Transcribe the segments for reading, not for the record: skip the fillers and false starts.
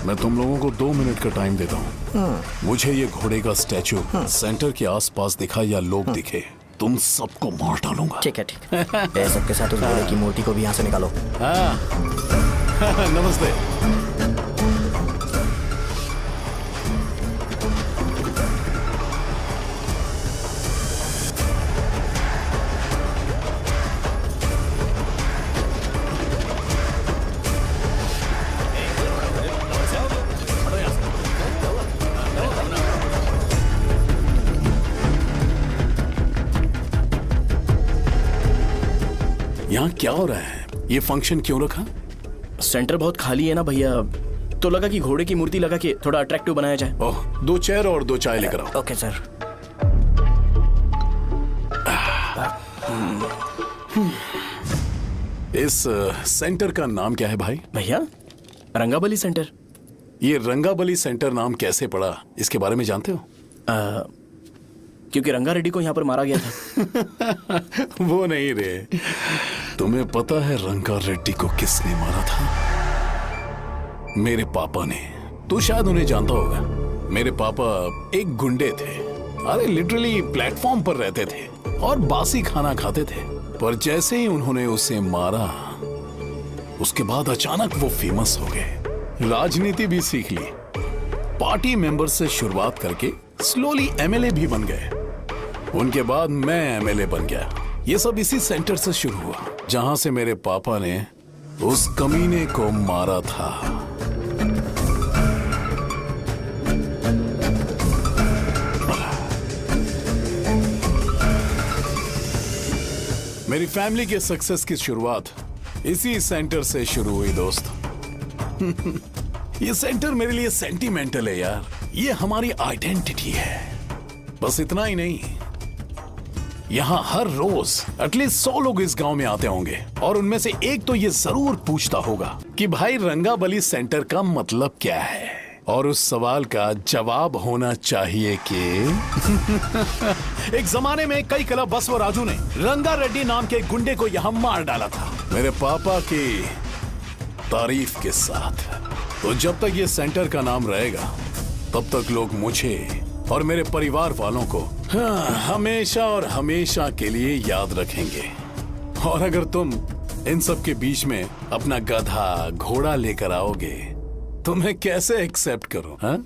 मैं तुम लोगों को 2 मिनट का टाइम देता हूँ। मुझे ये घोड़े का स्टैचू सेंटर के आसपास दिखा या लोग दिखे, तुम सबको मार डालूंगा। ठीक है ठीक है। सबके साथ उस घोड़े की मूर्ति को भी यहाँ से निकालो। नमस्ते। यहाँ क्या हो रहा है? ये फंक्शन क्यों रखा? सेंटर बहुत खाली है ना भैया, तो लगा कि घोड़े की मूर्ति लगा के थोड़ा अट्रैक्टिव बनाया जाए। ओह, 2 चेयर और 2 चाय लेकर आओ। Okay sir. इस सेंटर का नाम क्या है भाई? भैया रंगाबली सेंटर। ये रंगाबली सेंटर नाम कैसे पड़ा, इसके बारे में जानते हो? क्योंकि रंगा रेड्डी को यहाँ पर मारा गया था। वो नहीं रे, तुम्हें पता है रंगा रेड्डी को किसने मारा था? मेरे पापा ने। तू शायद उन्हें जानता होगा। मेरे पापा एक गुंडे थे। अरे लिटरली प्लेटफॉर्म पर रहते थे और बासी खाना खाते थे। पर जैसे ही उन्होंने उसे मारा, उसके बाद अचानक वो फेमस हो गए। राजनीति भी सीख ली, पार्टी मेंबर से शुरुआत करके स्लोली एमएलए भी बन गए। उनके बाद मैं एमएलए बन गया। ये सब इसी सेंटर से शुरू हुआ, जहां से मेरे पापा ने उस कमीने को मारा था। मेरी फैमिली के सक्सेस की शुरुआत इसी सेंटर से शुरू हुई दोस्त। ये सेंटर मेरे लिए सेंटिमेंटल है यार। ये हमारी आइडेंटिटी है। बस इतना ही नहीं, यहाँ हर रोज एटलीस्ट 100 लोग इस गांव में आते होंगे और उनमें से एक तो ये जरूर पूछता होगा कि भाई रंगाबली सेंटर का मतलब क्या है। और उस सवाल का जवाब होना चाहिए कि एक जमाने में कई क्लब बसव राजू ने रंगा रेड्डी नाम के गुंडे को यहाँ मार डाला था, मेरे पापा की तारीफ के साथ। तो जब तक ये सेंटर का नाम रहेगा, तब तक लोग मुझे और मेरे परिवार वालों को हमेशा और हमेशा के लिए याद रखेंगे। और अगर तुम इन सब के बीच में अपना गधा घोड़ा लेकर आओगे तो मैं कैसे एक्सेप्ट करूं? हाँ?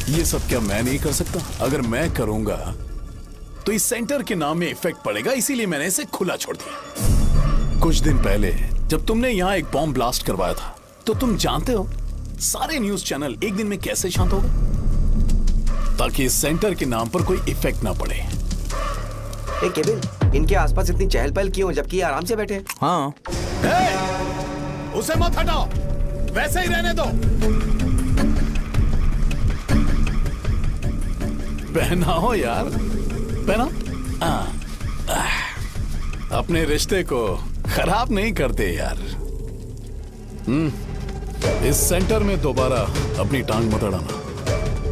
ये सब क्या मैं नहीं कर सकता? अगर मैं करूंगा तो इस सेंटर के नाम में इफेक्ट पड़ेगा, इसीलिए मैंने इसे खुला छोड़ दिया। कुछ दिन पहले जब तुमने यहाँ एक बॉम्ब ब्लास्ट करवाया था, तो तुम जानते हो सारे न्यूज चैनल एक दिन में कैसे शांत हो गए? ताकि इस सेंटर के नाम पर कोई इफेक्ट ना पड़े। केविन, इनके आसपास इतनी चहल पहल क्यों जबकि ये आराम से बैठे? हाँ। उसे मत हटाओ, वैसे ही रहने दो। पहनाओ यार, पहना। अपने रिश्ते को खराब नहीं करते यार। इस सेंटर में दोबारा अपनी टांग मत अड़ाना।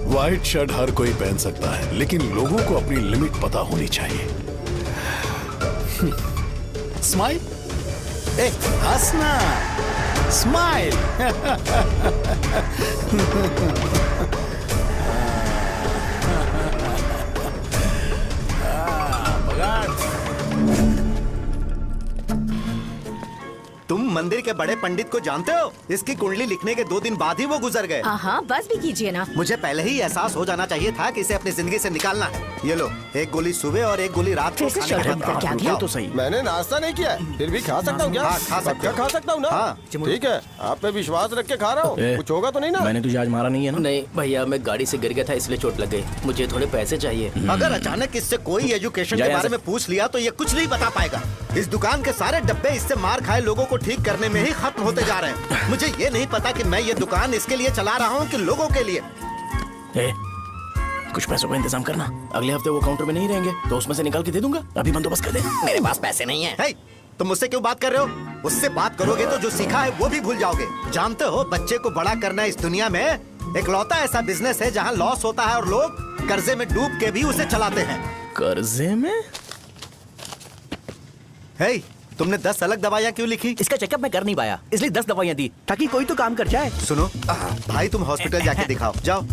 व्हाइट शर्ट हर कोई पहन सकता है, लेकिन लोगों को अपनी लिमिट पता होनी चाहिए। स्माइल, हंसना, स्माइल। तुम मंदिर के बड़े पंडित को जानते हो? इसकी कुंडली लिखने के 2 दिन बाद ही वो गुजर गए। हाँ, बस भी कीजिए ना। मुझे पहले ही एहसास हो जाना चाहिए था कि इसे अपनी जिंदगी से निकालना है। ये लो, एक गोली सुबह और एक गोली रात को खाने के बाद क्या किया? तो सही। मैंने नाश्ता नहीं किया है, फिर भी खा सकता हूँ क्या? हाँ, खा सकता हूँ ना। हाँ। ठीक है, आप पे विश्वास रख के खा रहा हूँ। कुछ होगा तो नहीं ना? मैंने तुझे आज मारा नहीं है ना? नहीं भैया, मैं गाड़ी से गिर गया था इसलिए चोट लग गई। मुझे थोड़े पैसे चाहिए। अगर अचानक इससे कोई एजुकेशन के बारे में पूछ लिया तो ये कुछ नहीं बता पाएगा। इस दुकान के सारे डब्बे इससे मार खाए लोगों को ठीक करने में ही खत्म होते जा रहे हैं। मुझे ये नहीं पता कि मैं ये दुकान इसके लिए चला रहा हूँ कि लोगों के लिए। कुछ पैसों का इंतजाम करना। अगले हफ्ते वो काउंटर में नहीं रहेंगे तो उसमें से निकाल के दे दूंगा। अभी बंदोबस्त कर दे। मेरे पास पैसे नहीं है। hey, तुम मुझसे क्यों बात कर रहे हो? उससे बात करोगे तो जो सीखा है वो भी भूल जाओगे। जानते हो, बच्चे को बड़ा करना इस दुनिया में इकलौता ऐसा बिजनेस है जहाँ लॉस होता है और लोग कर्जे में डूब के भी उसे चलाते हैं। कर्जे में? हे, तुमने 10 अलग दवाइयाँ क्यों लिखी? इसका चेकअप मैं कर नहीं पाया, इसलिए 10 दवाइयाँ दी ताकि कोई तो काम कर जाए। सुनो भाई, तुम हॉस्पिटल जाके दिखाओ, जाओ।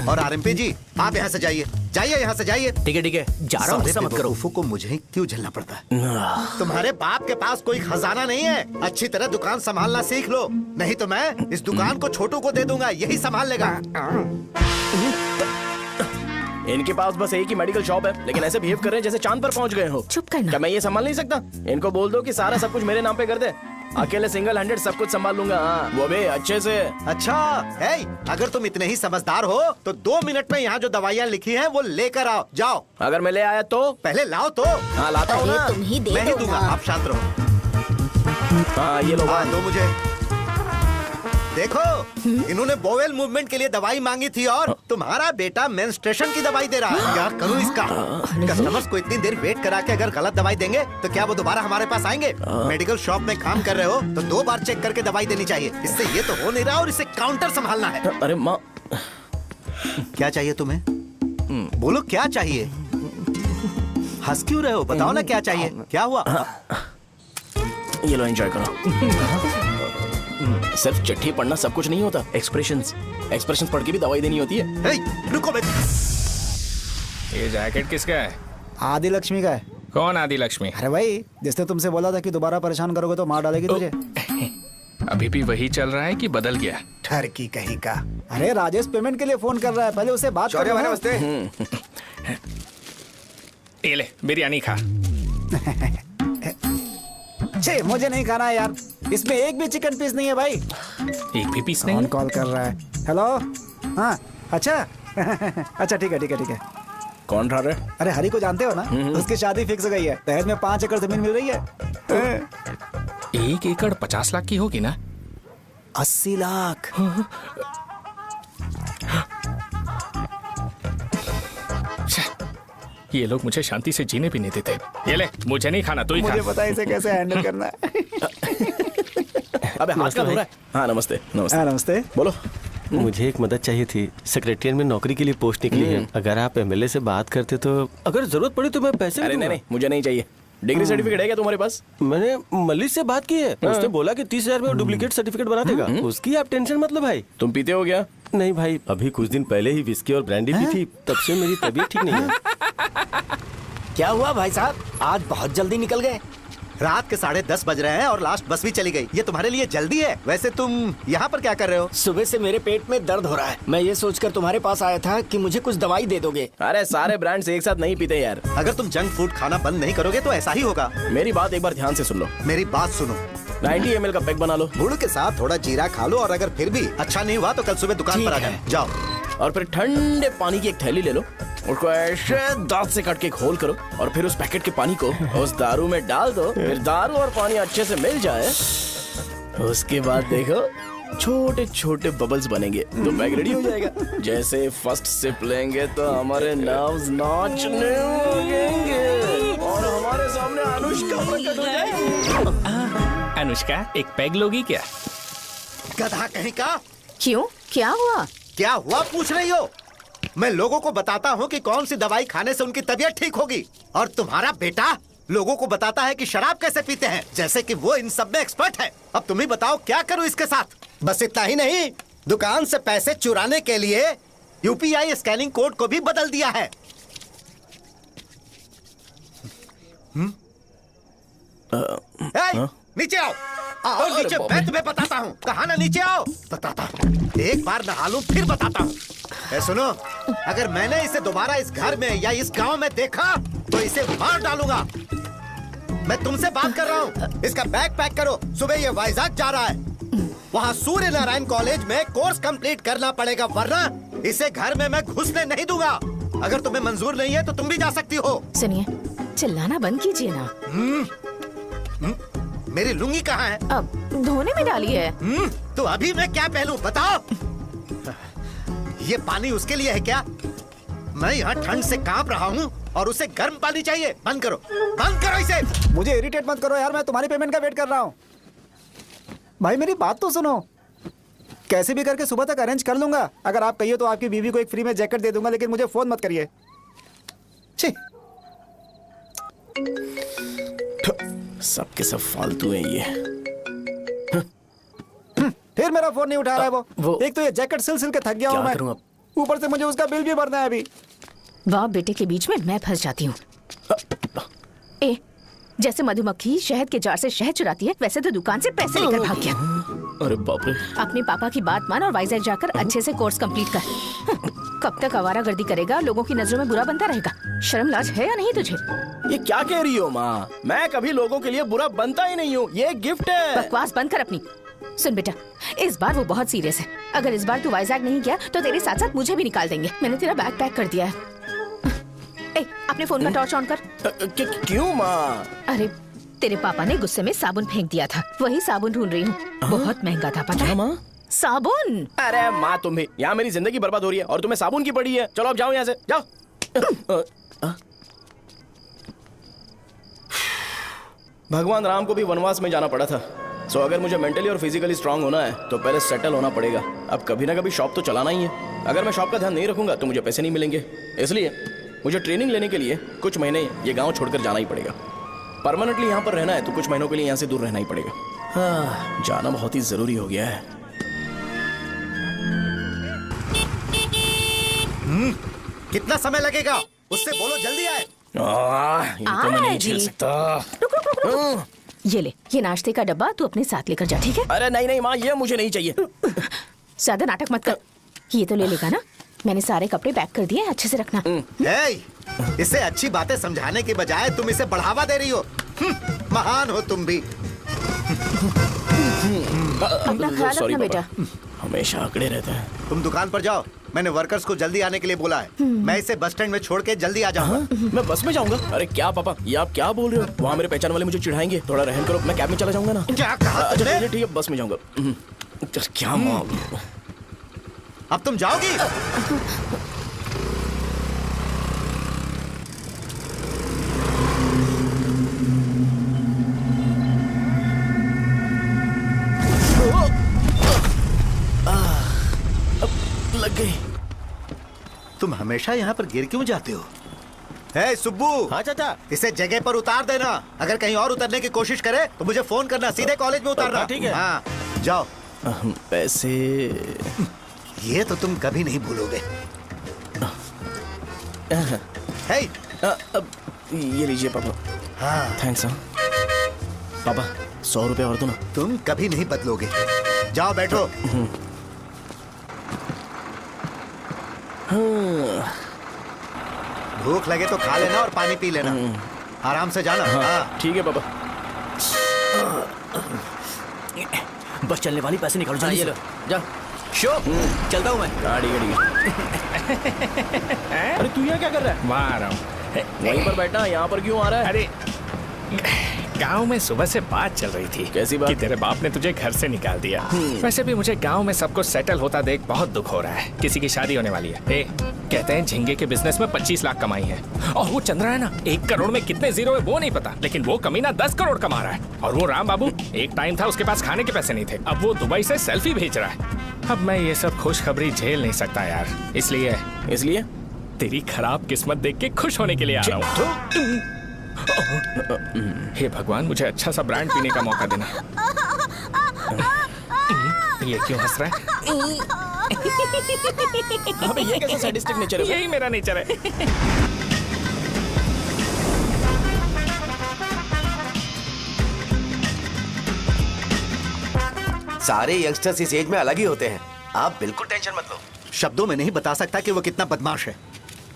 और आरएमपी जी, आप यहाँ से जाइए, जाइए यहाँ से जाइए। ठीक है, जा रहा हूँ, मत करो। बेवकूफों को मुझे ही क्यों झेलना पड़ता है? तुम्हारे बाप के पास कोई खजाना नहीं है, अच्छी तरह दुकान संभालना सीख लो, नहीं तो मैं इस दुकान को छोटू को दे दूंगा, यही संभाल लेगा। इनके पास बस एक ही मेडिकल शॉप है, लेकिन ऐसे बिहेव कर रहे हैं जैसे चांद पर पहुंच गए हो। चुप करना। क्या मैं ये संभाल नहीं सकता? इनको बोल दो कि सारा सब कुछ मेरे नाम पे कर दे, अकेले सिंगल हैंडेड सब कुछ संभाल लूंगा। हाँ, वो भी अच्छे से। अच्छा है, अगर तुम इतने ही समझदार हो तो 2 मिनट में यहाँ जो दवाइयाँ लिखी हैं वो लेकर आओ, जाओ। अगर मैं ले आया तो? पहले लाओ तो। हाँ, लाता हूँ ना। तुम ही दे मैं ही दो दूंगा, ना। आप शांत रहो। हाँ, ये लो। हाँ, दो मुझे। देखो, इन्होंने बोवेल मूवमेंट के लिए दवाई मांगी थी और तुम्हारा बेटा मेंस्ट्रुएशन की दवाई दे रहा है। क्या करूं इसका? कस्टमर्स को इतनी देर वेट करा के अगर गलत दवाई देंगे तो क्या वो दोबारा हमारे पास आएंगे? मेडिकल शॉप में काम कर रहे हो तो 2 बार चेक करके दवाई देनी चाहिए। इससे ये तो हो नहीं रहा और इसे काउंटर संभालना है। अरे माँ, क्या चाहिए तुम्हें? बोलो क्या चाहिए? हंस क्यों रहे हो? बताओ ना क्या चाहिए? क्या हुआ? ये लो, एंजॉय करो। सिर्फ चिट्ठी पढ़ना सब कुछ नहीं होता, एक्सप्रेशंस पढ़ के भी दवाई देनी होती है। हे, रुको बे। ये जैकेट किसका है? आदि लक्ष्मी का है। कौन आदि लक्ष्मी? अरे भाई, जिसने तुमसे बोला था कि दोबारा परेशान करोगे तो मार डालेगी तुझे। अभी भी वही चल रहा है कि बदल गया? ठरकी कहीं का। अरे राजेश पेमेंट के लिए फोन कर रहा है, पहले उसे बात करो। नमस्ते। ये ले बिरयानी खा। छे, मुझे नहीं खाना है यार, इसमें एक भी चिकन पीस नहीं है भाई। एक भी पीस नहीं? कौन कॉल कर रहा है? हेलो। हाँ, अच्छा। अच्छा, ठीक है। कौन रहा रे? अरे हरी को जानते हो ना, उसकी शादी फिक्स हो गई है, दहेज में 5 एकड़ जमीन मिल रही है। 1 एकड़ 50 लाख की होगी ना? 80 लाख। ये लोग मुझे शांति से जीने भी नहीं देते। ये ले, मुझे नहीं खाना, तू ही खा। मुझे पता है इसे कैसे हैंडल करना है। अबे हाथ का धो रहा है। हाँ, नमस्ते। नमस्ते। बोलो। मुझे एक मदद चाहिए थी। सेक्रेटरिएट में नौकरी के लिए पोस्ट निकली है, अगर आप एमएलए से बात करते तो अगर जरूरत पड़ी तो मैं पैसे अरे नहीं, मुझे नहीं चाहिए। डिग्री सर्टिफिकेट है क्या तुम्हारे पास? मैंने मलिक से बात की है, उसने बोला कि 30,000 में डुप्लीकेट सर्टिफिकेट बना देगा। उसकी आप टेंशन मत लो भाई। तुम पीते हो क्या? नहीं भाई, अभी कुछ दिन पहले ही विस्की और ब्रांडी पी थी, तब से मेरी तबीयत ठीक नहीं है। क्या हुआ भाई साहब, आज बहुत जल्दी निकल गए? रात के 10:30 बज रहे हैं और लास्ट बस भी चली गई। ये तुम्हारे लिए जल्दी है? वैसे तुम यहाँ पर क्या कर रहे हो? सुबह से मेरे पेट में दर्द हो रहा है, मैं ये सोचकर तुम्हारे पास आया था कि मुझे कुछ दवाई दे दोगे। अरे सारे ब्रांड्स एक साथ नहीं पीते यार। अगर तुम जंक फूड खाना बंद नहीं करोगे तो ऐसा ही होगा। मेरी बात एक बार ध्यान से सुन लो। मेरी बात सुनो, 90 ml का पैक बना लो, गुड़ के साथ थोड़ा जीरा खा लो और अगर फिर भी अच्छा नहीं हुआ तो कल सुबह दुकान पर आ जाओ। और फिर ठंडे पानी की एक थैली ले लो, उसको ऐसे दांत से काट के घोल करो और फिर उस पैकेट के पानी को उस दारू में डाल दो। फिर दारू और पानी अच्छे से मिल जाए, उसके बाद देखो छोटे छोटे बबल्स बनेंगे तो पैक रेडी हो जाएगा। जैसे फर्स्ट सिप लेंगे तो हमारे नर्व्स नाचने लगेंगे और हमारे सामने अनुष्का प्रकट हो जाएगी। अनुष्का, एक पैग लोगी क्या? गधा कहीं का। क्यों, क्या हुआ? क्या हुआ पूछ रही हो? मैं लोगों को बताता हूँ कि कौन सी दवाई खाने से उनकी तबीयत ठीक होगी और तुम्हारा बेटा लोगों को बताता है कि शराब कैसे पीते हैं, जैसे कि वो इन सब में एक्सपर्ट है। अब तुम ही बताओ क्या करूँ इसके साथ? बस इतना ही नहीं, दुकान से पैसे चुराने के लिए यूपीआई स्कैनिंग कोड को भी बदल दिया है। नीचे आओ, आओ नीचे, मैं तुम्हें बताता हूँ। कहा ना नीचे आओ, बताता हूँ। एक बार नहा लूं फिर बताता हूँ। सुनो, अगर मैंने इसे दोबारा इस घर में या इस गांव में देखा तो इसे मार डालूंगा। मैं तुमसे बात कर रहा हूँ। इसका बैग पैक करो, सुबह ये वाइजाग जा रहा है। वहाँ सूर्य नारायण कॉलेज में कोर्स कंप्लीट करना पड़ेगा, वरना इसे घर में मैं घुसने नहीं दूंगा। अगर तुम्हें मंजूर नहीं है तो तुम भी जा सकती हो। सुनिए, चिल्लाना बंद कीजिए ना। मेरी लुंगी कहाँ है? अब धोने में डाली है। तो अभी मैं क्या पहनूं बताओ? ये पानी उसके लिए है क्या? मैं यहाँ ठंड से कांप रहा हूँ और उसे गर्म पानी चाहिए। बंद करो, बंद करो इसे। मुझे इरिटेट मत करो यार, मैं तुम्हारी पेमेंट का वेट कर रहा हूँ। भाई मेरी बात तो सुनो। कैसे भी करके सुबह तक अरेंज कर लूंगा। अगर आप कहिए तो आपकी बीवी को एक फ्री में जैकेट दे दूंगा, लेकिन मुझे फोन मत करिए। छी, सबके सब फालतू है ये। फिर मेरा फोन नहीं उठा रहा है वो। एक तो ये जैकेट सिल के थक गया हूँ मैं, ऊपर से मुझे उसका बिल भी भरना है अभी। बाप बेटे के बीच में मैं फंस जाती हूँ। ए, जैसे मधुमक्खी शहद के जार से शहद चुराती है, वैसे तो दुकान से पैसे लेकर भाग गया। अरे बाप रे। अपने पापा की बात मान और वाइजैक जाकर अच्छे से कोर्स कंप्लीट कर। कब तक आवारागर्दी करेगा, लोगों की नजरों में बुरा बनता रहेगा। शर्म लाज है या नहीं तुझे? ये क्या कह रही हो माँ? मैं कभी लोगों के लिए बुरा बनता ही नहीं हूँ, ये गिफ्ट है। बकवास बंद कर अपनी। सुन बेटा, इस बार वो बहुत सीरियस है। अगर इस बार तू वाइजैक नहीं गया तो तेरे साथ साथ मुझे भी निकाल देंगे। मैंने तेरा बैग पैक कर दिया है। ए, अपने फोन का टॉर्च ऑन कर। क्यों माँ? अरे तेरे पापा ने गुस्से में साबुन फेंक दिया था, वही साबुन ढूंढ रही हूँ। बहुत महंगा था पता है माँ? साबुन। अरे माँ तुम भी, यहाँ मेरी जिंदगी बर्बाद हो रही है और तुम्हें साबुन की पड़ी है। चलो अब जाओ यहाँ से, जाओ। भगवान राम को भी वनवास में जाना पड़ा था। सो अगर मुझे मेंटली और फिजिकली स्ट्रांग होना है तो पहले सेटल होना पड़ेगा। अब कभी ना कभी शॉप तो चलाना ही है। अगर मैं शॉप का ध्यान नहीं रखूंगा तो मुझे पैसे नहीं मिलेंगे। इसलिए मुझे ट्रेनिंग लेने के लिए कुछ महीने ये गांव छोड़कर जाना ही पड़ेगा। परमानेंटली यहाँ पर रहना है तो कुछ महीनों के लिए यहाँ से दूर रहना ही पड़ेगा। हाँ, जाना बहुत ही जरूरी हो गया है। कितना समय लगेगा? उससे बोलो जल्दी आए। ये तो मैं नहीं झेल सकता। रुक। ये ले, ये नाश्ते का डब्बा तू अपने साथ लेकर जा, ठीक है? अरे नहीं माँ, ये मुझे नहीं चाहिए। ज्यादा नाटक मत कर। ये तो ले लेगा ना? मैंने सारे कपड़े पैक कर दिए, अच्छे से रखना। इसे अच्छी बातें समझाने के बजाय तुम इसे बढ़ावा दे रही हो। महान हो तुम भी। अपना ख्याल रखना बेटा। हमेशा अकड़े रहते हैं। तुम दुकान पर जाओ, मैंने वर्कर्स को जल्दी आने के लिए बोला है। मैं इसे बस स्टैंड में छोड़ के जल्दी आ जाऊंगा। मैं बस में जाऊंगा? अरे क्या पापा, ये आप क्या बोल रहे हो? वहाँ मेरे पहचान वाले मुझे चिढ़ाएंगे। थोड़ा रहम करो, मैं कैब में चला जाऊंगा ना। क्या कहा? अच्छा ठीक है, बस में जाऊंगा। क्या माँ, अब तुम जाओगी? लग गई। तुम हमेशा यहाँ पर गिर क्यों जाते हो? हे सुब्बू। हाँ चाचा। इसे जगह पर उतार देना। अगर कहीं और उतरने की कोशिश करे तो मुझे फोन करना, सीधे कॉलेज में उतारना। ठीक है। हाँ, जाओ। पैसे ये तो तुम कभी नहीं भूलोगे। हे, ये लीजिए पापा। हाँ थैंक्स। पापा 100 रुपए और दो ना। तुम कभी नहीं बदलोगे। जाओ बैठो। भूख लगे तो खा लेना और पानी पी लेना। आराम से जाना। हाँ। ठीक है पापा। बस चलने वाली, पैसे निकालो जल्दी। ये लो, जा। शो, चलता हूँ मैं। गाड़ी। अरे तू यहाँ क्या कर रहा है? वहाँ आ रहा हूँ। वहीं पर बैठना, यहाँ पर क्यों आ रहा है? अरे गांव में सुबह से बात चल रही थी। कैसी बात? कि तेरे बाप ने तुझे घर से निकाल दिया। वैसे भी मुझे गांव में सबको सेटल होता देख बहुत दुख हो रहा है। किसी की शादी होने वाली है। कहते हैं झींगे के बिजनेस में 25 लाख कमाई है। और वो चंद्रा है ना, 1 करोड़ में कितने जीरो है वो नहीं पता, लेकिन वो कमीना 10 करोड़ कमा रहा है। और वो राम बाबू, एक टाइम था उसके पास खाने के पैसे नहीं थे, अब वो दुबई से सेल्फी भेज रहा है। अब मैं ये सब खुशखबरी झेल नहीं सकता यार, इसलिए तेरी खराब किस्मत देख के खुश होने के लिए आ रहा हूँ। हे भगवान, मुझे अच्छा सा ब्रांड पीने का मौका देना। ये क्यों हंस रहा है? अबे ये कैसा सैडिस्टिक नेचर है? यही मेरा नेचर है। सारे यंगस्टर्स इस एज में अलग ही होते हैं। आप बिल्कुल टेंशन मत लो। शब्दों में नहीं बता सकता कि वो कितना बदमाश है।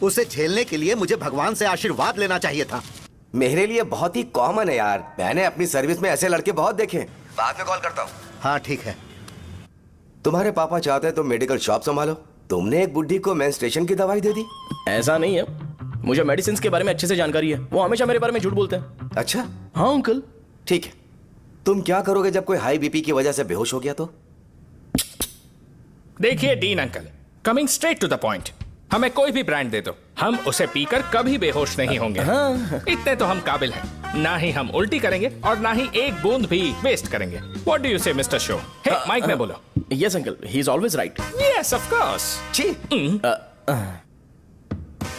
उसे झेलने के लिए मुझे भगवान से आशीर्वाद लेना चाहिए था। मेरे लिए बहुत ही कॉमन है यार। मैंने अपनी सर्विस में ऐसे लड़के बहुत देखे। बाद में कॉल करता हूँ। हाँ ठीक है। तुम्हारे पापा चाहते हैं तुम मेडिकल शॉप संभालो। तुमने एक बुड्ढी को मेंस्ट्रुएशन की दवाई दे दी। ऐसा नहीं है, मुझे मेडिसिन के बारे में अच्छे से जानकारी है। वो हमेशा मेरे बारे में झूठ बोलते हैं। अच्छा हाँ अंकल। ठीक है, तुम क्या करोगे जब कोई हाई बीपी की वजह से बेहोश हो गया तो? देखिए Dean uncle, coming straight to the point, हमें कोई भी ब्रांड दे दो, हम उसे पीकर कभी बेहोश नहीं होंगे। इतने तो हम काबिल हैं। ना ही हम उल्टी करेंगे और ना ही एक बूंद भी वेस्ट करेंगे। व्हाट डू यू से मिस्टर शो? हे माइक में बोलो। Yes uncle, he is always right. Yes of course. छी,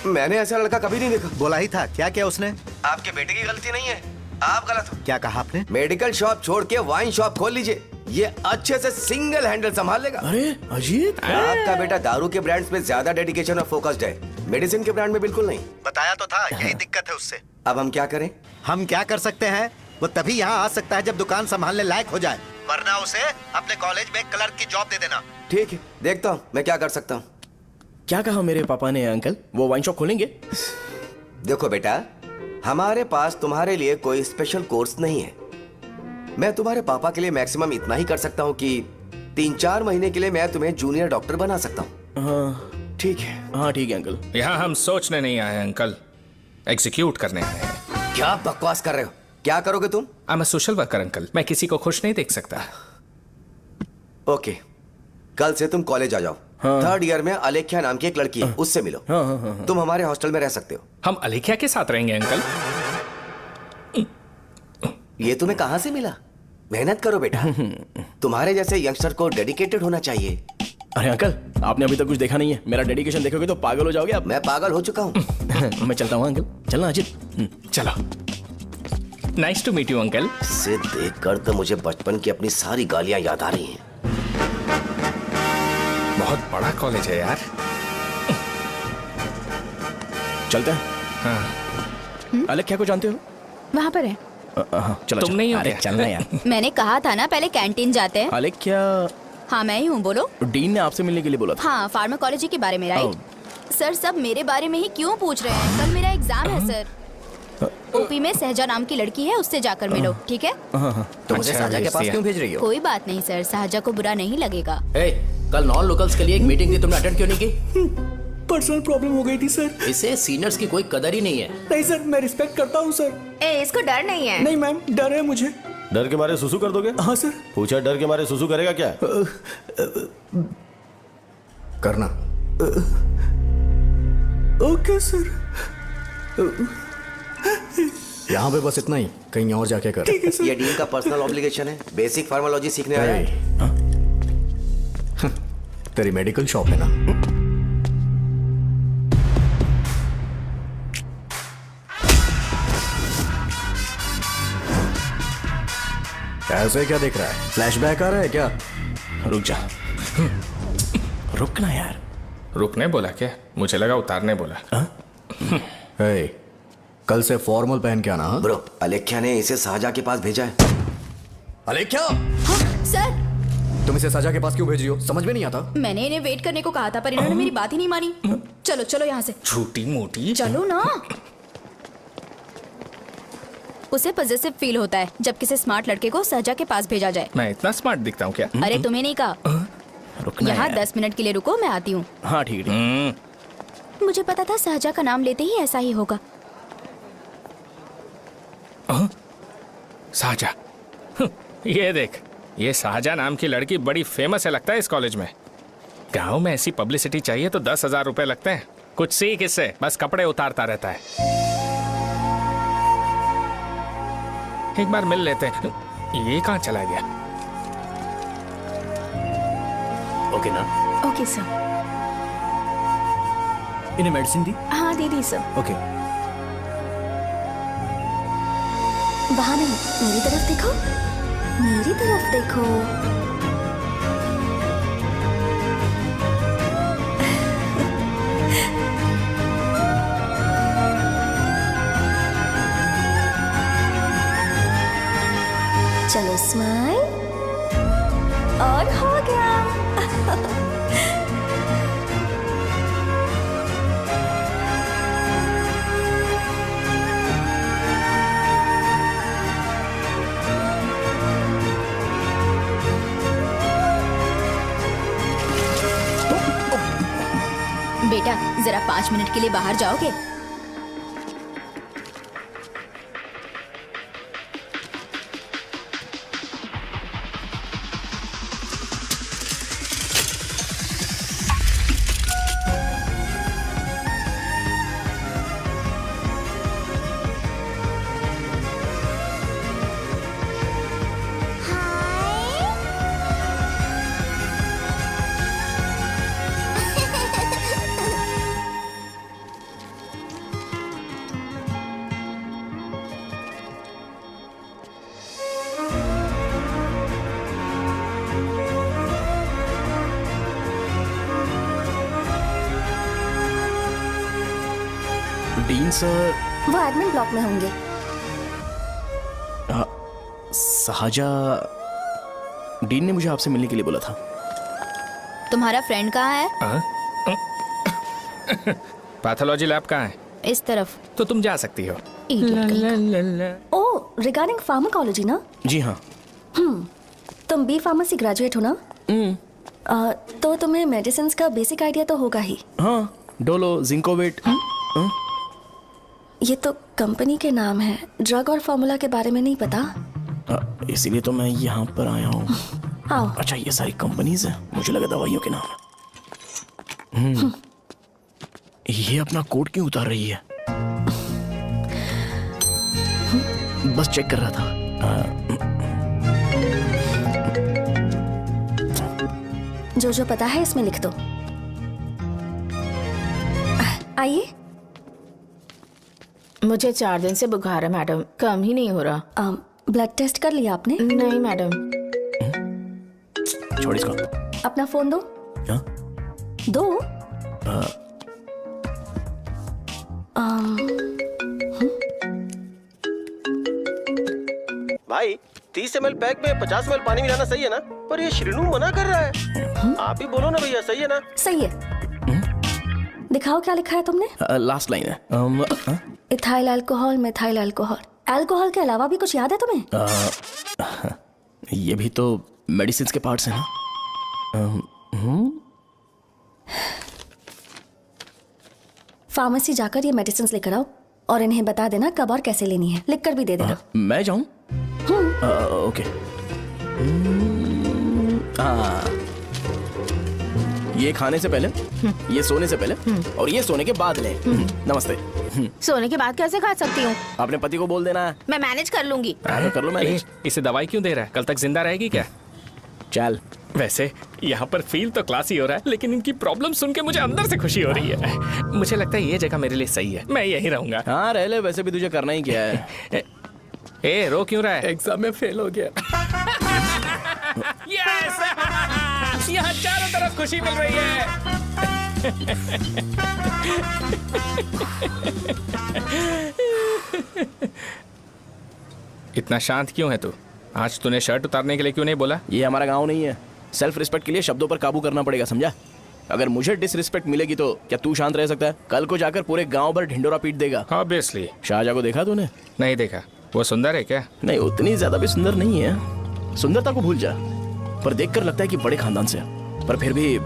मैंने ऐसा लड़का कभी नहीं देखा। बोला ही था, क्या किया उसने? आपके बेटे की गलती नहीं है, आप गलत हो। क्या कहा आपने? मेडिकल शॉप छोड़ के वाइन शॉप खोल लीजिए, ये अच्छे से सिंगल हैंडल संभाल लेगा। अरे अजीत, आपका बेटा दारू के ब्रांड्स में ज्यादा डेडिकेशन और फोकस्ड है, मेडिसिन के ब्रांड में बिल्कुल नहीं। बताया तो था, यही दिक्कत है उससे। अब हम क्या करें? हम क्या कर सकते हैं? वो तभी यहाँ आ सकता है जब दुकान संभालने लायक हो जाए, वरना उसे अपने कॉलेज में क्लर्क की जॉब दे देना। ठीक है, देखता हूँ मैं क्या कर सकता हूँ। क्या कहा मेरे पापा ने अंकल? वो वाइन शॉप खोलेंगे? देखो बेटा, हमारे पास तुम्हारे लिए कोई स्पेशल कोर्स नहीं है। मैं तुम्हारे पापा के लिए मैक्सिमम इतना ही कर सकता हूँ कि 3-4 महीने के लिए मैं तुम्हें जूनियर डॉक्टर बना सकता हूँ। हाँ ठीक है? हाँ ठीक है अंकल। यहाँ हम सोचने नहीं आए अंकल, एग्जीक्यूट करने आए हैं। क्या बकवास कर रहे हो? क्या करोगे तुम? I am a social worker uncle, मैं किसी को खुश नहीं देख सकता। ओके, कल से तुम कॉलेज आ जाओ। हाँ। 3rd ईयर में अलेख्या नाम की एक लड़की है, उससे मिलो। हाँ, हाँ, हाँ, हाँ। तुम हमारे हॉस्टल में रह सकते हो। हम अलेख्या के साथ रहेंगे अंकल। ये तुम्हें कहां से मिला? मेहनत करो बेटा, तुम्हारे जैसे यंगस्टर को डेडिकेटेड होना चाहिए। अरे अंकल, आपने अभी तक कुछ देखा नहीं है, मेरा डेडिकेशन देखोगे तो पागल हो जाओगे आप। मैं पागल हो चुका हूँ। मैं चलता हूँ अंकल, चलना अजीत। चलो, nice to meet you uncle. इसे देखकर तो मुझे बचपन की अपनी सारी गालियां याद आ रही हैं। बहुत बड़ा कॉलेज है यार। चलते हैं। हाँ। अलेख्या को जानते हो? वहाँ पर है। चलो तुम नहीं हो अरे क्या? चलना यार। मैंने कहा था ना पहले कैंटीन जाते हैं। अलेख्या, हाँ मैं ही हूँ, बोलो। डीन ने आपसे मिलने के लिए बोला था। हाँ, फार्माकोलॉजी के बारे में, राइट? सर सब मेरे बारे में ही क्यों पूछ रहे हैं? कल मेरा एग्जाम है सर। ओपी में सहजा नाम की लड़की है, उससे जाकर मिलो, ठीक है? तो मुझे अच्छा, साझा के पास भेज क्यों भेज रही हो? कोई बात नहीं सर, सहजा को बुरा नहीं लगेगा। कल नॉन लोकल्स के लिए एक मीटिंग थी, तुमने अटेंड क्यों नहीं की? पर्सनल प्रॉब्लम हो गई थी सर। इसे सीनियर्स की कोई कदर ही नहीं है। नहीं सर, मैं रिस्पेक्ट करता हूँ सर। इसको डर नहीं है? नहीं मैम, डर है मुझे। डर के मारे सुसु कर दोगे? हाँ सर। पूछा डर के मारे सुसु करेगा क्या? करना। Okay sir. यहाँ पे बस इतना ही, कहीं और जाके कर। ठीक है सर। ये डीन का पर्सनल ऑब्लिगेशन है, बेसिक फार्माकोलॉजी सीखने आया है। तेरी मेडिकल शॉप है ना? ऐसे क्या देख रहा है? फ्लैशबैक आ रहा है क्या? रुक जा। रुकना यार। रुकने बोला क्या? मुझे लगा उतारने बोला। कल से फॉर्मल पहन के आना। हाँ? ब्रो, अलेख्या ने इसे साजा के पास भेजा है। अलेख्या, हाँ, सर तुम इसे साजा के पास क्यों भेज रही हो? समझ में नहीं आता। मैंने इन्हें वेट करने को कहा था, पर इन्होंने मेरी बात ही नहीं मानी। चलो चलो यहाँ से, छोटी मोटी। चलो ना। उसे पॉजिटिव फील होता है जब किसी स्मार्ट लड़के को सहजा के पास भेजा जाए। मैं इतना स्मार्ट दिखता हूँ क्या? अरे तुम्हें नहीं कहा। रुकना यहाँ यार। 10 मिनट के लिए रुको, मैं आती हूँ। हाँ ठीक है। मुझे पता था सहजा का नाम लेते ही ऐसा ही होगा। साजा। ये देख, ये शाहजहा नाम की लड़की बड़ी फेमस है लगता है इस कॉलेज में। गांव में ऐसी पब्लिसिटी चाहिए तो 10,000 रुपए लगते हैं। कुछ सीख इससे, बस कपड़े उतारता रहता है। एक बार मिल लेते हैं। ये कहाँ चला गया? ओके ना? Okay sir. इन्हें मेडिसिन दी? हाँ दीदी सर। ओके। वहाँ नहीं, मेरी तरफ देखो, मेरी तरफ देखो। चलो स्माइल, और हो गया। बेटा जरा 5 मिनट के लिए बाहर जाओगे? Dean sir. वो एडमिन ब्लॉक में होंगे। साजा, डीन ने मुझे आपसे मिलने के लिए बोला था। तुम्हारा फ्रेंड कहाँ है? पैथोलॉजी लैब कहाँ है? इस तरफ। तो तुम जा सकती हो। ओह, रिगार्डिंग फार्माकोलॉजी ना? जी हाँ। तुम बी फार्मेसी ग्रेजुएट हो ना? तो तुम्हें मेडिसिन का बेसिक आइडिया तो होगा ही। हाँ, डोलो, जिंकोवेट। ये तो कंपनी के नाम है, ड्रग और फॉर्मूला के बारे में नहीं पता। इसीलिए तो मैं यहाँ पर आया हूँ। आओ। अच्छा, ये सारी कंपनीज है, मुझे लगा दवाइयों के नाम। ये अपना कोट क्यों उतार रही है? बस चेक कर रहा था। जो पता है इसमें लिख दो। आइए। मुझे 4 दिन से बुखार है मैडम, कम ही नहीं हो रहा। ब्लड टेस्ट कर लिया आपने? नहीं मैडम। छोड़ इसको। अपना फोन दो। हाँ? दो। भाई 30 ml पैक में 50 ml पानी मिलाना सही है ना? पर ये श्रीनू मना कर रहा है। आप ही बोलो ना भैया, सही है ना? सही है। दिखाओ क्या लिखा है तुमने? लास्ट लाइन है। Ethyl alcohol, methyl alcohol. Alcohol के अलावा भी कुछ याद है तुम्हें? ये भी तो मेडिसिन के पार्ट्स हैं ना? फार्मेसी जाकर ये मेडिसिन लेकर आओ और इन्हें बता देना कब और कैसे लेनी है। लिख कर भी दे देना। मैं जाऊं? ओके। ये खाने से पहले, ये सोने से पहले और ये सोने के बाद ले। नमस्ते। सोने के बाद कैसे खा सकती हूँ? अपने पति को बोल देना है। मैं मैनेज कर लूंगी। कर लो मैनेज। इसे दवाई क्यों दे रहा है? कल तक जिंदा रहेगी क्या? चल। वैसे यहाँ पर फील तो क्लासी हो रहा है, लेकिन इनकी प्रॉब्लम सुन के मुझे अंदर से खुशी हो रही है। मुझे लगता है ये जगह मेरे लिए सही है, मैं यहीं रहूंगा। हाँ रह ले, वैसे भी तुझे करना ही क्या है। ए रो क्यों रहा है? एग्जाम में फेल हो गया। यस! यहाँ चारों तरफ खुशी मिल रही है। इतना शांत क्यों है तू? आज तूने शर्ट उतारने के लिए क्यों नहीं बोला? ये हमारा गांव नहीं है। सेल्फ रिस्पेक्ट के लिए शब्दों पर काबू करना पड़ेगा, समझा? अगर मुझे डिसरिस्पेक्ट मिलेगी तो क्या तू शांत रह सकता है? कल को जाकर पूरे गांव भर ढिंडोरा पीट देगा। ऑब्वियसली। शाहजहां को देखा तूने? नहीं देखा। वो सुंदर है क्या? नहीं, उतनी ज्यादा भी सुंदर नहीं है। सुंदरता को भूल जा, पर देखकर लगता है कि बड़े खानदान से है। पर फिर भी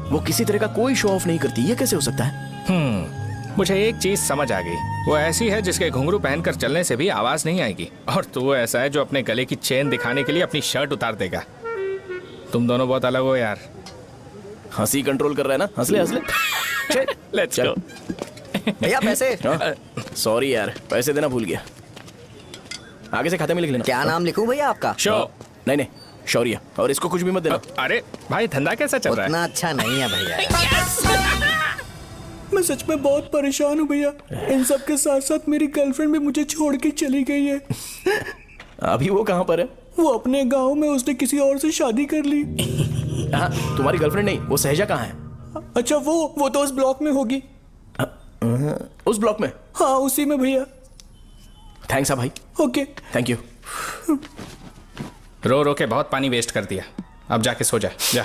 वो किसी तरह का कोई शो ऑफ नहीं करती। ये कैसे हो सकता है? मुझे एक चीज समझ आ गई। वो ऐसी है जिसके घुंघरू पहनकर चलने से भी आवाज नहीं आएगी, और तू ऐसा है जो अपने गले की चेन दिखाने के लिए अपनी शर्ट उतार देगा। तुम दोनों बहुत अलग हो यार। हंसी कंट्रोल कर रहा है ना? हंस ले हंस ले। Let's go. भैया पैसे। सॉरी यार, पैसे देना भूल गया। आगे से खाते में लिख लेना। क्या नाम लिखूं भैया आपका? शो। नहीं, शौर्य। और इसको कुछ भी मत देना। अरे भाई, धंधा कैसा चल रहा है? उतना अच्छा नहीं है भैया। मैं सच में बहुत परेशान हूँ भैया। इन सब के साथ साथ मेरी गर्लफ्रेंड भी मुझे छोड़ के चली गई है। अभी वो कहाँ पर है? वो अपने गांव में, उसने किसी और से शादी कर ली। हाँ, तुम्हारी गर्लफ्रेंड नहीं, वो सहजा कहाँ है? अच्छा, वो तो उस ब्लॉक में होगी। उस ब्लॉक में? हाँ, उसी में भैया। थैंक्स भाई। Okay, thank you. रो रो के बहुत पानी वेस्ट कर दिया, अब जाके सो जा। जा।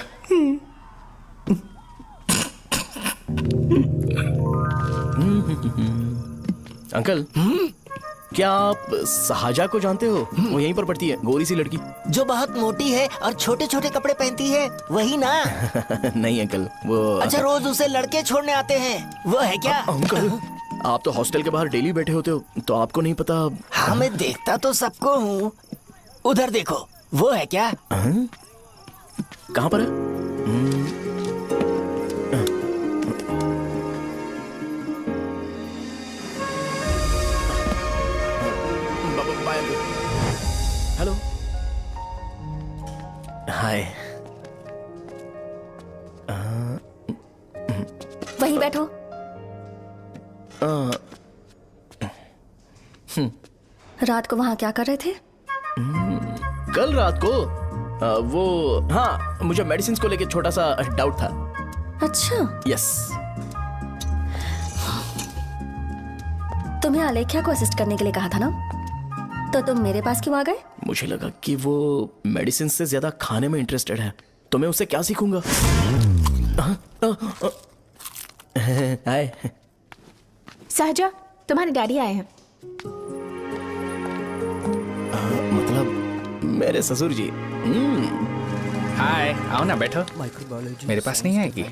अंकल, क्या आप साजा को जानते हो? वो यहीं पर पढ़ती है, गोरी सी लड़की जो बहुत मोटी है और छोटे छोटे कपड़े पहनती है, वही ना? नहीं अंकल, वो अच्छा, रोज उसे लड़के छोड़ने आते हैं, वो है क्या? अंकल, आप तो हॉस्टल के बाहर डेली बैठे होते हो, तो आपको नहीं पता? हाँ, मैं देखता तो सबको हूँ। उधर देखो, वो है क्या? कहाँ पर है? हेलो, हाय। वहीं बैठो। रात को वहां क्या कर रहे थे? कल रात को वो, हाँ, मुझे मेडिसिन को लेके छोटा सा डाउट था। अच्छा। यस। तुम्हें आलेख्या को असिस्ट करने के लिए कहा था ना, तो तुम मेरे पास क्यों आ गए? मुझे लगा कि वो मेडिसिन से ज्यादा खाने में इंटरेस्टेड है, तो मैं उससे क्या सीखूंगा। हाय सहजा, तुम्हारे डैडी आए हैं। मतलब मेरे ससुर जी। हाय, आओ ना, बैठो। मेरे पास नहीं आएगी।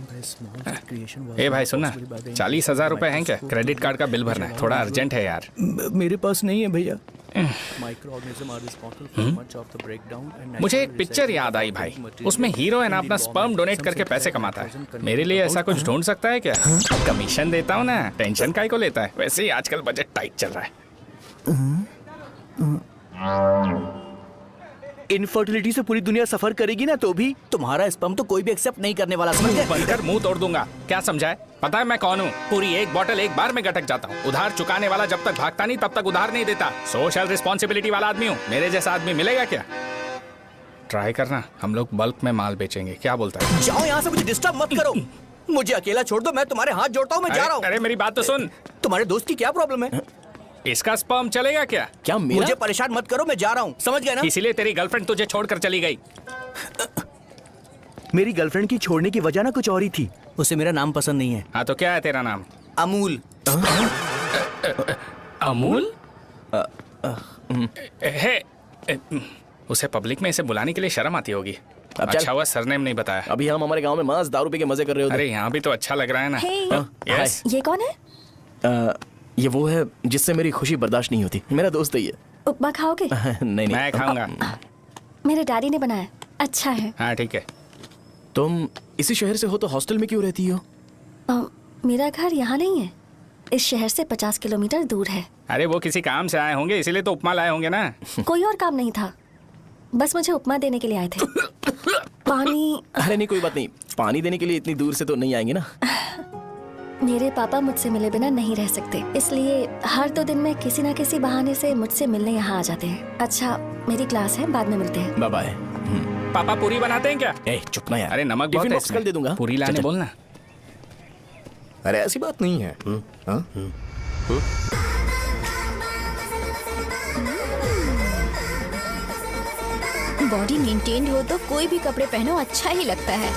ए भाई सुनना, 40,000 रुपए हैं क्या? क्रेडिट कार्ड का बिल भरना है, थोड़ा अर्जेंट है यार। मेरे पास नहीं है भैया। मुझे एक पिक्चर याद आई भाई, उसमें हीरो है ना अपना स्पर्म डोनेट करके पैसे कमाता है। मेरे लिए ऐसा कुछ ढूंढ सकता है क्या? कमीशन देता हूँ ना, टेंशन काहे को लेता है? वैसे ही आजकल बजट टाइट चल रहा है। इनफर्टिलिटी से पूरी दुनिया सफर करेगी ना, तो भी तुम्हारा स्पर्म तो कोई भी एक्सेप्ट नहीं करने वाला, समझ गए? बनकर मुंह तोड़ दूंगा। क्या समझा है? पता है मैं कौन हूँ? पूरी एक बॉटल एक बार में गटक जाता हूँ। उधार चुकाने वाला जब तक भागता नहीं तब तक उधार नहीं देता। सोशल रिस्पॉन्सिबिलिटी वाला आदमी हूँ। मेरे जैसा आदमी मिलेगा क्या? ट्राई करना, हम लोग बल्क में माल बेचेंगे। क्या बोलता है? जाओ यहाँ से, मुझे डिस्टर्ब मत करो। मुझे अकेला छोड़ दो, मैं तुम्हारे हाथ जोड़ता हूँ, मैं जा रहा हूँ। अरे मेरी बात तो सुन। तुम्हारे दोस्त की क्या प्रॉब्लम है? इसका स्पर्म चलेगा क्या? क्या मेरा? मुझे परेशान मत करो, मैं जा रहा हूँ, समझ गए ना? इसीलिए तेरी गर्लफ्रेंड तुझे छोड़कर चली गई। मेरी गर्लफ्रेंड की छोड़ने की वजह ना कुछ और ही थी। उसे मेरा नाम पसंद नहीं है। हाँ तो क्या है तेरा नाम? अमूल। अमूल? उसे पब्लिक में इसे बुलाने के लिए शर्म आती होगी। अच्छा हुआ सरनेम नहीं बताया। अभी हम हमारे गांव में मस्त दारू पी के मजे कर रहे होते। अरे यहाँ भी तो अच्छा लग रहा है ना। यस। ये कौन है? ये वो है जिससे मेरी खुशी बर्दाश्त नहीं होती। मेरा दोस्त है ये। उपमा खाओगे? नहीं मैं खाऊंगा। मेरे डैडी ने बनाया, अच्छा है। हाँ ठीक है। तुम इसी शहर से हो तो हॉस्टल में क्यों रहती हो? मेरा घर यहाँ नहीं है, इस शहर से 50 किलोमीटर दूर है। अरे वो किसी काम से आए होंगे, इसीलिए तो उपमा लाए होंगे ना। कोई और काम नहीं था, बस मुझे उपमा देने के लिए आए थे। पानी? अरे नहीं, कोई बात नहीं, पानी देने के लिए इतनी दूर से तो नहीं आएंगे ना। मेरे पापा मुझसे मिले बिना नहीं रह सकते, इसलिए हर 2 दिन में किसी न किसी बहाने से मुझसे मिलने यहाँ आ जाते हैं। अच्छा, मेरी क्लास है, बाद में मिलते हैं। Bye bye. पापा पूरी बनाते हैं क्या? चुप ना यार। अरे नमक बहुत है इसमें। दे दूंगा, पूरी लाने बोलना। अरे ऐसी बात नहीं है। बॉडी मेंटेन्ड हो तो कोई भी कपड़े पहनो अच्छा ही लगता है।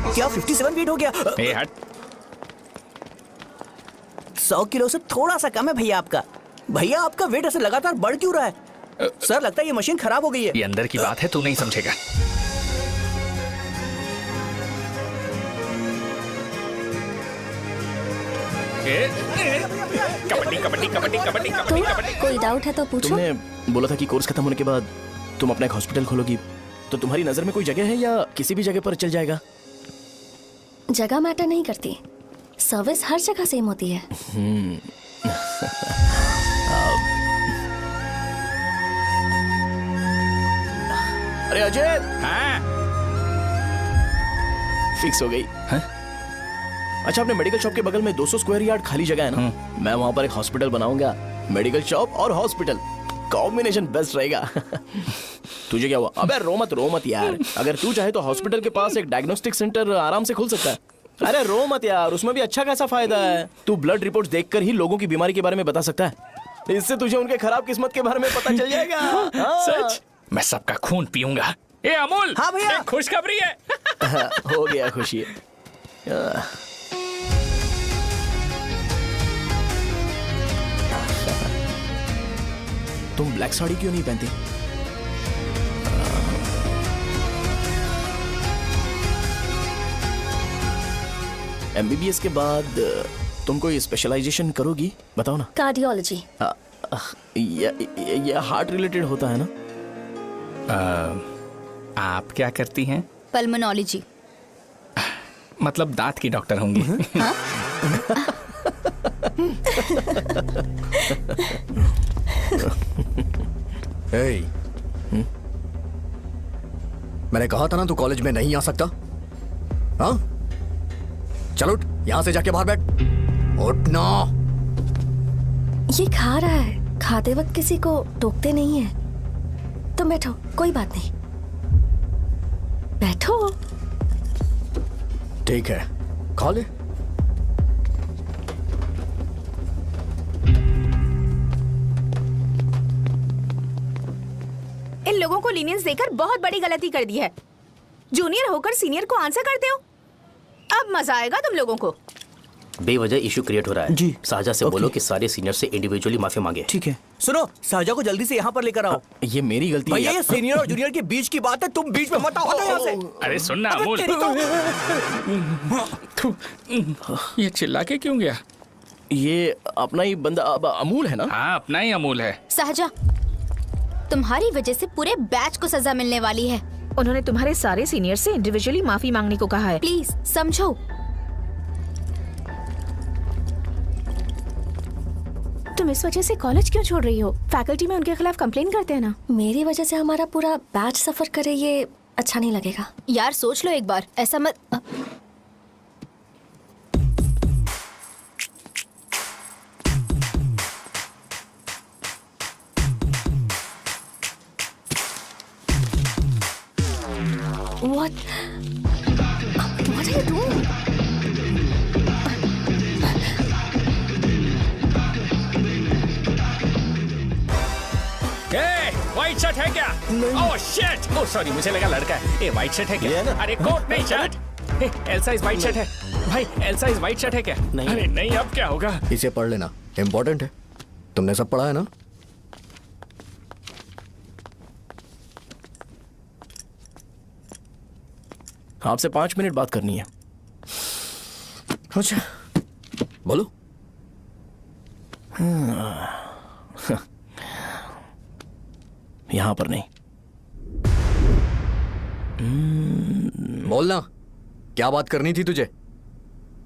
क्या 57 वेट हो गया? ए हट। 100 किलो से थोड़ा सा कम है भैया आपका। भैया आपका वेट ऐसे लगातार बढ़ क्यों रहा है? सर लगता है ये मशीन खराब हो गई है। ये अंदर की बात है, तू नहीं समझेगा। कबड्डी कबड्डी कबड्डी कबड्डी कबड्डी कबड्डी। कोई डाउट है तो पूछो। तुमने बोला था कि कोर्स खत्म होने के बाद तुम अपना एक हॉस्पिटल खोलोगी, तो तुम्हारी नजर में कोई जगह है या किसी भी जगह पर चल जाएगा? जगह मैटर नहीं करती, सर्विस हर जगह सेम होती है। अरे अजय। हाँ? फिक्स हो गई। हाँ? अच्छा, अपने मेडिकल शॉप के बगल में 200 स्क्वायर यार्ड खाली जगह है ना? मैं वहां पर एक हॉस्पिटल बनाऊंगा। मेडिकल शॉप और हॉस्पिटल कॉम्बिनेशन बेस्ट रहेगा। तुझे क्या हुआ? अबे रो मत यार। अगर तू चाहे तो हॉस्पिटल के पास एक डायग्नोस्टिक सेंटर आराम से खुल सकता है। अरे रो मत यार, उसमें भी अच्छा खासा फायदा है। तू ब्लड रिपोर्ट्स देखकर ही लोगों की बीमारी के बारे में बता सकता है। इससे तुझे उनके खराब किस्मत के बारे में पता चल जाएगा। सच? मैं सबका खून पीऊंगा। ए अमूल। हाँ भैया। खुशखबरी है। हो गया खुशी। तुम ब्लैक साड़ी क्यों नहीं पहनती? MBBS के बाद तुम कोई स्पेशलाइजेशन करोगी? बताओ ना। कार्डियोलॉजी। ये हार्ट रिलेटेड होता है ना? आप क्या करती हैं? पल्मोनोलॉजी। मतलब दांत की डॉक्टर होंगी। हाँ? मैंने कहा था ना तू कॉलेज में नहीं आ सकता। हाँ? चल उठ, यहां से जाके बाहर बैठ। उठ ना। ये खा रहा है, खाते वक्त किसी को टोकते नहीं है। तुम बैठो, कोई बात नहीं, बैठो। ठीक है, खा ले। इन लोगों को लीनियंस देकर बहुत बड़ी गलती कर दी है। जूनियर होकर सीनियर को आंसर करते हो। अब मजा आएगा तुम लोगों को। बेवजह इशू क्रिएट हो रहा है जी। शाहजा से बोलो कि सारे सीनियर से इंडिविजुअली माफी मांगे। ठीक है। सुनो, शाहजा को जल्दी से यहाँ पर लेकर आओ। ये मेरी गलती है। भैया ये सीनियर और जूनियर के बीच की बात है, तुम बीच में मत आओ। हटो यहाँ से। अरे सुन ना अमूल, ये चिल्ला के क्यों गया? ये अपना ही बंदा अमूल है ना? हाँ अपना ही अमूल है। शाहजा, तुम्हारी वजह से पूरे बैच को सजा मिलने वाली है। उन्होंने तुम्हारे सारे सीनियर से इंडिविजुअली माफी मांगने को कहा है। प्लीज समझो। तुम इस वजह से कॉलेज क्यों छोड़ रही हो? फैकल्टी में उनके खिलाफ कंप्लेन करते हैं ना। मेरी वजह से हमारा पूरा बैच सफर करे, ये अच्छा नहीं लगेगा। यार सोच लो एक बार, ऐसा मत। What are you doing? White shirt है क्या? Oh shit! ओह सॉरी, मुझे लगा लड़का है। ए व्हाइट शर्ट है क्या? अरे कोट नहीं shirt. L size white shirt है भाई। एल साइज व्हाइट शर्ट है क्या? नहीं। अरे नहीं, अब क्या होगा? इसे पढ़ लेना, इम्पोर्टेंट है। तुमने सब पढ़ा है ना? आपसे 5 मिनट बात करनी है। अच्छा बोलो। यहाँ पर नहीं। बोलना, क्या बात करनी थी तुझे?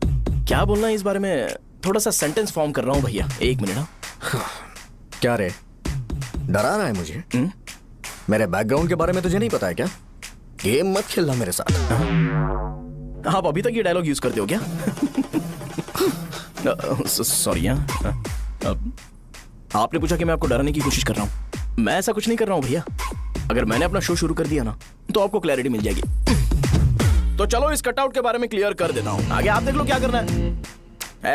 क्या बोलना है इस बारे में? थोड़ा सा सेंटेंस फॉर्म कर रहा हूँ भैया, 1 मिनट। क्या रे, डरा रहा है मुझे? मेरे बैकग्राउंड के बारे में तुझे नहीं पता है क्या? गेम मत खेलना मेरे साथ। आप अभी तक ये डायलॉग यूज करते हो क्या? सॉरी। आपने पूछा कि मैं आपको डराने की कोशिश कर रहा हूँ। मैं ऐसा कुछ नहीं कर रहा हूँ भैया। अगर मैंने अपना शो शुरू कर दिया ना तो आपको क्लैरिटी मिल जाएगी। तो चलो इस कटआउट के बारे में क्लियर कर देता हूँ, आगे आप देख लो क्या करना है।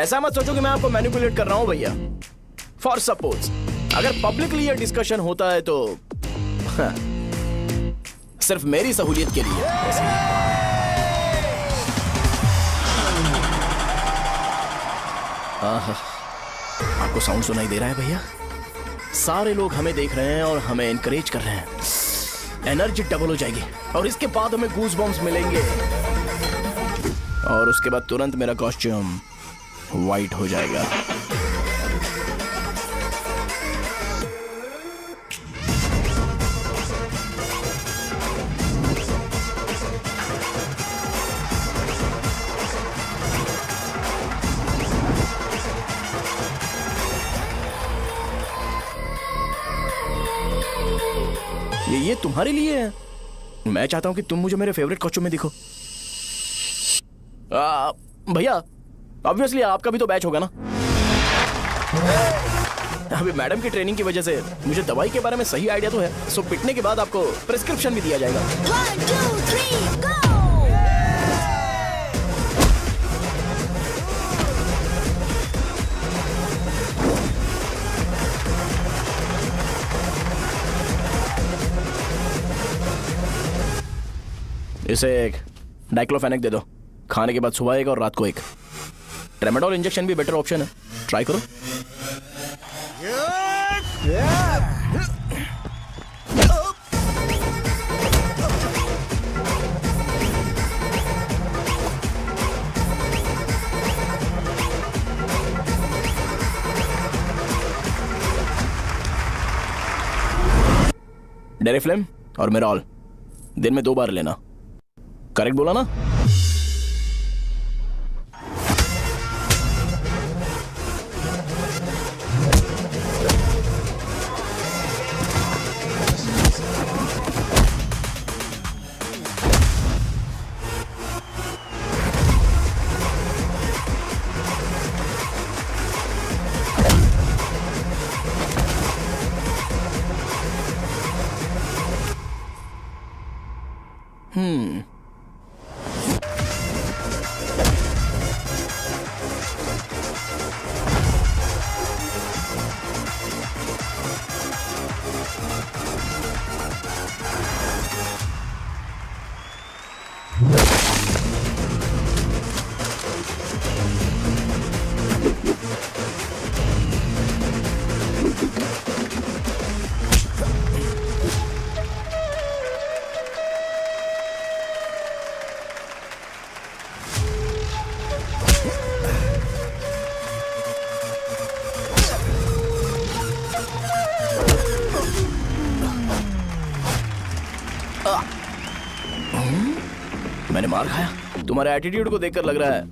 ऐसा मत सोचो कि मैं आपको मैनिपुलेट कर रहा हूँ भैया। फॉर सपोज अगर पब्लिकली ये डिस्कशन होता है तो सिर्फ मेरी सहूलियत के लिए। आपको साउंड सुनाई दे रहा है भैया? सारे लोग हमें देख रहे हैं और हमें एनकरेज कर रहे हैं। एनर्जी डबल हो जाएगी और इसके बाद हमें गूज बम्स मिलेंगे और उसके बाद तुरंत मेरा कॉस्ट्यूम वाइट हो जाएगा। ये तुम्हारे लिए है। मैं चाहता हूं कि तुम मुझे मेरे फेवरेट कॉस्ट्यूम में दिखो। भैया ऑब्वियसली आपका भी तो बैच होगा ना। अभी मैडम की ट्रेनिंग की वजह से मुझे दवाई के बारे में सही आइडिया तो है। सो पिटने के बाद आपको प्रिस्क्रिप्शन भी दिया जाएगा। 1 2 3 गो। इसे एक डाइक्लोफेनेक दे दो। खाने के बाद सुबह एक और रात को एक। ट्रेमाडोल इंजेक्शन भी बेटर ऑप्शन है, ट्राई करो। डेरिफ्लेम और मेरॉल दिन में 2 बार लेना। करेक्ट बोला ना? मार खाया? तुम्हारे एटीट्यूड को देखकर लग रहा है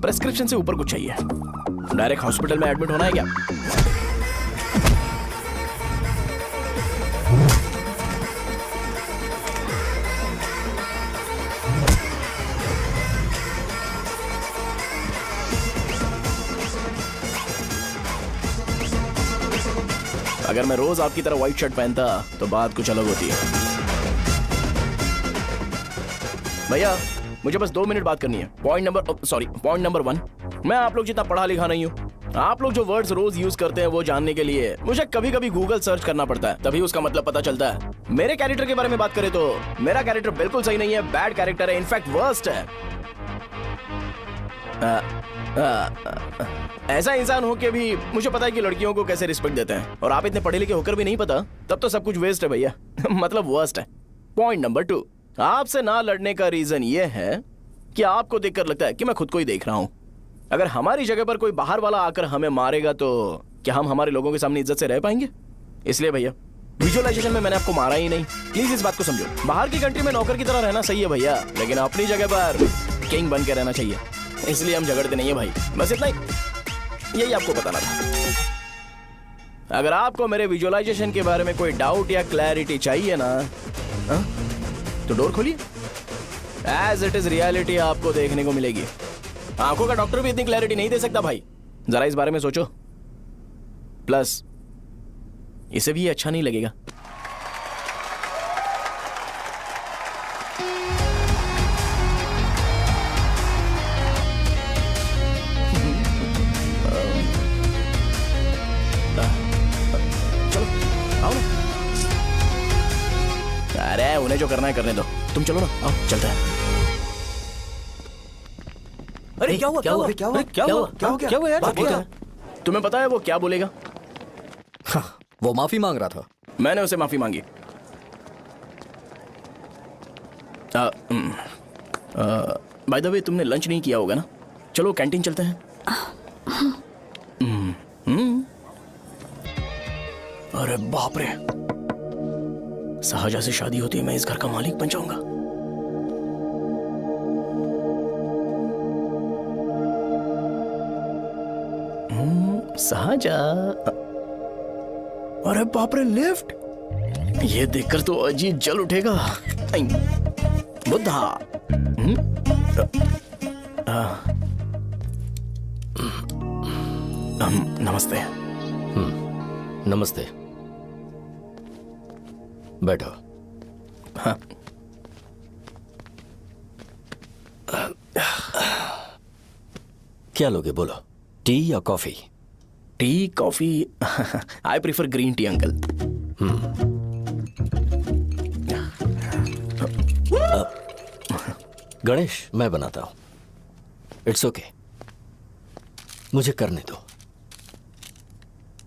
प्रेस्क्रिप्शन से ऊपर कुछ चाहिए। डायरेक्ट हॉस्पिटल में एडमिट होना है क्या? अगर मैं रोज आपकी तरह व्हाइट शर्ट पहनता तो बात कुछ अलग होती है। भैया मुझे बस 2 मिनट बात करनी है। पॉइंट नंबर 1, मैं आप लोग जितना पढ़ा लिखा नहीं हूँ। आप लोग जो वर्ड्स रोज यूज करते हैं वो जानने के लिए मुझे कभी कभी गूगल सर्च करना पड़ता है, तभी उसका मतलब पता चलता है। मेरे कैरेक्टर के बारे में बात करें तो मेरा कैरेक्टर बिल्कुल सही नहीं है, बैड कैरेक्टर है, इनफैक्ट वर्स्ट है। ऐसा इंसान हो के भी मुझे पता है कि लड़कियों को कैसे रिस्पेक्ट देते हैं, और आप इतने पढ़े लिखे होकर भी नहीं पता, तब तो सब कुछ वेस्ट है भैया। मतलब वर्स्ट है। पॉइंट नंबर 2, आपसे ना लड़ने का रीजन ये है कि आपको देखकर लगता है कि मैं खुद को ही देख रहा हूं। अगर हमारी जगह पर कोई बाहर वाला आकर हमें मारेगा तो क्या हम हमारे लोगों के सामने इज्जत से रह पाएंगे? इसलिए भैया विजुअलाइजेशन में मैंने आपको मारा ही नहीं, प्लीज इस बात को समझो। बाहर की कंट्री में नौकर की तरह रहना सही है भैया, लेकिन अपनी जगह पर किंग बन के रहना चाहिए। इसलिए हम झगड़ते नहीं है भाई, बस इतना ही, यही आपको बताना था। अगर आपको मेरे विजुअलाइजेशन के बारे में कोई डाउट या क्लैरिटी चाहिए ना, तो डोर खोलिए। एज इट इज रियलिटी आपको देखने को मिलेगी। आंखों का डॉक्टर भी इतनी क्लैरिटी नहीं दे सकता भाई, जरा इस बारे में सोचो। प्लस इसे भी अच्छा नहीं लगेगा। चलो आओ ना। अरे उन्हें जो करना है करने दो, तुम चलो ना, आओ चलते हैं। अरे क्या हुआ? क्या हुआ? क्या हुआ? क्या हुआ? क्या हुआ यार? तुम्हें पता है वो क्या बोलेगा? वो माफी मांग रहा था। मैंने उसे माफी मांगी। बाय द वे तुमने लंच नहीं किया होगा ना? चलो कैंटीन चलते हैं। अरे बाप रे, शाहजहां से शादी होती है मैं इस घर का मालिक बन जाऊंगा। शाहजहां, अरे बाप रे लिफ्ट, ये देखकर तो अजीत जल उठेगा। बुद्धा, नमस्ते। नमस्ते, बैठो। हाँ। क्या लोगे बोलो, टी या coffee? Tea coffee, I prefer green tea uncle. Ganesh मैं बनाता हूं, इट्स ओके, मुझे करने दो।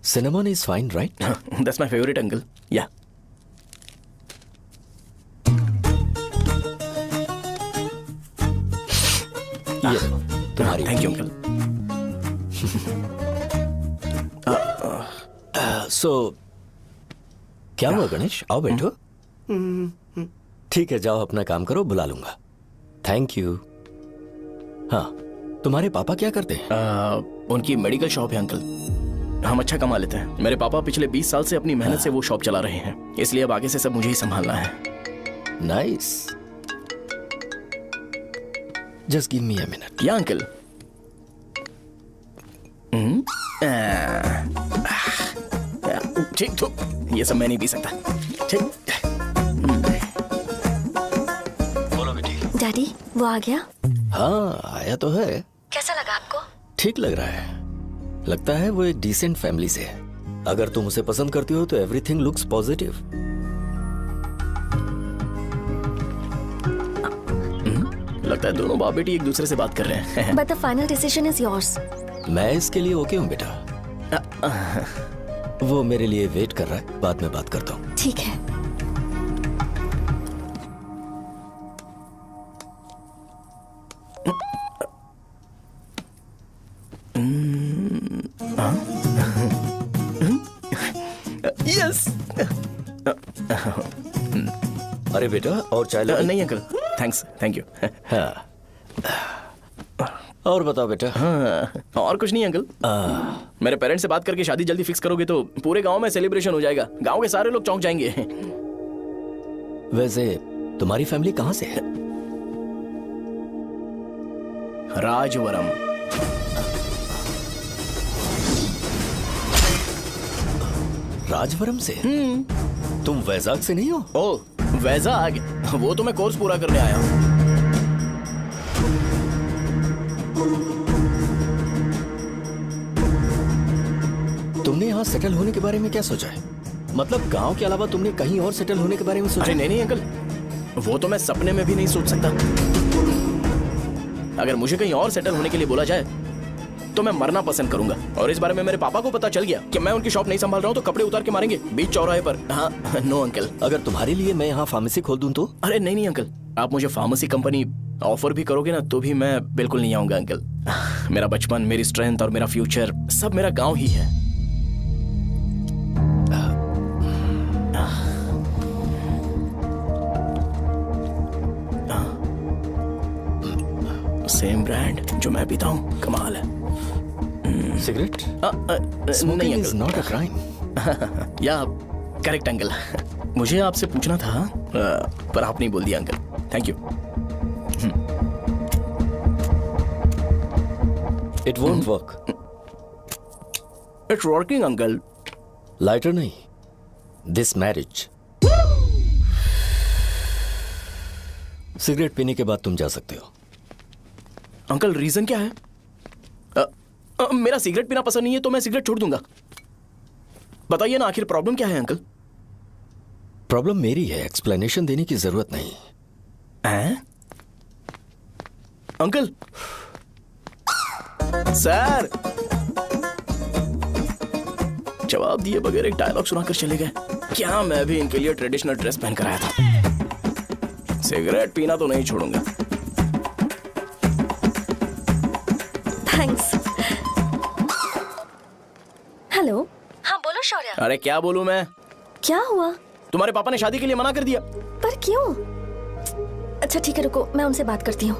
Cinnamon is fine right? That's my favourite uncle. या तुम्हारी। Thank you uncle. सो क्या हुआ गणेश? आओ बैठो। ठीक है जाओ अपना काम करो, बुला लूंगा। Thank you. हाँ तुम्हारे पापा क्या करते हैं? उनकी मेडिकल शॉप है अंकल। हम अच्छा कमा लेते हैं। मेरे पापा पिछले 20 साल से अपनी मेहनत से वो शॉप चला रहे हैं, इसलिए अब आगे से सब मुझे ही संभालना है। Nice, just give me a minute. या अंकल। ठीक तो ये सब मैं नहीं पी सकता। ठीक। बोलो बेटी। डैडी वो आ गया? हाँ आया तो है। कैसा लगा आपको? ठीक लग रहा है, लगता है वो एक डिसेंट फैमिली से है। अगर तुम उसे पसंद करती हो तो एवरीथिंग लुक्स पॉजिटिव। लगता है दोनों बाप बेटी एक दूसरे से बात कर रहे हैं। But the final decision is yours. मैं इसके लिए ओके हूँ बेटा। वो मेरे लिए वेट कर रहा है, बाद में बात करता हूँ। ठीक है। यस। अरे बेटा और चाय लो? नहीं अंकल थैंक्स, थैंक यू। हाँ। और बताओ बेटा। हाँ, और कुछ नहीं अंकल। मेरे पेरेंट्स से बात करके शादी जल्दी फिक्स करोगे तो पूरे गांव में सेलिब्रेशन हो जाएगा। गांव के सारे लोग चौंक जाएंगे। वैसे तुम्हारी फैमिली कहाँ से है? राजवरम। राजवरम से? तुम वैजाग से नहीं हो? ओ वैजाग, वो तो मैं कोर्स पूरा करने आया हूँ। तुमने यहाँ सेटल होने के बारे में क्या सोचा है? मतलब गांव के अलावा तुमने कहीं और सेटल होने के बारे में सोचा? अरे नहीं अंकल, वो तो मैं सपने में भी नहीं सोच सकता। अगर मुझे कहीं और सेटल होने के लिए बोला जाए तो मैं मरना पसंद करूंगा। और इस बारे में मेरे पापा को पता चल गया कि मैं उनकी शॉप नहीं संभाल रहा हूँ तो कपड़े उतार के मारेंगे बीच चौराहे पर। हाँ नो अंकल। अगर तुम्हारे लिए मैं यहाँ फार्मेसी खोल दूं तो? अरे नहीं अंकल, आप मुझे फार्मेसी कंपनी ऑफर भी करोगे ना तो भी मैं बिल्कुल नहीं आऊंगा अंकल। मेरा बचपन, मेरी स्ट्रेंथ और मेरा फ्यूचर सब मेरा गाँव ही है। सेम ब्रांड जो मैं पीता हूँ, कमाल है। सिगरेट? नहीं इज नॉट अ क्राइम। या करेक्ट अंकल। मुझे आपसे पूछना था पर आप नहीं बोल दिया uncle. Thank you. It won't work. It's working uncle. Lighter नहीं, दिस मैरिज। सिगरेट पीने के बाद तुम जा सकते हो। अंकल रीजन क्या है? मेरा सिगरेट पीना पसंद नहीं है तो मैं सिगरेट छोड़ दूंगा। बताइए ना आखिर प्रॉब्लम क्या है अंकल? प्रॉब्लम मेरी है, एक्सप्लेनेशन देने की जरूरत नहीं। अंकल सर जवाब दिए बगैर एक डायलॉग सुनाकर चले गए। क्या मैं भी इनके लिए ट्रेडिशनल ड्रेस पहन कर आया था। सिगरेट पीना तो नहीं छोड़ूंगा। थैंक्स। हेलो। हाँ बोलो शौर्य। अरे क्या बोलूं मैं? क्या हुआ? तुम्हारे पापा ने शादी के लिए मना कर दिया। पर क्यों? अच्छा ठीक है रुको, मैं उनसे बात करती हूँ।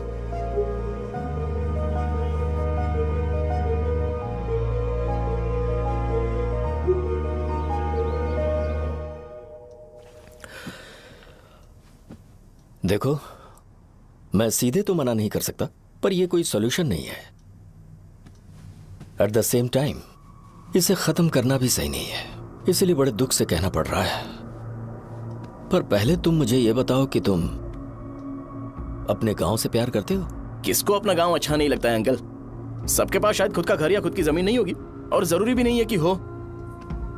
देखो, मैं सीधे तो मना नहीं कर सकता, पर यह कोई सॉल्यूशन नहीं है। एट द सेम टाइम इसे खत्म करना भी सही नहीं है, इसलिए बड़े दुख से कहना पड़ रहा है। पर पहले तुम मुझे यह बताओ कि तुम अपने गांव से प्यार करते हो? किसको अपना गांव अच्छा नहीं लगता है अंकल? सबके पास शायद खुद का घर या खुद की जमीन नहीं होगी, और जरूरी भी नहीं है कि हो,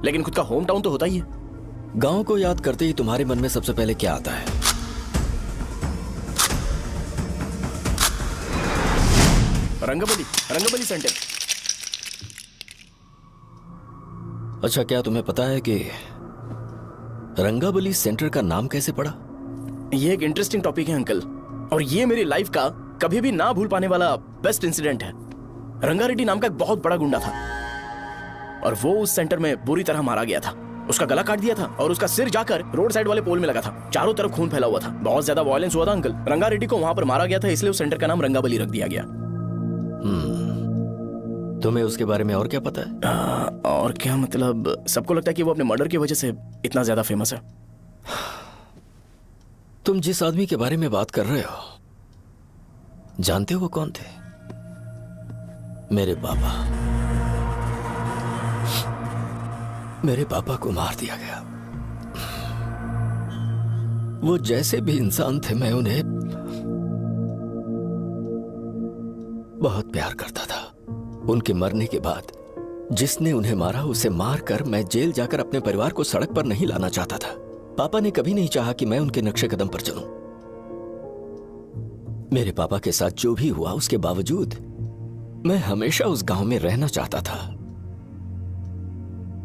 लेकिन खुद का होम टाउन तो होता ही है। गांव को याद करते ही तुम्हारे मन में सबसे पहले क्या आता है? रंगबली सेंटर। अच्छा, क्या तुम्हें पता है कि रंगाबली सेंटर का नाम कैसे पड़ा? ये एक इंटरेस्टिंग टॉपिक है अंकल, और ये मेरी लाइफ का कभी भी ना भूल पाने वाला बेस्ट इंसिडेंट है। रंगारेड्डी नाम का एक बहुत बड़ा गुंडा था, और वो उस सेंटर में बुरी तरह मारा गया था। उसका गला काट दिया था और उसका सिर जाकर रोड साइड वाले पोल में लगा था। चारों तरफ खून फैला हुआ था, बहुत ज्यादा वायलेंस हुआ था अंकल। रंगारेड्डी को वहां पर मारा गया था, इसलिए उस सेंटर का नाम रंगाबली रख दिया गया। तुम्हें उसके बारे में और क्या पता है? और क्या मतलब, सबको लगता है कि वो अपने मर्डर की वजह से इतना ज्यादा फेमस है। तुम जिस आदमी के बारे में बात कर रहे हो, जानते हो वो कौन थे? मेरे पापा। मेरे पापा को मार दिया गया। वो जैसे भी इंसान थे, मैं उन्हें बहुत प्यार करता था। उनके मरने के बाद जिसने उन्हें मारा उसे मारकर मैं जेल जाकर अपने परिवार को सड़क पर नहीं लाना चाहता था। पापा ने कभी नहीं चाहा कि मैं उनके नक्शे कदम पर चलूं। मेरे पापा के साथ जो भी हुआ, उसके बावजूद मैं हमेशा उस गांव में रहना चाहता था।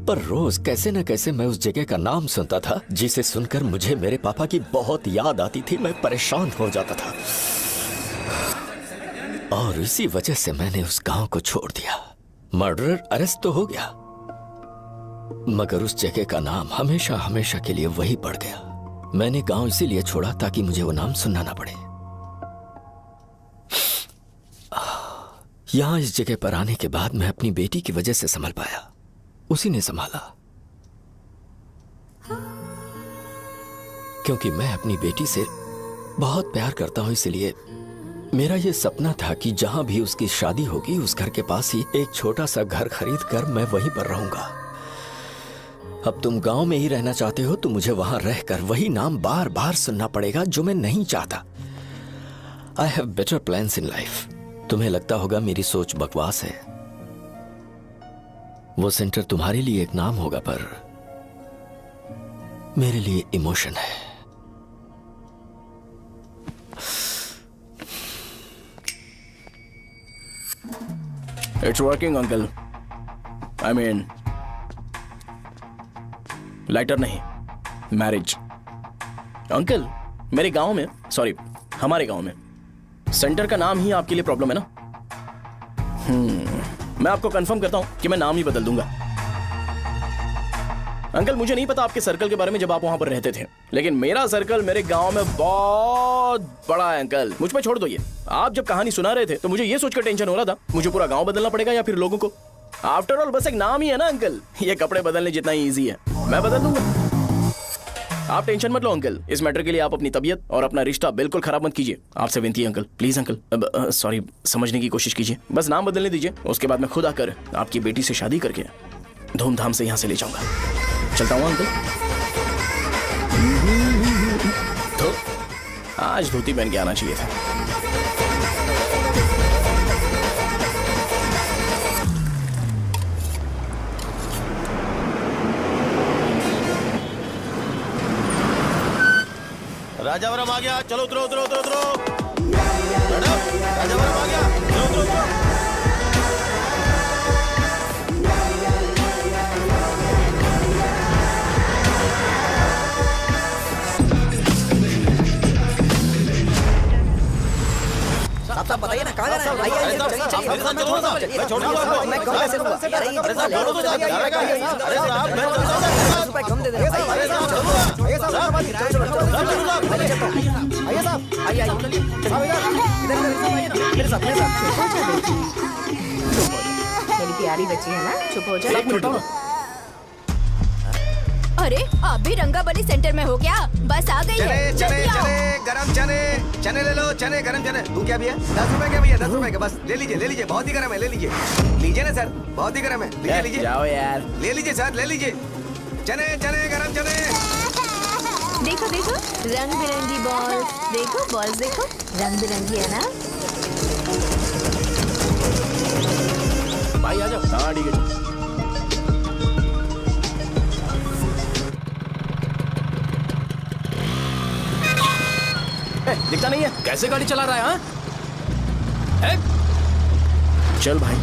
पर रोज कैसे न कैसे मैं उस जगह का नाम सुनता था, जिसे सुनकर मुझे मेरे पापा की बहुत याद आती थी। मैं परेशान हो जाता था, और इसी वजह से मैंने उस गांव को छोड़ दिया। मर्डरर अरेस्ट तो हो गया, मगर उस जगह का नाम हमेशा हमेशा के लिए वही पड़ गया। मैंने गांव इसीलिए छोड़ा ताकि मुझे वो नाम सुनना ना पड़े। यहाँ इस जगह पर आने के बाद मैं अपनी बेटी की वजह से संभल पाया, उसी ने संभाला। क्योंकि मैं अपनी बेटी से बहुत प्यार करता हूं, इसलिए मेरा यह सपना था कि जहां भी उसकी शादी होगी उस घर के पास ही एक छोटा सा घर खरीद कर मैं वहीं पर रहूंगा। अब तुम गांव में ही रहना चाहते हो तो मुझे वहां रहकर वही नाम बार बार सुनना पड़ेगा जो मैं नहीं चाहता। I have better plans in life. तुम्हें लगता होगा मेरी सोच बकवास है। वो सेंटर तुम्हारे लिए एक नाम होगा पर मेरे लिए इमोशन है। It's working uncle. I mean lighter नहीं, मैरिज। अंकल मेरे गांव में, सॉरी हमारे गांव में सेंटर का नाम ही आपके लिए प्रॉब्लम है ना? मैं आपको कंफर्म करता हूं कि मैं नाम ही बदल दूंगा। अंकल मुझे नहीं पता आपके सर्कल के बारे में जब आप वहां पर रहते थे, लेकिन मेरा सर्कल मेरे गांव में बहुत बड़ा है अंकल। मुझ पे छोड़ दो ये। आप जब कहानी सुना रहे थे तो मुझे ये सोचकर टेंशन हो रहा था मुझे पूरा गांव बदलना पड़ेगा या फिर लोगों को। आफ्टर ऑल बस एक नाम ही है ना अंकल, ये कपड़े बदलने जितना ही ईजी है, मैं बदल दूंगा। आप टेंशन मत लो अंकल, इस मैटर के लिए आप अपनी तबीयत और अपना रिश्ता बिल्कुल खराब मत कीजिए। आपसे विनती है अंकल, प्लीज अंकल। सॉरी, समझने की कोशिश कीजिए, बस नाम बदलने दीजिए। उसके बाद मैं खुद आकर आपकी बेटी से शादी करके धूमधाम से यहाँ से ले जाऊंगा। चलता हूँ अंकल। तो आज धोती पहन के आना चाहिए था। राजावरम आ गया, चलो उतरो उतरो उतरो उतरो। राजावरम आ गया, चलो उतरो उतरो। साहब बताइए ना कहाँ जाना है? मैं छोड़ दूंगा आपको। मैं कम पैसे दूंगा। अरे साहब छोड़ो तो साहब, अरे साहब मैं रुपए कम दे देना। अरे साहब आइए साहब, आइए साहब, आइए आइए मेरे साथ मेरी प्यारी बच्ची है ना, चुप हो जाओ। एक मिनट। अरे आप भी रंगाबली सेंटर में हो क्या? बस आ गई है। चने गरम चने, चने ले लो, चने गरम चने। तू क्या भैया? 10 रुपए के भैया, 10 रुपए के बस ले लीजिए, बहुत ही गरम है, ले लीजिए। लीजिए ना सर, बहुत ही गरम है, लीजिए। जाओ यार, ले लीजिए सर, ले लीजिए। चने गरम चने। देखो देखो रंग बिरंगी बॉल्स, देखो बॉल्स देखो रंग बिरंगी है ना। भाई आ जाओ। हाँ ठीक है। दिखता नहीं है, कैसे गाड़ी चला रहा है? हाँ चल भाई।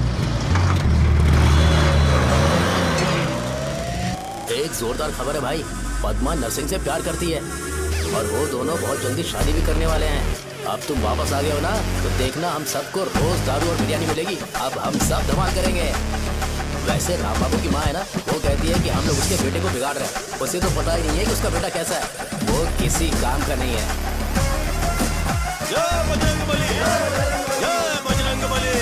एक जोरदार खबर है भाई, पद्मा नर्सिंग से प्यार करती है और वो दोनों बहुत जल्दी शादी भी करने वाले हैं। अब तुम वापस आ गए हो ना, तो देखना हम सबको रोज दारू और बिरयानी मिलेगी। अब हम सब धमाल करेंगे। वैसे राम बाबू की माँ है ना, वो कहती है कि हम लोग उसके बेटे को बिगाड़ रहे हैं। उसे तो पता ही नहीं है कि उसका बेटा कैसा है, वो किसी काम का नहीं है। जय बजरंगबली, जय बजरंगबली,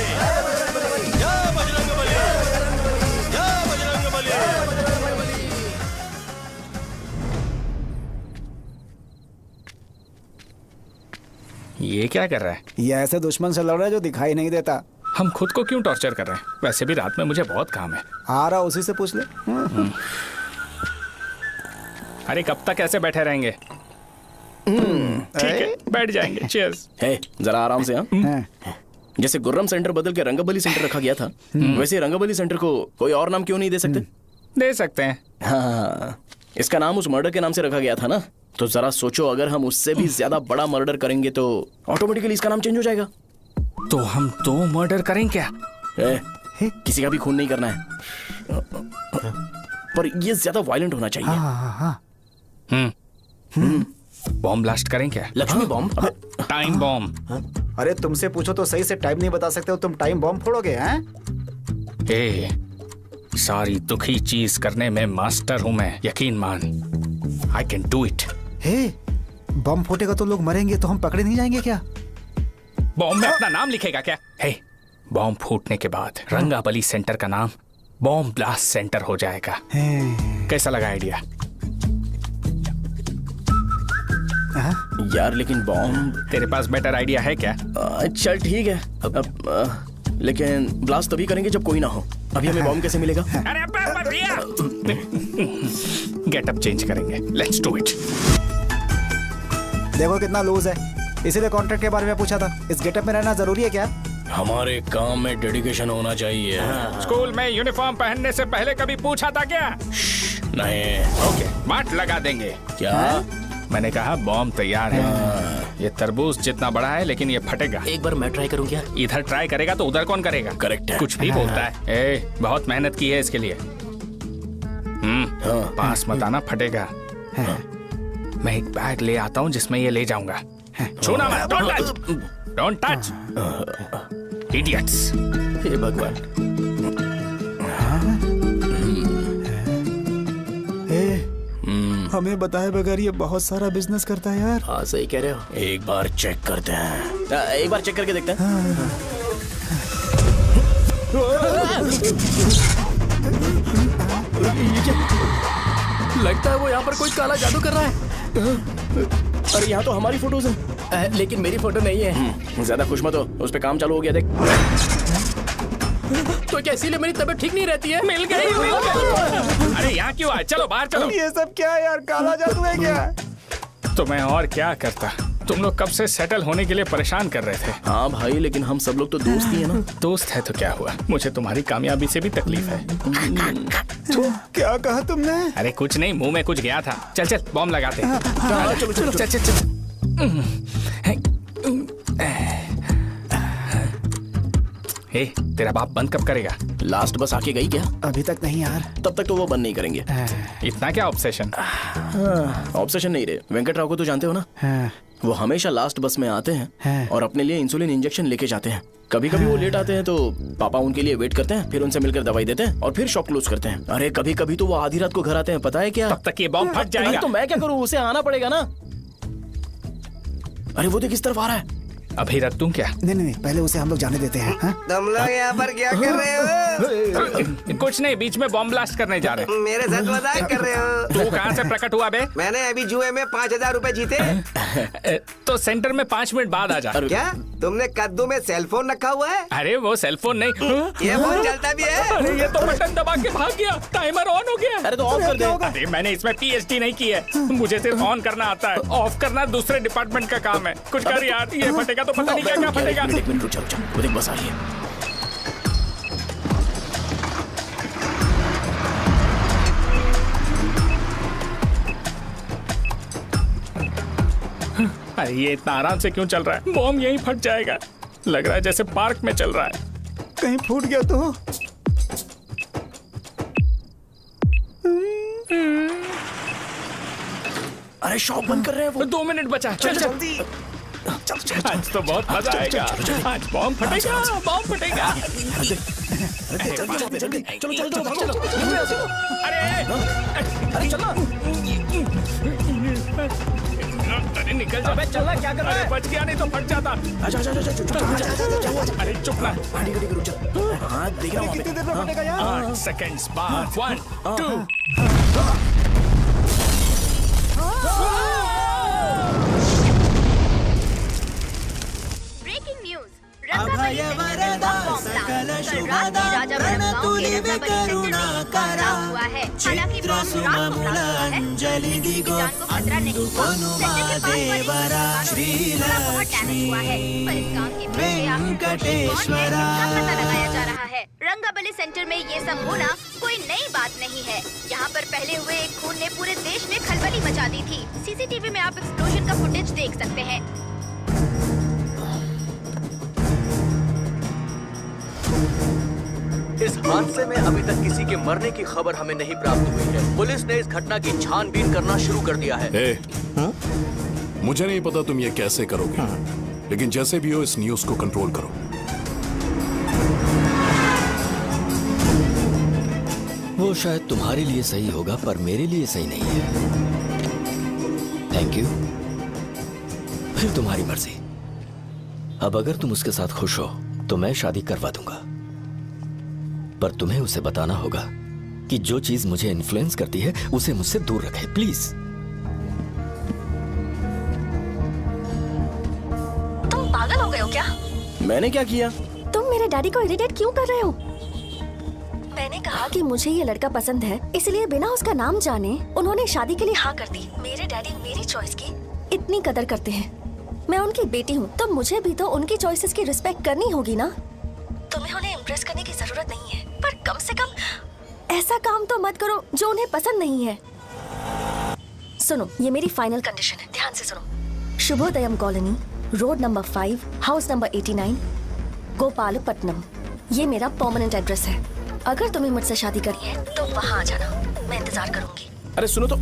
जय बजरंगबली, जय बजरंगबली। ये क्या कर रहा है? ये ऐसे दुश्मन से लड़ रहा है जो दिखाई नहीं देता। हम खुद को क्यों टॉर्चर कर रहे हैं? वैसे भी रात में मुझे बहुत काम है। आ रहा उसी से पूछ ले। अरे कब तक ऐसे बैठे रहेंगे? ठीक है, बैठ जाएंगे। चीयर्स। हे जरा आराम से। हाँ जैसे गुर्रम सेंटर बदल के रंगाबली सेंटर रखा गया था, वैसे रंगाबली सेंटर को कोई और नाम क्यों नहीं दे सकते? दे सकते हैं। हाँ, इसका नाम उस मर्डर के नाम से रखा गया था ना, तो जरा सोचो अगर हम उससे भी ज्यादा बड़ा मर्डर करेंगे तो ऑटोमेटिकली इसका नाम चेंज हो जाएगा। तो हम 2 मर्डर करें क्या? किसी का भी खून नहीं करना है, पर ये ज्यादा वायलेंट होना चाहिए। बॉम्ब ब्लास्ट करें क्या? लक्ष्मी बॉम्ब? Time bomb. अरे तुमसे पूछो तो सही से टाइम नहीं बता सकते हो, तुम टाइम बॉम्ब फोड़ोगे? हैं? ए, सारी दुखी चीज करने में मास्टर हूं मैं, यकीन मान। I can do it. Hey, बम फूटेगा तो लोग मरेंगे, तो हम पकड़े नहीं जाएंगे क्या? बॉम्ब में अपना नाम लिखेगा क्या? हे, बॉम्ब फूटने के बाद रंगाबली सेंटर का नाम बॉम्ब ब्लास्ट सेंटर हो जाएगा। कैसा लगा आइडिया? यार लेकिन बॉम्ब, तेरे पास बेटर आइडिया है क्या? चल ठीक है, लेकिन ब्लास्ट तभी करेंगे जब कोई ना हो। अभी हमें बॉम्ब कैसे मिलेगा? अरे भैया, गेटअप चेंज करेंगे। Let's do it. देखो कितना लूज है, इसीलिए कॉन्ट्रैक्ट के बारे में पूछा था। इस गेटअप में रहना जरूरी है क्या? हमारे काम में डेडिकेशन होना चाहिए। स्कूल में यूनिफॉर्म पहनने से पहले कभी पूछा था क्या? नहीं। ओके, बात लगा देंगे। क्या? मैंने कहा बॉम्ब तैयार है। ये तरबूज जितना बड़ा है लेकिन ये फटेगा। एक बार मैं ट्राई करूं क्या? इधर ट्राई करेगा तो उधर कौन करेगा? करेक्ट है। कुछ भी बोलता है। बहुत मेहनत की है इसके लिए। पास मत आना, फटेगा। मैं एक बैग ले आता हूँ जिसमें ये ले जाऊंगा। छूना मत, don't touch, don't touch, idiots. हे भगवान। हमें बताए बगैर ये बहुत सारा बिजनेस करता है यार। हाँ सही कह रहे हो। एक बार चेक करते हैं। एक बार चेक करके देखते हैं। लगता है वो यहाँ पर कोई काला जादू कर रहा है। अरे यहाँ तो हमारी फोटोज हैं, लेकिन मेरी फोटो नहीं है। ज्यादा खुश मत हो, उस पे काम चालू हो गया। देख तो क्या इसीलिए मेरी तबीयत ठीक नहीं रहती है? मिल गई। अरे यहाँ क्यों आए? चलो बाहर चलो। ये सब क्या है यार? काला जादू है क्या? तो मैं और क्या करता? तुम लोग कब से सेटल होने के लिए परेशान कर रहे थे। हाँ भाई, लेकिन हम सब लोग तो दोस्त ही है ना। दोस्त है तो क्या हुआ? मुझे तुम्हारी कामयाबी से भी तकलीफ है। क्या कहा तुमने? अरे कुछ नहीं, मुंह में कुछ गया था। चल चल बॉम्ब लगाते हैं। चलो चलो चल चल चल। हे, तेरा बाप बंद कब करेगा? लास्ट बस आके गई क्या? अभी तक नहीं यार। तब तक तो वो बंद नहीं करेंगे। इतना क्या ऑब्सेशन? ऑब्सेशन नहीं रे। वेंकट राव को तो जानते हो ना? वो हमेशा लास्ट बस में आते हैं और अपने लिए इंसुलिन इंजेक्शन लेके जाते हैं। कभी कभी वो लेट आते हैं तो पापा उनके लिए वेट करते हैं, फिर उनसे मिलकर दवाई देते हैं और फिर शॉप क्लोज करते हैं। अरे कभी कभी तो वो आधी रात को घर आते हैं, पता है क्या? तब तक ये बॉम्ब फट जाएगा। तो मैं क्या करूँ? उसे आना पड़ेगा ना। अरे वो देख किस तरफ आ रहा है। अभी रख दूं क्या? नहीं, पहले उसे हम लोग जाने देते हैं। तुम लोग यहाँ पर क्या कर रहे हो? कुछ नहीं, बीच में बॉम्ब ब्लास्ट करने जा रहे हैं। मेरे साथ मजाक कर रहे हो? तू कहाँ से प्रकट हुआ बे? मैंने अभी जुए में 5000 रुपए जीते। तो सेंटर में 5 मिनट बाद आ जा। क्या तुमने कद्दू में सेलफोन रखा हुआ है? अरे वो सेलफोन नहीं, ये फोन चलता भी है। अरे ये तो बटन दबा के भाग गया, टाइमर ऑन हो गया। अरे तो ऑफ कर दे। अरे मैंने इसमें PhD नहीं की है, मुझे सिर्फ ऑन करना आता है। ऑफ करना दूसरे डिपार्टमेंट का काम है। कुछ कर यार, ये फटेगा तो पता नहीं क्या क्या फटेगा। एक मिनट रुक जाओ, वो देख बस आ रही है। अरे ये इतना आराम से क्यों चल रहा है? बॉम्ब यहीं फट जाएगा। लग रहा है जैसे पार्क में चल रहा है। कहीं फूट गया तो? अरे शॉप बंद कर रहे हैं वो। 2 मिनट बचा। चल जल्दी। आज तो बहुत मजा आएगा। आज बॉम्ब फटेगा, बॉम्ब फटेगा। चलो। अरे चलना। अरे निकल जा। चलना, क्या कर रहा है? बच गया, नहीं तो फट जाता। अरे चुप ना। हाँ देख रहा हूँ। कितनी देर में फटेगा यार? 8 सेकंड्स बाद। 1 2। Breaking news. रंगाबली सेंटर में बॉम्ब ब्लास्ट। कल रात में राजा गांव के रंगाबली सेंटर में बॉम्ब हुआ है। हालांकि बॉम्ब रात को ब्लास्ट हुआ है, किसी की जान को खतरा नहीं हुआ। सेंटर के पास वाले थोड़ा बहुत डैमेज हुआ है, पर इस काम की वजह आखिर कौन है इसका पता लगाया जा रहा है। रंगाबली सेंटर में ये सब होना कोई नई बात नहीं है। यहाँ पर पहले हुए एक खून ने पूरे देश में खलबली मचा दी थी। सीसीटीवी में आप एक्सप्लोजन का फुटेज देख सकते हैं। इस हादसे में अभी तक किसी के मरने की खबर हमें नहीं प्राप्त हुई है। पुलिस ने इस घटना की छानबीन करना शुरू कर दिया है। मुझे नहीं पता तुम ये कैसे करोगे, लेकिन जैसे भी हो इस न्यूज को कंट्रोल करो। वो शायद तुम्हारे लिए सही होगा पर मेरे लिए सही नहीं है। Thank you. फिर तुम्हारी मर्जी। अब अगर तुम उसके साथ खुश हो तो मैं शादी करवा दूंगा, पर तुम्हें उसे बताना होगा कि जो चीज मुझे इन्फ्लुएंस करती है उसे मुझसे दूर रखे, प्लीज। तुम पागल हो गए हो क्या? मैंने क्या किया? तुम मेरे डैडी को इरिटेट क्यों कर रहे हो? मैंने कहा कि मुझे ये लड़का पसंद है, इसलिए बिना उसका नाम जाने उन्होंने शादी के लिए हाँ कर दी। मेरे डैडी मेरी चॉइस की इतनी कदर करते हैं। मैं उनकी बेटी हूँ, तो मुझे भी तो उनकी चॉइसेस की रिस्पेक्ट करनी होगी ना। तुम्हें उन्हें इम्प्रेस करने की जरूरत नहीं है, पर कम से कम ऐसा काम तो मत करो जो उन्हें पसंद नहीं है। सुनो, ये मेरी फाइनल कंडीशन है, ध्यान से सुनो। Shubhodayam colony, road number 5, house number 89, Gopalpatnam. ये मेरा परमानेंट एड्रेस है। अगर तुम्हें मुझसे शादी करनी है तो वहाँ आ जाना, मैं इंतजार करूंगी। अरे सुनो तो,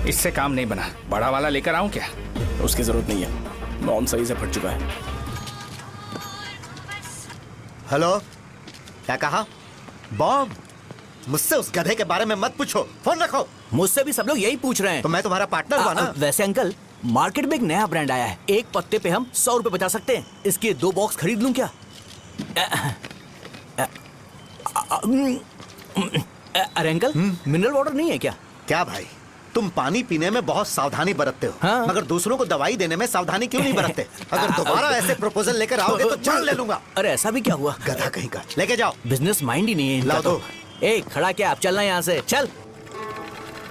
इससे काम नहीं बना। बड़ा वाला लेकर आऊं क्या? उसकी जरूरत नहीं है, बॉम्ब सही से फट चुका है। हेलो, क्या कहा? बॉम्ब? मुझसे उस गधे के बारे में मत पूछो, फोन रखो। मुझसे भी सब लोग यही पूछ रहे हैं। तो मैं तुम्हारा पार्टनर हुआ ना। वैसे अंकल, मार्केट में एक नया ब्रांड आया है, एक पत्ते पे हम 100 रुपए बचा सकते हैं। इसके 2 बॉक्स खरीद लूं क्या? अरे अंकल, मिनरल वाटर नहीं है क्या? क्या भाई, तुम पानी पीने में बहुत सावधानी बरतते हो, हाँ? मगर दूसरों को दवाई देने में सावधानी क्यों नहीं बरतते? अगर दोबारा ऐसे प्रपोजल लेकर आओगे तो जान ले लूंगा। अरे ऐसा भी क्या हुआ? गधा कहीं का, लेके जाओ। बिजनेस माइंड ही नहीं है इनका। लाओ दो। ए, खड़ा क्या? आप चलना यहाँ से, चल।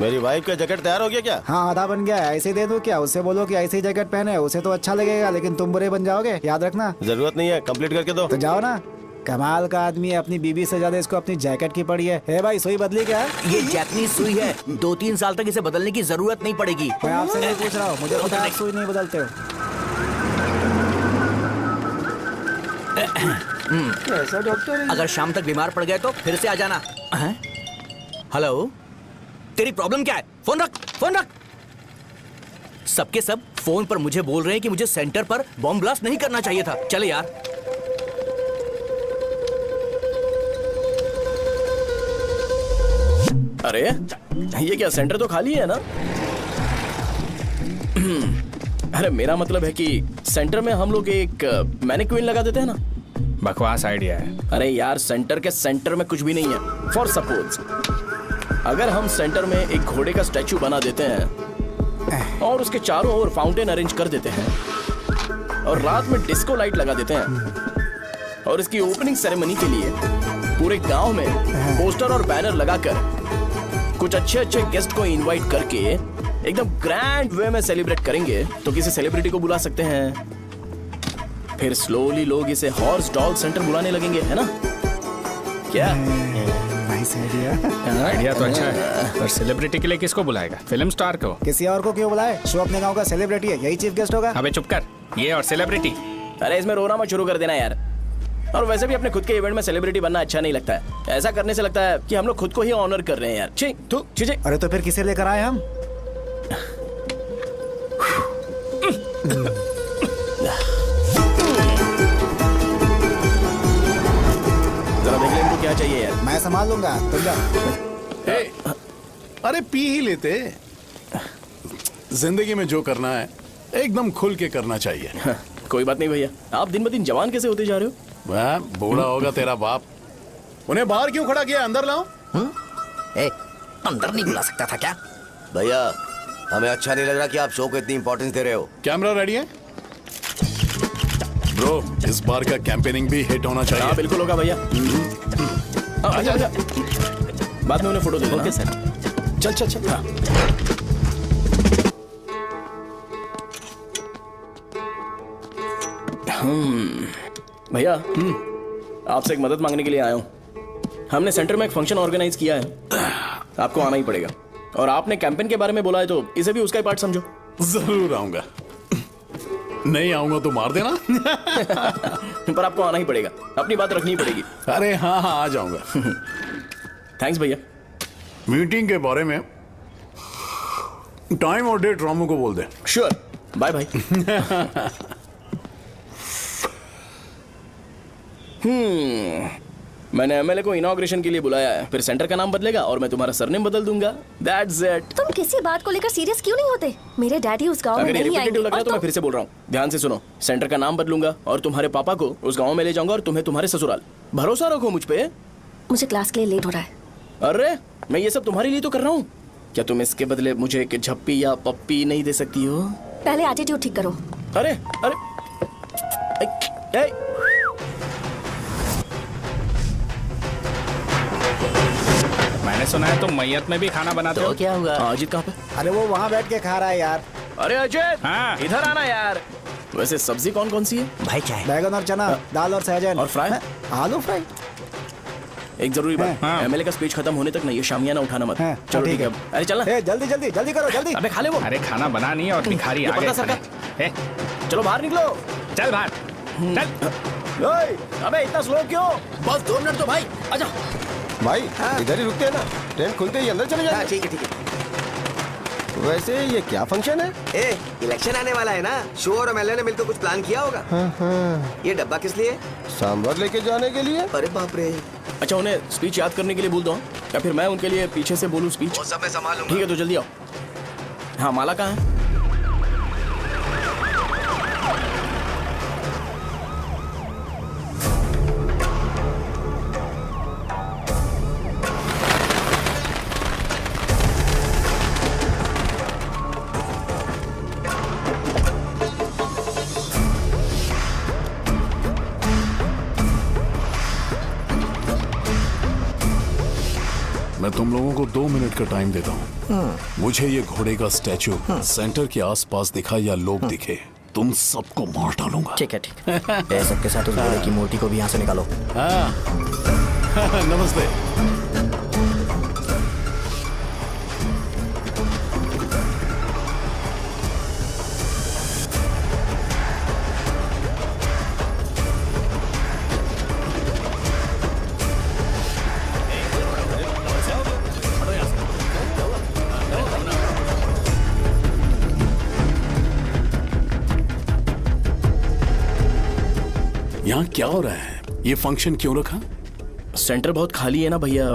मेरी वाइफ का जैकेट तैयार हो गया क्या? हाँ, आधा बन गया है। ऐसे दे दूं क्या? उससे बोलो कि ऐसे ही जैकेट पहने, उसे तो अच्छा लगेगा, लेकिन तुम बुरे बन जाओगे, याद रखना। जरूरत नहीं है, कंप्लीट करके दो। तो जाओ ना। कमाल का आदमी है, अपनी बीबी से ज्यादा इसको अपनी जैकेट की पड़ी है। हे भाई, सुई बदली क्या? ये जैपनीज सुई है, 2-3 साल तक इसे बदलने की जरूरत नहीं पड़ेगी। मैं आपसे नहीं पूछ रहा हूँ, मुझे पता है आप सुई नहीं बदलते हो। कैसा डॉक्टर है? अगर शाम तक बीमार पड़ गए तो फिर से आ जाना। हेलो, तेरी प्रॉब्लम क्या है? फोन रख, फोन रख। सबके सब फोन पर मुझे बोल रहे हैं कि मुझे सेंटर पर बॉम्ब ब्लास्ट नहीं करना चाहिए था। चले यार। अरे ये क्या, सेंटर तो खाली है ना? अरे मेरा मतलब है कि सेंटर में हम लोग एक मैनिक्विन लगा देते हैं ना। बकवास आइडिया है। अरे यार, सेंटर के सेंटर में कुछ भी नहीं है। फॉर सपोज अगर हम सेंटर में एक घोड़े का स्टैचू बना देते हैं और उसके चारों ओर फाउंटेन अरेंज कर देते हैं और रात में डिस्को लाइट लगा देते हैं और इसकी ओपनिंग सेरेमनी के लिए पूरे गांव में पोस्टर और बैनर लगाकर कुछ अच्छे अच्छे गेस्ट को इनवाइट करके एकदम ग्रैंड वे में सेलिब्रेट करेंगे, तो किसी सेलिब्रिटी को बुला सकते हैं। फिर स्लोली लोग इसे हॉर्स डॉग सेंटर बुलाने लगेंगे, है ना? क्या? Nice idea. आइडिया तो अच्छा है, पर सेलिब्रिटी के लिए किसको बुलाएगा? फिल्म स्टार को। किसी और को क्यों बुलाए? शो अपने गांव का सेलिब्रिटी है, यही चीफ गेस्ट होगा। अबे चुप कर, ये और सेलिब्रिटी। अरे इसमें रोना मत शुरू कर देना यार। और वैसे भी अपने खुद के इवेंट में सेलिब्रिटी बनना अच्छा नहीं लगता है। ऐसा करने से लगता है कि हम लोग खुद को ही ऑनर कर रहे हैं यार। छी, तू छी। अरे तो फिर किसे लेकर आए हम? जरा देख ले इनको क्या चाहिए यार। मैं संभाल लूंगा, तुम जाओ। अरे पी ही लेते। जिंदगी में जो करना है एकदम खुल के करना चाहिए। कोई बात नहीं भैया, आप दिन ब दिन जवान कैसे होते जा रहे हो? वह बूढ़ा होगा तेरा बाप। उन्हें बाहर क्यों खड़ा किया? अंदर लाओ। अंदर नहीं बुला सकता था क्या? भैया, हमें अच्छा नहीं लग रहा कि आप शो को इतनी इंपॉर्टेंस दे रहे हो। कैमरा रेडी है ब्रो? इस बार का कैंपेनिंग भी हिट होना चाहिए। हाँ बिल्कुल होगा भैया। आजा आजा, बाद में उन्हें फोटो दे देना। Okay sir. चल चल चल। हाँ। भैया, आपसे एक मदद मांगने के लिए आया हूँ। हमने सेंटर में एक फंक्शन ऑर्गेनाइज किया है, आपको आना ही पड़ेगा। और आपने कैंपेन के बारे में बोला है तो इसे भी उसका ही पार्ट समझो। जरूर आऊंगा। नहीं आऊंगा तो मार देना। पर आपको आना ही पड़ेगा, अपनी बात रखनी पड़ेगी। अरे हाँ हाँ, आ जाऊंगा। थैंक्स भैया। मीटिंग के बारे में टाइम और डेट रामू को बोल दे। Sure, bye bye. मैंने एमएलए को इनॉग्रेशन के लिए बुलाया है, फिर सेंटर का नाम बदलेगा और मैं तुम्हारा सरनेम बदल दूंगा। That's it. तुम किसी बात को लेकर सीरियस क्यों नहीं होते? मेरे डैडी उस गांव में अगर ये नहीं रिपीटेटिव आएंगे। लग रहा है तो मैं फिर से बोल रहा हूँ, ध्यान से सुनो। सेंटर का नाम बदलूंगा और तुम्हारे पापा को उस गाँव में ले जाऊंगा और तुम्हें तुम्हारे ससुराल। भरोसा रखो मुझ पे। मुझे क्लास के लिए लेट हो रहा है। अरे मैं ये सब तुम्हारे लिए तो कर रहा हूँ। क्या तुम इसके बदले मुझे एक झप्पी या पप्पी नहीं दे सकती हो? पहले एटीट्यूड ठीक करो। अरे अरे मैंने सुना है तुम मैयत में भी खाना बनाते हो। क्या हुआ? अजीत कहाँ पे? अरे वो वहाँ बैठ के खा रहा है यार। अरे अजीत, हाँ इधर आना यार। वैसे सब्जी कौन कौन सी है भाई? क्या है? बैगन और चना, दाल और सहजन और फ्राई, आलू फ्राई। एक जरूरी बात, एमएलए का स्पीच खत्म होने तक ना ये शामियाना उठाना मत। चलो ठीक है। अरे चलना। जल्दी जल्दी जल्दी करो जल्दी। अबे खा ले वो। अरे खाना बना नहीं है और भिखारी आ गए। चलो बाहर निकलो। चल बाहर चल। अबे इतना स्लो क्यों? बस 2 मिनट तो भाई। आजा भाई इधर ही रुकते हैं ना, ट्रेन खुलते ही अंदर चले जाए। ठीक है ठीक है। वैसे ये क्या फंक्शन है? इलेक्शन आने वाला है ना, शो और एमएलए ने मिलकर कुछ प्लान किया होगा। ये डब्बा किस लिए? सांभर लेके जाने के लिए। अरे बाप रे। अच्छा उन्हें स्पीच याद करने के लिए बोल दो या फिर मैं उनके लिए पीछे से बोलूं स्पीच? वो सब मैं संभालूंगा। ठीक है तो जल्दी आओ। हाँ माला कहाँ है? मैं तुम लोगों को 2 मिनट का टाइम देता हूँ। मुझे ये घोड़े का स्टैचू सेंटर के आसपास दिखा या लोग दिखे, तुम सबको मार डालूंगा। ठीक है ठीक है। सबके साथ उस घोड़े की मूर्ति को भी यहाँ से निकालो। नमस्ते। यहाँ क्या हो रहा है? ये फंक्शन क्यों रखा? सेंटर बहुत खाली है ना भैया,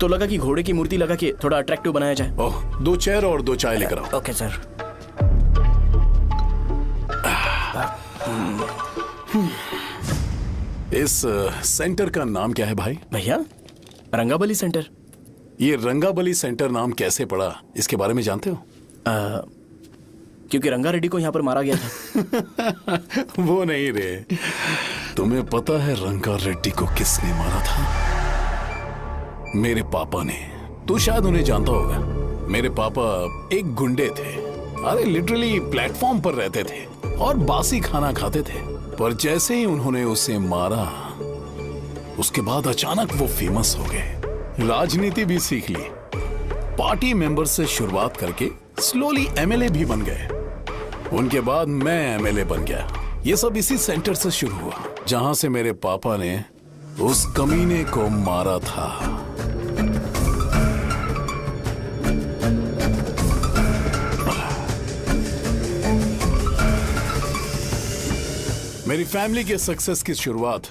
तो लगा कि घोड़े की मूर्ति लगा के थोड़ा अट्रैक्टिव बनाया जाए। ओह, 2 चेयर और 2 चाय लेकर आओ। Okay sir. इस सेंटर का नाम क्या है भाई? भैया रंगाबली सेंटर। ये रंगाबली सेंटर नाम कैसे पड़ा, इसके बारे में जानते हो? क्योंकि रंगा रेड्डी को यहाँ पर मारा गया था। वो नहीं रे, तुम्हें पता है रंगा रेड्डी को किसने मारा था? मेरे पापा ने। तू शायद उन्हें जानता होगा। मेरे पापा एक गुंडे थे। अरे लिटरली प्लेटफॉर्म पर रहते थे और बासी खाना खाते थे। पर जैसे ही उन्होंने उसे मारा, उसके बाद अचानक वो फेमस हो गए। राजनीति भी सीख ली, पार्टी मेंबर से शुरुआत करके स्लोली एमएलए भी बन गए। उनके बाद मैं एमएलए बन गया। ये सब इसी सेंटर से शुरू हुआ, जहां से मेरे पापा ने उस कमीने को मारा था। मेरी फैमिली के सक्सेस की शुरुआत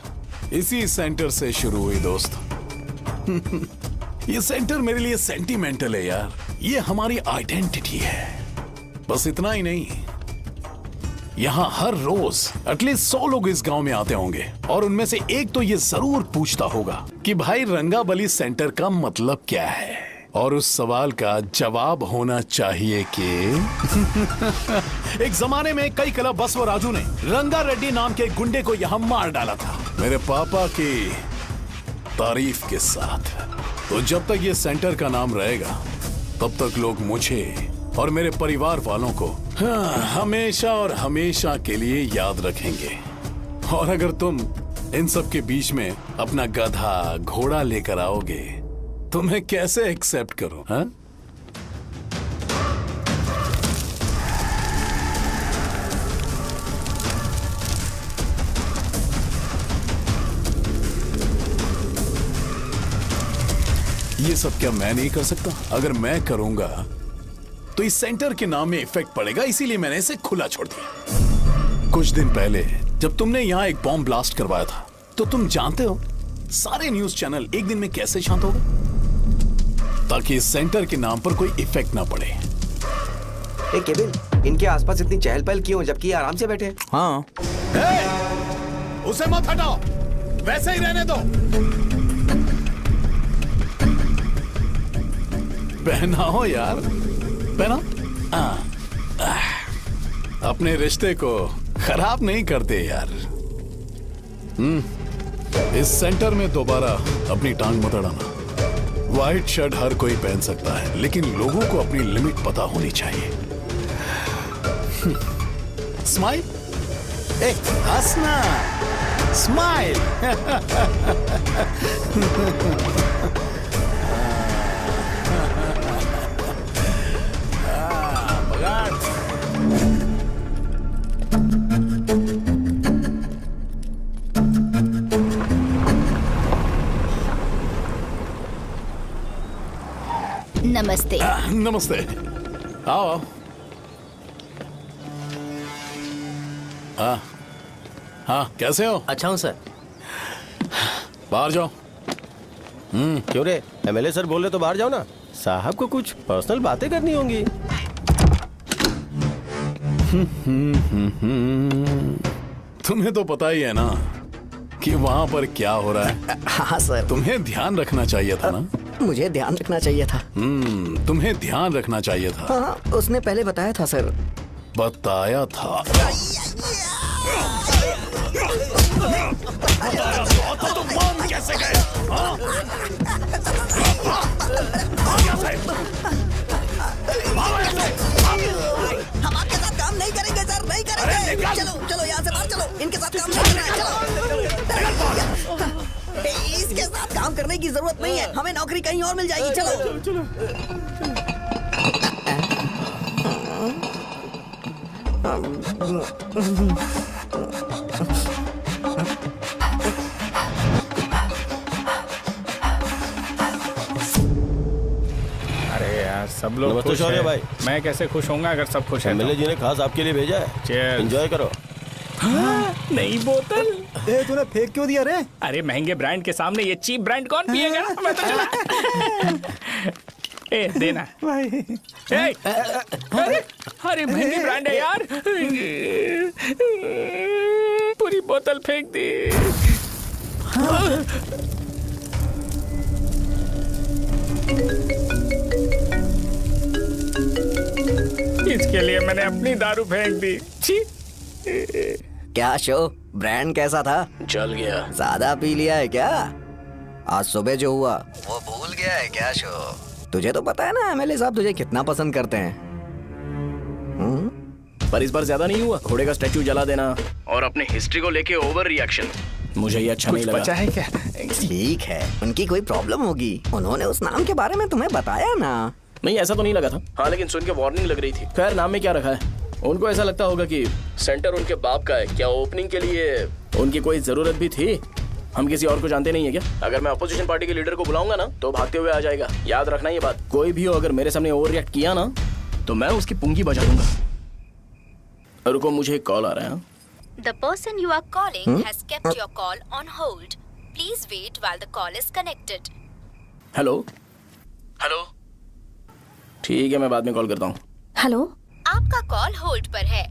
इसी सेंटर से शुरू हुई दोस्त। ये सेंटर मेरे लिए सेंटिमेंटल है यार। ये हमारी आइडेंटिटी है। बस इतना ही नहीं, यहाँ हर रोज एटलीस्ट 100 लोग इस गांव में आते होंगे और उनमें से एक तो ये जरूर पूछता होगा कि भाई रंगाबली सेंटर का मतलब क्या है। और उस सवाल का जवाब होना चाहिए कि एक जमाने में कई क्लब बसव राजू ने रंगा रेड्डी नाम के गुंडे को यहाँ मार डाला था, मेरे पापा की तारीफ के साथ। तो जब तक ये सेंटर का नाम रहेगा तब तक लोग मुझे और मेरे परिवार वालों को हमेशा और हमेशा के लिए याद रखेंगे। और अगर तुम इन सब के बीच में अपना गधा घोड़ा लेकर आओगे तो मैं कैसे एक्सेप्ट करूं? हाँ? ये सब क्या मैं नहीं कर सकता? अगर मैं करूंगा तो इस सेंटर के नाम में इफेक्ट पड़ेगा, इसीलिए मैंने इसे खुला छोड़ दिया। कुछ दिन पहले जब तुमने यहाँ एक बॉम्ब ब्लास्ट करवाया था, तो तुम जानते हो सारे न्यूज चैनल एक दिन में कैसे शांत हो गए? ताकि इस सेंटर के नाम पर कोई इफेक्ट ना पड़े। ए केविन, इनके आसपास इतनी चहल पहल क्यों जबकि ये आराम से बैठे हैं? हाँ। उसे मत हटाओ, वैसे ही रहने दो। पहनाओ यार, पहना। अपने रिश्ते को खराब नहीं करते यार। इस सेंटर में दोबारा अपनी टांग मत अड़ाना। व्हाइट शर्ट हर कोई पहन सकता है, लेकिन लोगों को अपनी लिमिट पता होनी चाहिए। स्माइल, हंसना, स्माइल। नमस्ते। नमस्ते, आओ। हाँ, कैसे हो? अच्छा हूँ सर। बाहर जाओ। क्यों रे, एमएलए सर बोल रहे तो बाहर जाओ ना। साहब को कुछ पर्सनल बातें करनी होंगी। तुम्हें तो पता ही है ना कि वहाँ पर क्या हो रहा है। हाँ सर। तुम्हें ध्यान रखना चाहिए था ना। मुझे ध्यान रखना चाहिए था। तुम्हें ध्यान रखना चाहिए था। हाँ, उसने पहले बताया था सर। बताया था। तो मान कैसे गए? हम आपके साथ काम नहीं करेंगे सर, नहीं करेंगे। चलो चलो यहाँ से बाहर चलो, इनके साथ काम नहीं करना है। चलो, इसके साथ काम करने की जरूरत नहीं है, हमें नौकरी कहीं और मिल जाएगी। चलो। अरे यार, सब लोग नमस्ते खुश शौर्य हैं। भाई। मैं कैसे खुश होऊंगा अगर सब खुश हैं? एमएलए जी ने खास आपके लिए भेजा है। Cheers। एंजॉय करो। नई बोतल। तूने फेंक क्यों दिया रे? अरे महंगे ब्रांड के सामने ये चीप ब्रांड कौन पिएगा? मैं तो चला। ए देना भाई। अरे महंगी ब्रांड है यार। पूरी बोतल फेंक दी। इसके लिए मैंने अपनी दारू फेंक दी। छी। क्या शो, ब्रांड कैसा था? जल गया। ज्यादा पी लिया है क्या? आज सुबह जो हुआ वो भूल गया है क्या शो? तुझे तो पता है ना एमएलए साहब तुझे कितना पसंद करते हैं। पर इस बार ज्यादा नहीं हुआ। घोड़े का स्टैचू जला देना और अपने हिस्ट्री को लेके ओवर रिएक्शन, मुझे ये अच्छा नहीं लगा। बचा है क्या? ठीक है, उनकी कोई प्रॉब्लम होगी। उन्होंने उस नाम के बारे में तुम्हें बताया ना? नहीं, ऐसा तो नहीं लगा था। हाँ, लेकिन सुन के वार्निंग लग रही थी। खैर, नाम में क्या रखा है? उनको ऐसा लगता होगा कि सेंटर उनके बाप का है। क्या ओपनिंग के लिए उनकी कोई जरूरत भी थी? हम किसी और को जानते नहीं है क्या? अगर मैं अपोजिशन पार्टी के लीडर को बुलाऊंगा ना तो भागते हुए आ जाएगा। याद रखना ये बात। कोई भी हो अगर मेरे सामने ओवर रिएक्ट किया ना तो मैं उसकी पुंगी बजा दूंगा। रुको, मुझे एक कॉल आ रहा है। The person you are calling has kept your call on hold. Please wait while the call is connected. Hello hello, ठीक है, मैं बाद में कॉल करता हूँ। हेलो, आपका कॉल होल्ड पर है।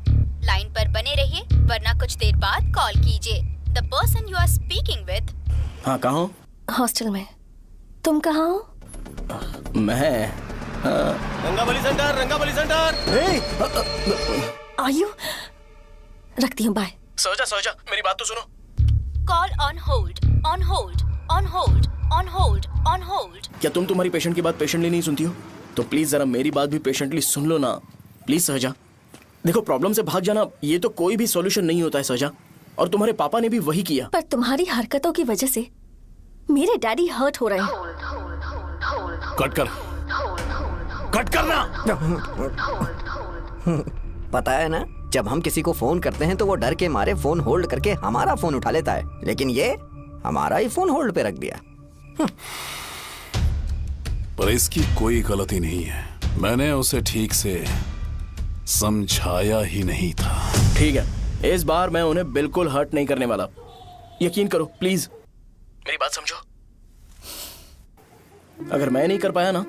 लाइन पर बने रहिए वरना कुछ देर बाद कॉल कीजिए। The person you are speaking with। हाँ, कहाँ हो? हॉस्टल में। तुम कहाँ हो? मैं रंगाबली सेंटर, रंगाबली सेंटर। आयु, रखती हूँ, बाय। सोचा, मेरी बात तो सुनो। Call on hold, on hold, on hold, on hold, on hold। क्या तुम तुम्हारी पेशेंट की बात पेशेंटली नहीं सुनती हो? तो प्लीज जरा मेरी बात भी पेशेंटली सुन लो ना। प्लीज सहजा, देखो, प्रॉब्लम से भाग जाना ये तो कोई भी सॉल्यूशन नहीं होता है सहजा। और तुम्हारे पापा ने भी वही किया। पर तुम्हारी हरकतों की वजह से मेरे डैडी हर्ट हो रहे हैं। कट करना। पता है ना, जब हम किसी को फोन करते हैं तो वो डर के मारे फोन होल्ड करके हमारा फोन उठा लेता है, लेकिन ये हमारा ही फोन होल्ड पे रख दिया। पर इसकी कोई गलती नहीं है। मैंने उसे ठीक से समझाया ही नहीं था। ठीक है, इस बार मैं उन्हें बिल्कुल हर्ट नहीं करने वाला। यकीन करो प्लीज। मेरी बात समझो। अगर मैं नहीं कर पाया ना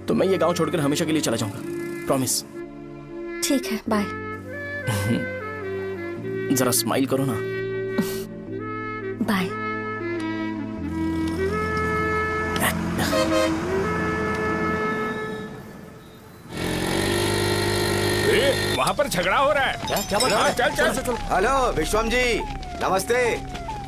तो मैं ये गांव छोड़कर हमेशा के लिए चला जाऊंगा। प्रॉमिस। ठीक है, बाय। जरा स्माइल करो ना। बाय। वहाँ पर झगड़ा हो रहा है। क्या बात है? चल। हेलो विश्वम जी, नमस्ते।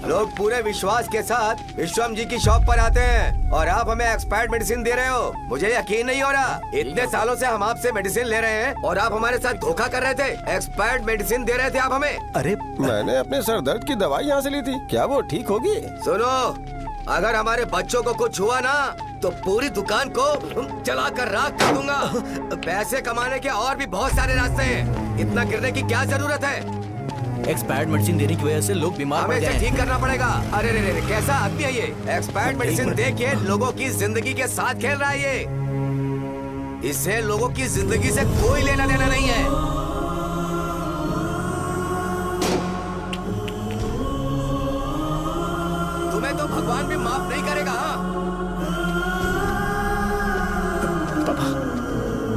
लोग पूरे विश्वास के साथ विश्वम जी की शॉप पर आते हैं और आप हमें एक्सपायर्ड मेडिसिन दे रहे हो। मुझे यकीन नहीं हो रहा। इतने सालों से हम आपसे मेडिसिन ले रहे हैं और आप हमारे साथ धोखा कर रहे थे। एक्सपायर्ड मेडिसिन दे रहे थे आप हमें। अरे मैंने अपने सर दर्द की दवाई यहाँ से ली थी, क्या वो ठीक होगी? सुनो, अगर हमारे बच्चों को कुछ हुआ ना तो पूरी दुकान को जला कर राख कर दूंगा। पैसे कमाने के और भी बहुत सारे रास्ते हैं, इतना गिरने की क्या जरूरत है? एक्सपायर्ड मेडिसिन देने की वजह से लोग बीमार पड़ हमें गए इसे ठीक करना पड़ेगा। अरे रे रे, कैसा आदमी है ये? एक्सपायर्ड मेडिसिन दे के लोगों की जिंदगी के साथ खेल रहा है ये। इससे लोगों की जिंदगी से कोई लेना देना नहीं है। तुम्हें तो भगवान भी माफ नहीं करेगा।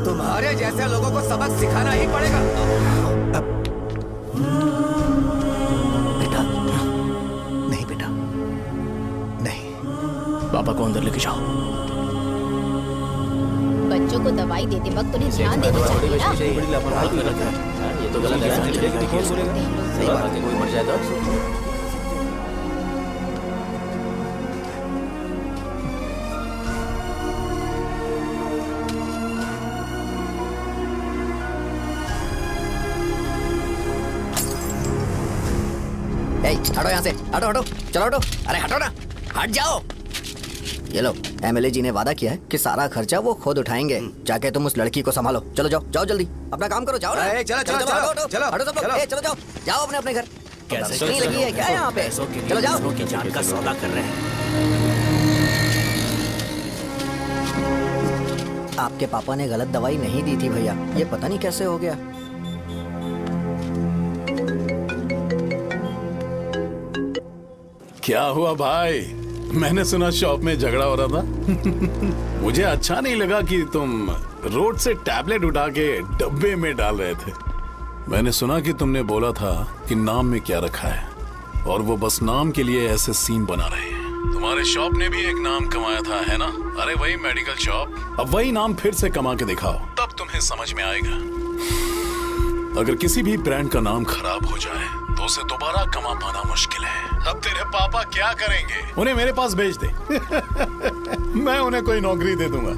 तुम्हारे जैसे लोगों को सबक सिखाना ही पड़ेगा। पापा को अंदर लेके जाओ। बच्चों को दवाई देते वक्त उन्हें ध्यान देना चाहिए ना। ये तो गलत है। सही बात है, कोई मर जाए तो। हटो यहाँ से, हटो हटो, चलो हटो। अरे हटो ना, हट जाओ। ये लो, एमएलए जी ने वादा किया है कि सारा खर्चा वो खुद उठाएंगे। जाके तुम उस लड़की को संभालो। चलो जाओ, जाओ जल्दी, अपना काम करो। जाओ ना। चलो चलो चलो हटो सब लोग, चलो जाओ, जाओ अपने अपने घर। कैसे नहीं लगी है क्या यहाँ पे? चलो जाओ। की जान का सौदा कर रहे हैं। आपके पापा ने गलत दवाई नहीं दी थी भैया, ये पता नहीं कैसे हो गया। क्या हुआ भाई? मैंने सुना शॉप में झगड़ा हो रहा था। मुझे अच्छा नहीं लगा कि तुम रोड से टैबलेट उठा के डब्बे में डाल रहे थे। मैंने सुना कि तुमने बोला था कि नाम में क्या रखा है और वो बस नाम के लिए ऐसे सीन बना रहे हैं। तुम्हारे शॉप ने भी एक नाम कमाया था, है ना? अरे वही मेडिकल शॉप। अब वही नाम फिर से कमा के दिखाओ, तब तुम्हें समझ में आएगा। अगर किसी भी ब्रांड का नाम खराब हो जाए तो उसे दोबारा कमा पाना मुश्किल है। अब तेरे पापा क्या करेंगे? उन्हें मेरे पास भेज दे। मैं उन्हें कोई नौकरी दे दूंगा।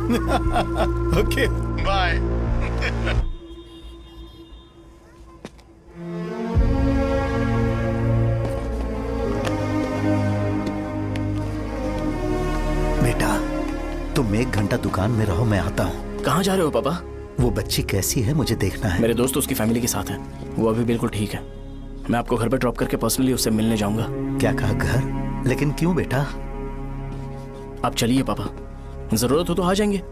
Okay, bye. बेटा, तुम 1 घंटा दुकान में रहो, मैं आता हूँ। कहाँ जा रहे हो पापा? वो बच्ची कैसी है मुझे देखना है। मेरे दोस्त उसकी फैमिली के साथ है, वो अभी बिल्कुल ठीक है। मैं आपको घर पे ड्रॉप करके पर्सनली उससे मिलने जाऊंगा। क्या कहा घर? लेकिन क्यों बेटा? आप चलिए पापा, जरूरत हो तो आ जाएंगे।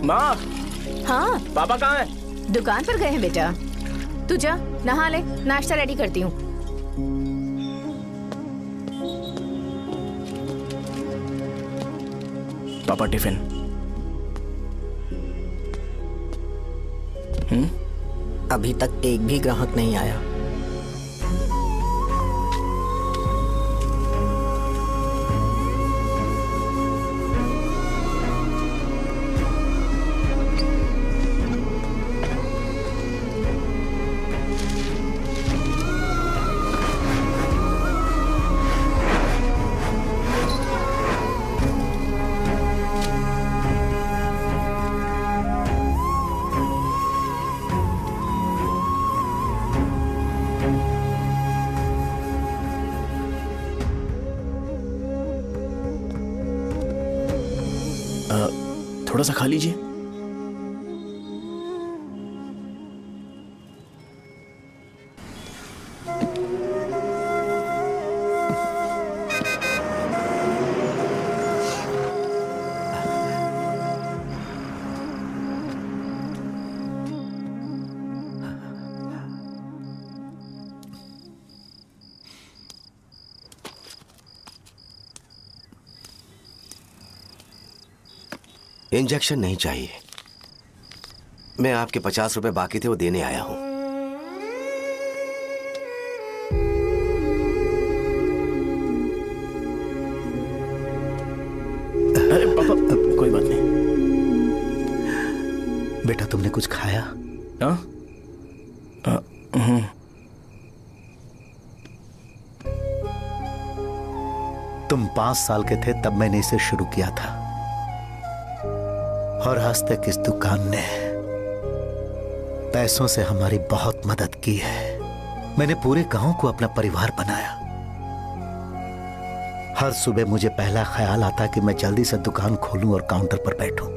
माँ। हाँ पापा कहाँ हैं? दुकान पर गए हैं बेटा। तू जा नहा ले, नाश्ता रेडी करती हूँ। पापा टिफिन। अभी तक एक भी ग्राहक नहीं आया। थोड़ा सा खा लीजिए। इंजेक्शन नहीं चाहिए। मैं आपके 50 रुपए बाकी थे वो देने आया हूं। अरे पापा कोई बात नहीं। बेटा तुमने कुछ खाया? हाँ? तुम 5 साल के थे तब मैंने इसे शुरू किया था और आज तक इस दुकान ने पैसों से हमारी बहुत मदद की है। मैंने पूरे गांव को अपना परिवार बनाया। हर सुबह मुझे पहला ख्याल आता कि मैं जल्दी से दुकान खोलूं और काउंटर पर बैठूं।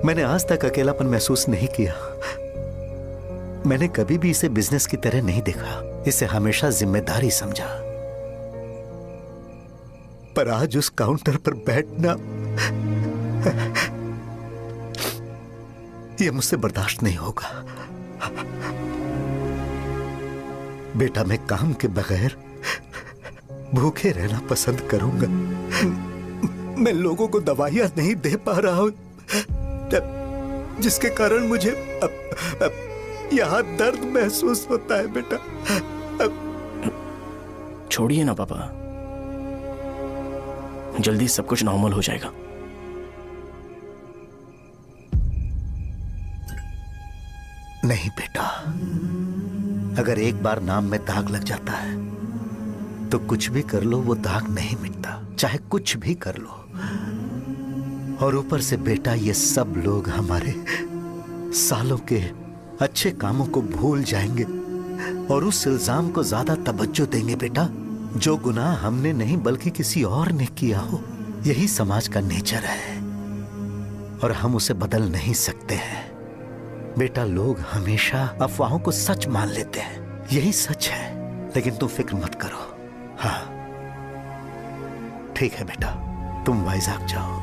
मैंने आज तक अकेलापन महसूस नहीं किया। मैंने कभी भी इसे बिजनेस की तरह नहीं देखा, इसे हमेशा जिम्मेदारी समझा। पर आज उस काउंटर पर बैठना यह मुझसे बर्दाश्त नहीं होगा। बेटा मैं काम के बगैर भूखे रहना पसंद करूंगा। मैं लोगों को दवाइयां नहीं दे पा रहा हूं, जिसके कारण मुझे यहां दर्द महसूस होता है। बेटा छोड़िए ना पापा, जल्दी सब कुछ नॉर्मल हो जाएगा। नहीं बेटा, अगर एक बार नाम में दाग लग जाता है तो कुछ भी कर लो वो दाग नहीं मिटता, चाहे कुछ भी कर लो। और ऊपर से बेटा ये सब लोग हमारे सालों के अच्छे कामों को भूल जाएंगे और उस इल्जाम को ज्यादा तवज्जो देंगे बेटा जो गुनाह हमने नहीं बल्कि किसी और ने किया हो। यही समाज का नेचर है और हम उसे बदल नहीं सकते हैं। बेटा लोग हमेशा अफवाहों को सच मान लेते हैं, यही सच है। लेकिन तुम फिक्र मत करो। हाँ ठीक है बेटा, तुम वाइजाग जाओ।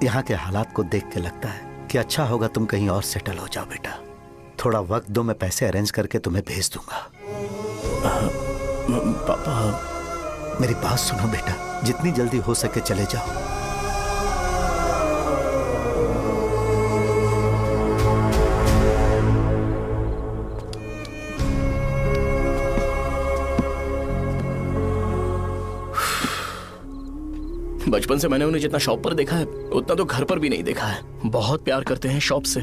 यहाँ के हालात को देख के लगता है कि अच्छा होगा तुम कहीं और सेटल हो जाओ। बेटा थोड़ा वक्त दो, मैं पैसे अरेंज करके तुम्हें भेज दूंगा। पापा मेरी बात सुनो बेटा, जितनी जल्दी हो सके चले जाओ। बचपन से मैंने उन्हें जितना शॉप पर देखा है उतना तो घर पर भी नहीं देखा है। बहुत प्यार करते हैं शॉप से।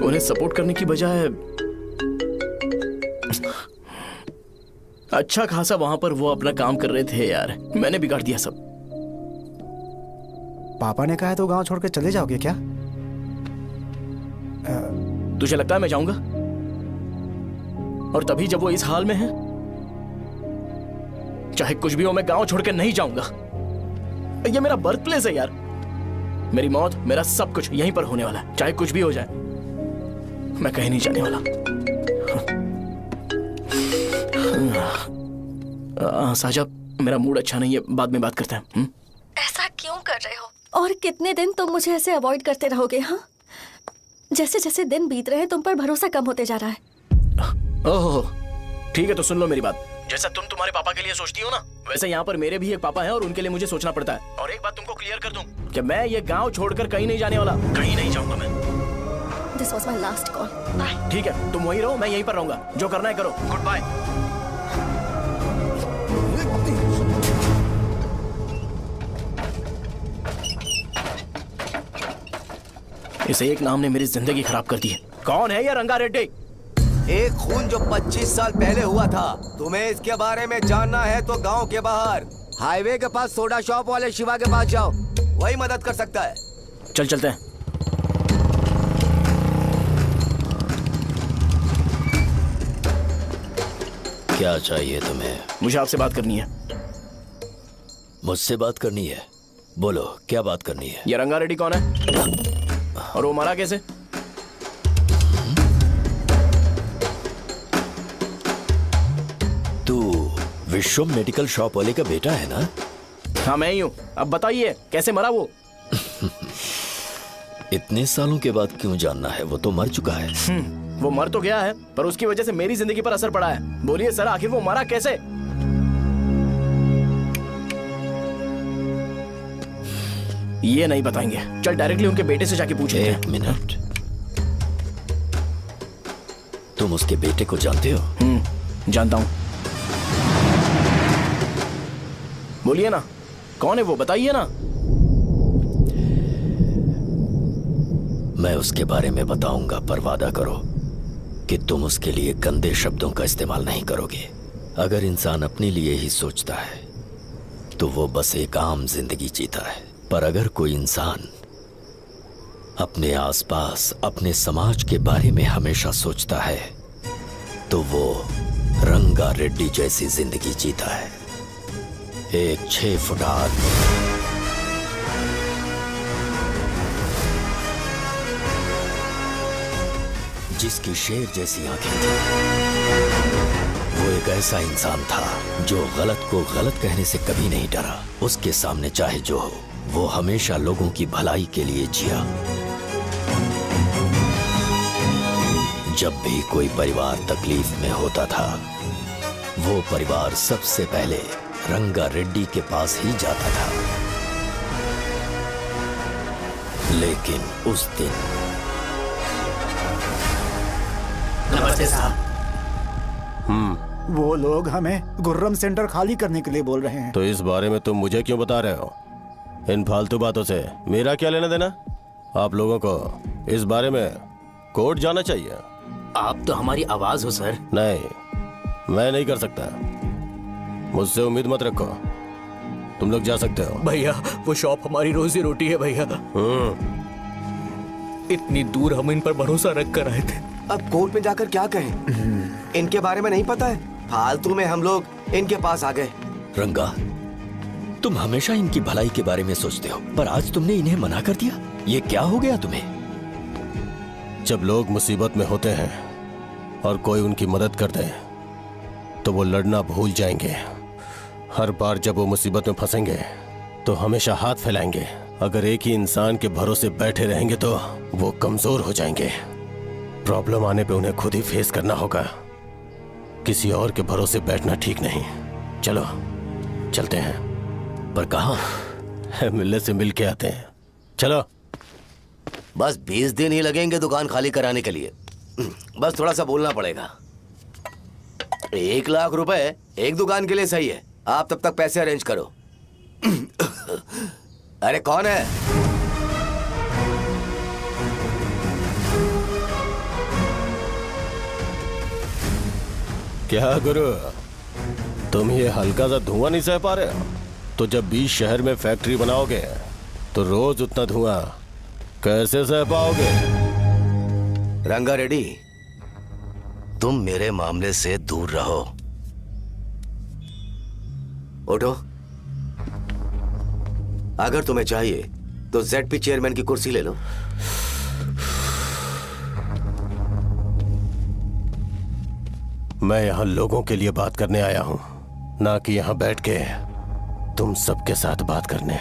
उन्हें सपोर्ट करने की बजाय अच्छा खासा वहां पर वो अपना काम कर रहे थे। यार मैंने बिगाड़ दिया सब। पापा ने कहा है तो गांव छोड़ के चले जाओगे क्या? तुझे लगता है मैं जाऊंगा? और तभी जब वो इस हाल में है, चाहे कुछ भी हो मैं गांव छोड़ के नहीं जाऊंगा। ये मेरा बर्थ प्लेस है यार। मेरी मौत, मेरा सब कुछ यहीं पर होने वाला है। चाहे कुछ भी हो जाए मैं कहीं नहीं जाने वाला। साहब मेरा मूड अच्छा नहीं है, बाद में बात करते हैं। ऐसा क्यों कर रहे हो? और कितने दिन तुम मुझे ऐसे अवॉइड करते रहोगे? हाँ, जैसे जैसे दिन बीत रहे हैं तुम पर भरोसा कम होते जा रहा है। ओह ठीक है, तो सुन लो मेरी बात। जैसा तुम तुम्हारे पापा के लिए सोचती हो ना, वैसे यहाँ पर मेरे भी एक पापा हैं और उनके लिए मुझे सोचना पड़ता है। और एक बात तुमको क्लियर कर दूं कि मैं ये गांव छोड़कर कहीं नहीं जाने वाला, कहीं नहीं जाऊंगा मैं। This was my last call. Bye. ठीक है, तुम वहीं रहो, मैं यहीं पर रहूंगा। जो करना है करो। Good bye. इसे एक नाम ने मेरी जिंदगी खराब कर दी है। कौन है ये रंगा रेड्डी? एक खून जो 25 साल पहले हुआ था। तुम्हें इसके बारे में जानना है तो गांव के बाहर हाईवे के पास सोडा शॉप वाले शिवा के पास जाओ, वही मदद कर सकता है। चल चलते हैं। क्या चाहिए तुम्हें? मुझे आपसे बात करनी है। मुझसे बात करनी है? बोलो क्या बात करनी है? ये रंगा रेड्डी कौन है और वो मरा कैसे? तू विश्वम मेडिकल शॉप वाले का बेटा है ना? हाँ मैं ही हूँ। अब बताइए कैसे मरा वो? इतने सालों के बाद क्यों जानना है? वो तो मर चुका है। वो मर तो गया है पर उसकी वजह से मेरी जिंदगी पर असर पड़ा है। बोलिए सर आखिर वो मरा कैसे? ये नहीं बताएंगे। चल डायरेक्टली उनके बेटे से जाके पूछ लेते हैं। एक मिनट, तुम उसके बेटे को जानते हो? जानता हूं। बोलिए ना कौन है वो, बताइए ना। मैं उसके बारे में बताऊंगा, पर वादा करो कि तुम उसके लिए गंदे शब्दों का इस्तेमाल नहीं करोगे। अगर इंसान अपने लिए ही सोचता है तो वो बस एक आम जिंदगी जीता है, पर अगर कोई इंसान अपने आसपास अपने समाज के बारे में हमेशा सोचता है तो वो रंगा रेड्डी जैसी जिंदगी जीता है। एक 6 फुट आदमी जिसकी शेर जैसी आंखें थी। वो एक ऐसा इंसान था जो गलत को गलत कहने से कभी नहीं डरा। उसके सामने चाहे जो हो, वो हमेशा लोगों की भलाई के लिए जिया। जब भी कोई परिवार तकलीफ में होता था, वो परिवार सबसे पहले रंगा रेड्डी के पास ही जाता था। लेकिन उस दिन नमस्ते साहब। वो लोग हमें गुर्रम सेंटर खाली करने के लिए बोल रहे हैं। तो इस बारे में तुम मुझे क्यों बता रहे हो? इन फालतू बातों से मेरा क्या लेना देना? आप लोगों को इस बारे में कोर्ट जाना चाहिए। आप तो हमारी आवाज हो सर। नहीं, मैं नहीं कर सकता। मुझसे उम्मीद मत रखो। तुम लोग जा सकते हो। भैया वो शॉप हमारी रोजी रोटी है भैया। इतनी दूर हम इन पर भरोसा रख कर आए थे। अब कोर्ट में जाकर क्या कहें? इनके बारे में नहीं पता है। फालतू में हम लोग इनके पास आ गए। रंगा, तुम हमेशा इनकी भलाई के बारे में सोचते हो, पर आज तुमने इन्हें मना कर दिया। ये क्या हो गया तुम्हें? जब लोग मुसीबत में होते हैं और कोई उनकी मदद कर दे तो वो लड़ना भूल जाएंगे। हर बार जब वो मुसीबत में फंसेंगे तो हमेशा हाथ फैलाएंगे। अगर एक ही इंसान के भरोसे बैठे रहेंगे तो वो कमजोर हो जाएंगे। प्रॉब्लम आने पे उन्हें खुद ही फेस करना होगा। किसी और के भरोसे बैठना ठीक नहीं। चलो चलते हैं। पर कहाँ? मिलने से मिल के आते हैं। चलो। बस 20 दिन ही लगेंगे दुकान खाली कराने के लिए। बस थोड़ा सा बोलना पड़ेगा। 1 लाख रुपए एक दुकान के लिए सही है। आप तब तक पैसे अरेंज करो। अरे कौन है? क्या गुरु, तुम ये हल्का सा धुआं नहीं सह पा रहे हो? तो जब 20 शहर में फैक्ट्री बनाओगे तो रोज उतना धुआं कैसे सह पाओगे? रंगा रेड्डी, तुम मेरे मामले से दूर रहो। उठो। अगर तुम्हें चाहिए तो ZP चेयरमैन की कुर्सी ले लो। मैं यहां लोगों के लिए बात करने आया हूं, ना कि यहां बैठ के तुम सबके साथ बात करने।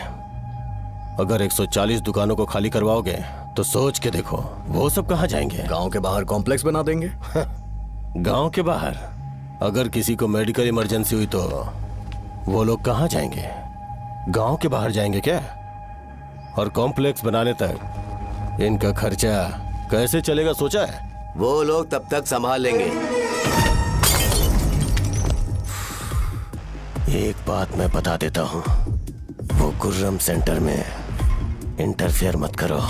अगर 140 दुकानों को खाली करवाओगे तो सोच के देखो वो सब कहां जाएंगे? गांव के बाहर कॉम्प्लेक्स बना देंगे। गांव के बाहर? अगर किसी को मेडिकल इमरजेंसी हुई तो वो लोग कहां जाएंगे? गांव के बाहर जाएंगे क्या? और कॉम्प्लेक्स बनाने तक इनका खर्चा कैसे चलेगा सोचा है? वो लोग तब तक संभाल लेंगे। एक बात मैं बता देता हूं, वो गुर्रम सेंटर में इंटरफेयर मत करो।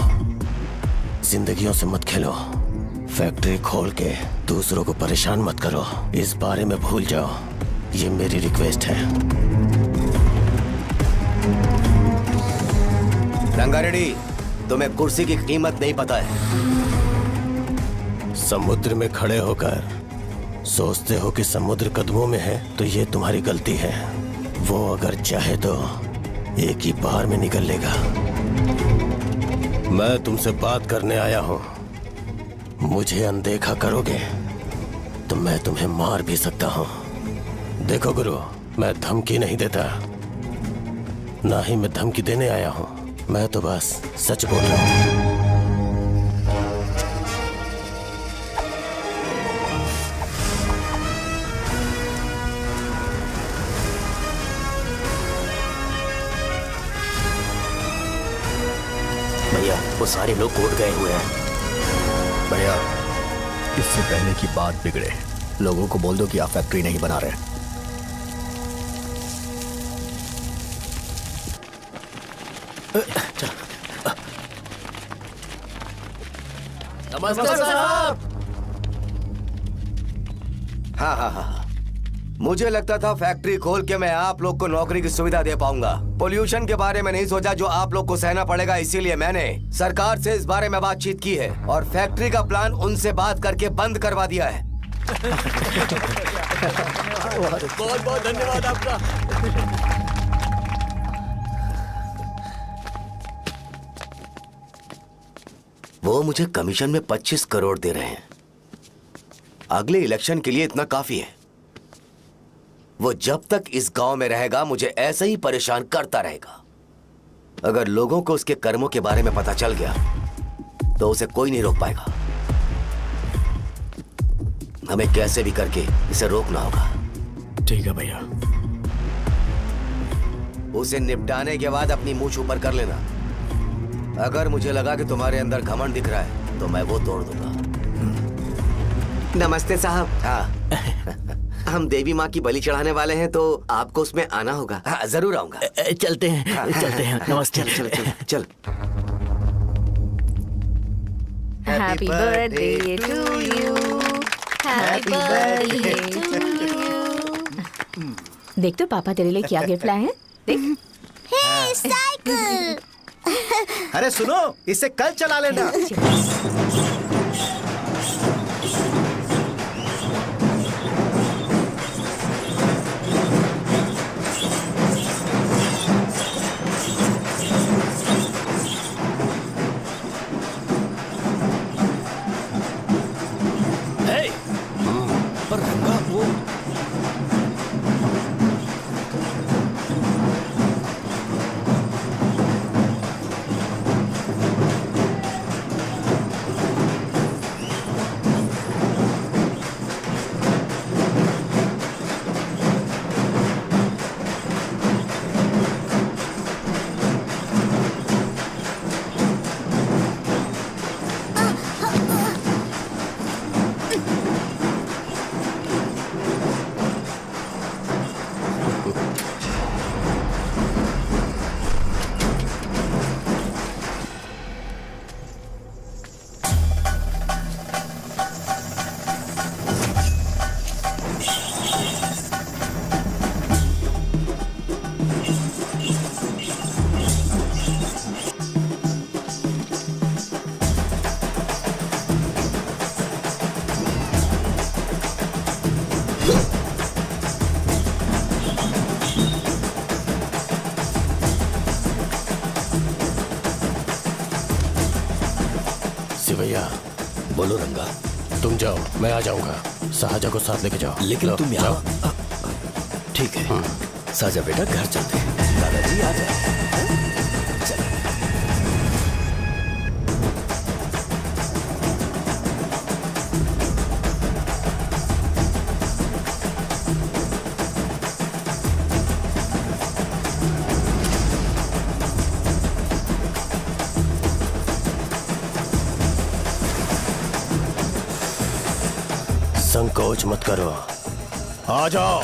जिंदगियों से मत खेलो। फैक्ट्री खोल के दूसरों को परेशान मत करो। इस बारे में भूल जाओ। ये मेरी रिक्वेस्ट है। रंगा रेड्डी, तुम्हें कुर्सी की कीमत नहीं पता है। समुद्र में खड़े होकर सोचते हो कि समुद्र कदमों में है तो ये तुम्हारी गलती है। वो अगर चाहे तो एक ही बार में निकल लेगा। मैं तुमसे बात करने आया हूं। मुझे अनदेखा करोगे तो मैं तुम्हें मार भी सकता हूं। देखो गुरु, मैं धमकी नहीं देता, ना ही मैं धमकी देने आया हूं। मैं तो बस सच बोल रहा हूं। भैया वो सारे लोग कोर्ट गए हुए हैं। भैया इससे पहले की बात बिगड़े, लोगों को बोल दो कि आप फैक्ट्री नहीं बना रहे। नमस्ते साहब। हाँ, मुझे लगता था फैक्ट्री खोल के मैं आप लोग को नौकरी की सुविधा दे पाऊंगा। पोल्यूशन के बारे में नहीं सोचा जो आप लोग को सहना पड़ेगा, इसीलिए मैंने सरकार से इस बारे में बातचीत की है और फैक्ट्री का प्लान उनसे बात करके बंद करवा दिया है। बहुत बहुत धन्यवाद आपका। वो मुझे कमीशन में 25 करोड़ दे रहे हैं। अगले इलेक्शन के लिए इतना काफी है। वो जब तक इस गांव में रहेगा मुझे ऐसे ही परेशान करता रहेगा। अगर लोगों को उसके कर्मों के बारे में पता चल गया तो उसे कोई नहीं रोक पाएगा। हमें कैसे भी करके इसे रोकना होगा। ठीक है भैया। उसे निपटाने के बाद अपनी मूंछ ऊपर कर लेना। अगर मुझे लगा कि तुम्हारे अंदर घमंड दिख रहा है तो मैं वो तोड़ दूंगा। नमस्ते साहब। हाँ हम देवी माँ की बलि चढ़ाने वाले हैं तो आपको उसमें आना होगा। हाँ, जरूर आऊंगा। चलते हैं चलते हैं। नमस्ते। चल चल चल। Happy birthday to you, happy birthday to you. देख तो पापा तेरे लिए क्या गिफ्ट लाए हैं। देख। हे साइकिल। अरे सुनो, इसे कल चला लेना। पर रंगा वो सिवैया, बोलो रंगा। तुम जाओ, मैं आ जाऊंगा। साहजा को साथ लेके जाओ। लेकिन तुम यहाँ ठीक है। साजा बेटा घर चलते हैं। दादाजी आ जाए। संकोच मत करो, आ जाओ।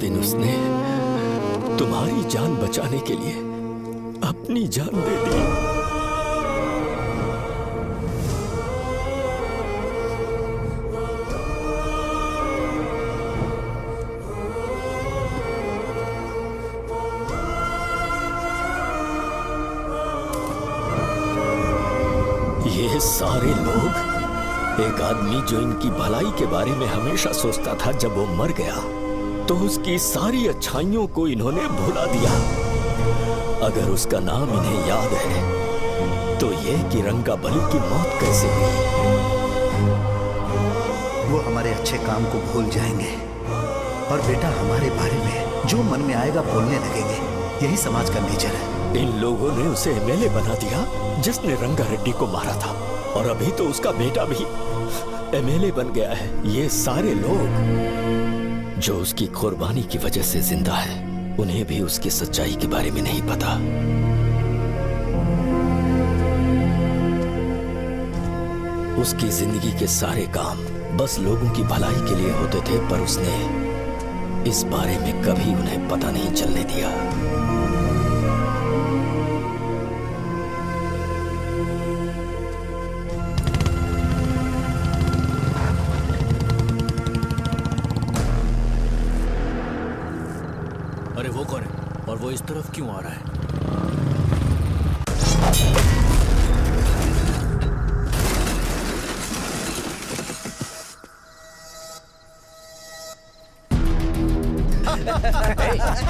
लेकिन उसने तुम्हारी जान बचाने के लिए अपनी जान दे दी। ये सारे लोग, एक आदमी जो इनकी भलाई के बारे में हमेशा सोचता था, जब वो मर गया तो उसकी सारी अच्छाइयों को इन्होंने भुला दिया। अगर उसका नाम इन्हें याद है तो ये कि रंगाबली की मौत कैसे हुई। वो हमारे अच्छे काम को भूल जाएंगे और बेटा हमारे बारे में जो मन में आएगा बोलने लगेंगे। यही समाज का नेचर है। इन लोगों ने उसे एमएलए बना दिया जिसने रंगा रेड्डी को मारा था, और अभी तो उसका बेटा भी एमएलए बन गया है। ये सारे लोग जो उसकी कुर्बानी की वजह से जिंदा है, उन्हें भी उसकी सच्चाई के बारे में नहीं पता। उसकी जिंदगी के सारे काम बस लोगों की भलाई के लिए होते थे, पर उसने इस बारे में कभी उन्हें पता नहीं चलने दिया। अरे वो कौन है और वो इस तरफ क्यों आ रहा है?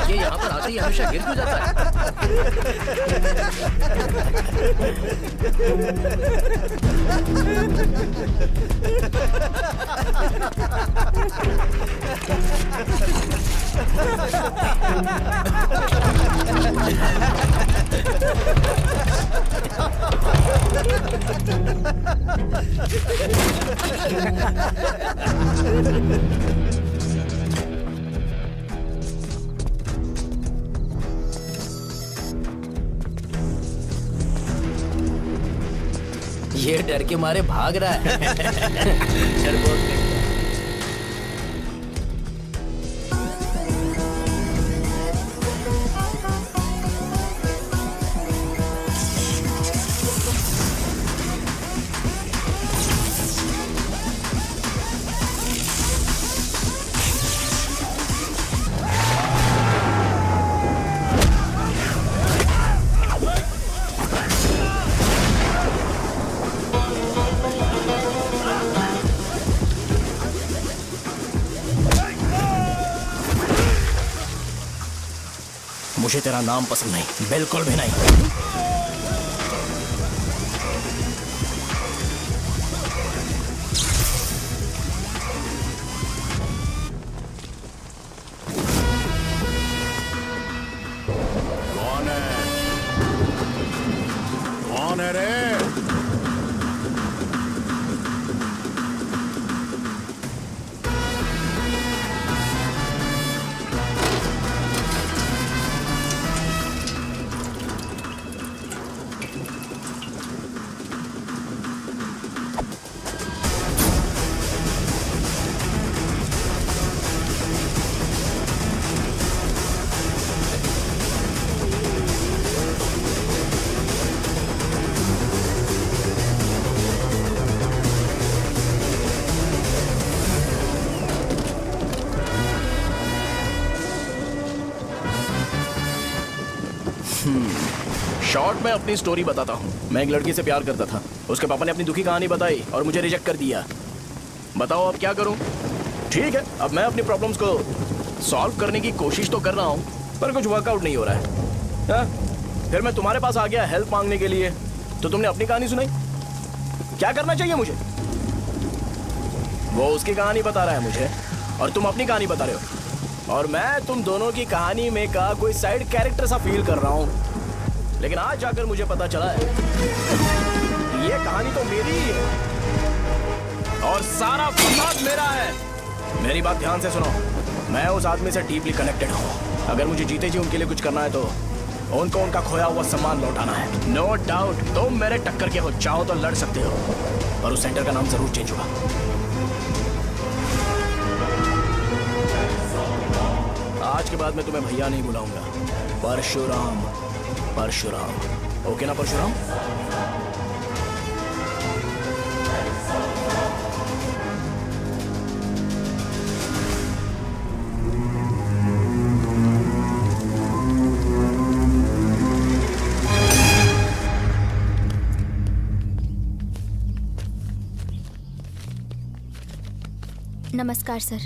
ये यहाँ पर आते ही हमेशा गिर क्यों जाता ये डर के मारे भाग रहा है। डरपोक नहीं। मुझे तेरा नाम पसंद नहीं, बिल्कुल भी नहीं। कौन है? कौन है रे? शॉर्ट में अपनी स्टोरी बताता हूँ। मैं एक लड़की से प्यार करता था। उसके पापा ने अपनी दुखी कहानी बताई और मुझे रिजेक्ट कर दिया। बताओ अब क्या करूँ? ठीक है, अब मैं अपनी प्रॉब्लम्स को सॉल्व करने की कोशिश तो कर रहा हूँ, पर कुछ वर्कआउट नहीं हो रहा है। फिर मैं तुम्हारे पास आ गया हेल्प मांगने के लिए, तो तुमने अपनी कहानी सुनाई। क्या करना चाहिए मुझे? वो उसकी कहानी बता रहा है मुझे और तुम अपनी कहानी बता रहे हो, और मैं तुम दोनों की कहानी में का कोई साइड कैरेक्टर सा फील कर रहा हूँ। लेकिन आज जाकर मुझे पता चला है ये कहानी तो मेरी ही है और सारा फसाद मेरा है। मेरी बात ध्यान से सुनो, मैं उस आदमी से डीपली कनेक्टेड हूँ। अगर मुझे जीते जी उनके लिए कुछ करना है तो उनको उनका खोया हुआ सम्मान लौटाना है। नो डाउट तुम मेरे टक्कर के हो, चाहो तो लड़ सकते हो, पर उस सेंटर का नाम जरूर चेंज होगा। आज के बाद मैं तुम्हें भैया नहीं बुलाऊंगा, परशुराम। परशुराम, ओके ना परशुराम? नमस्कार सर।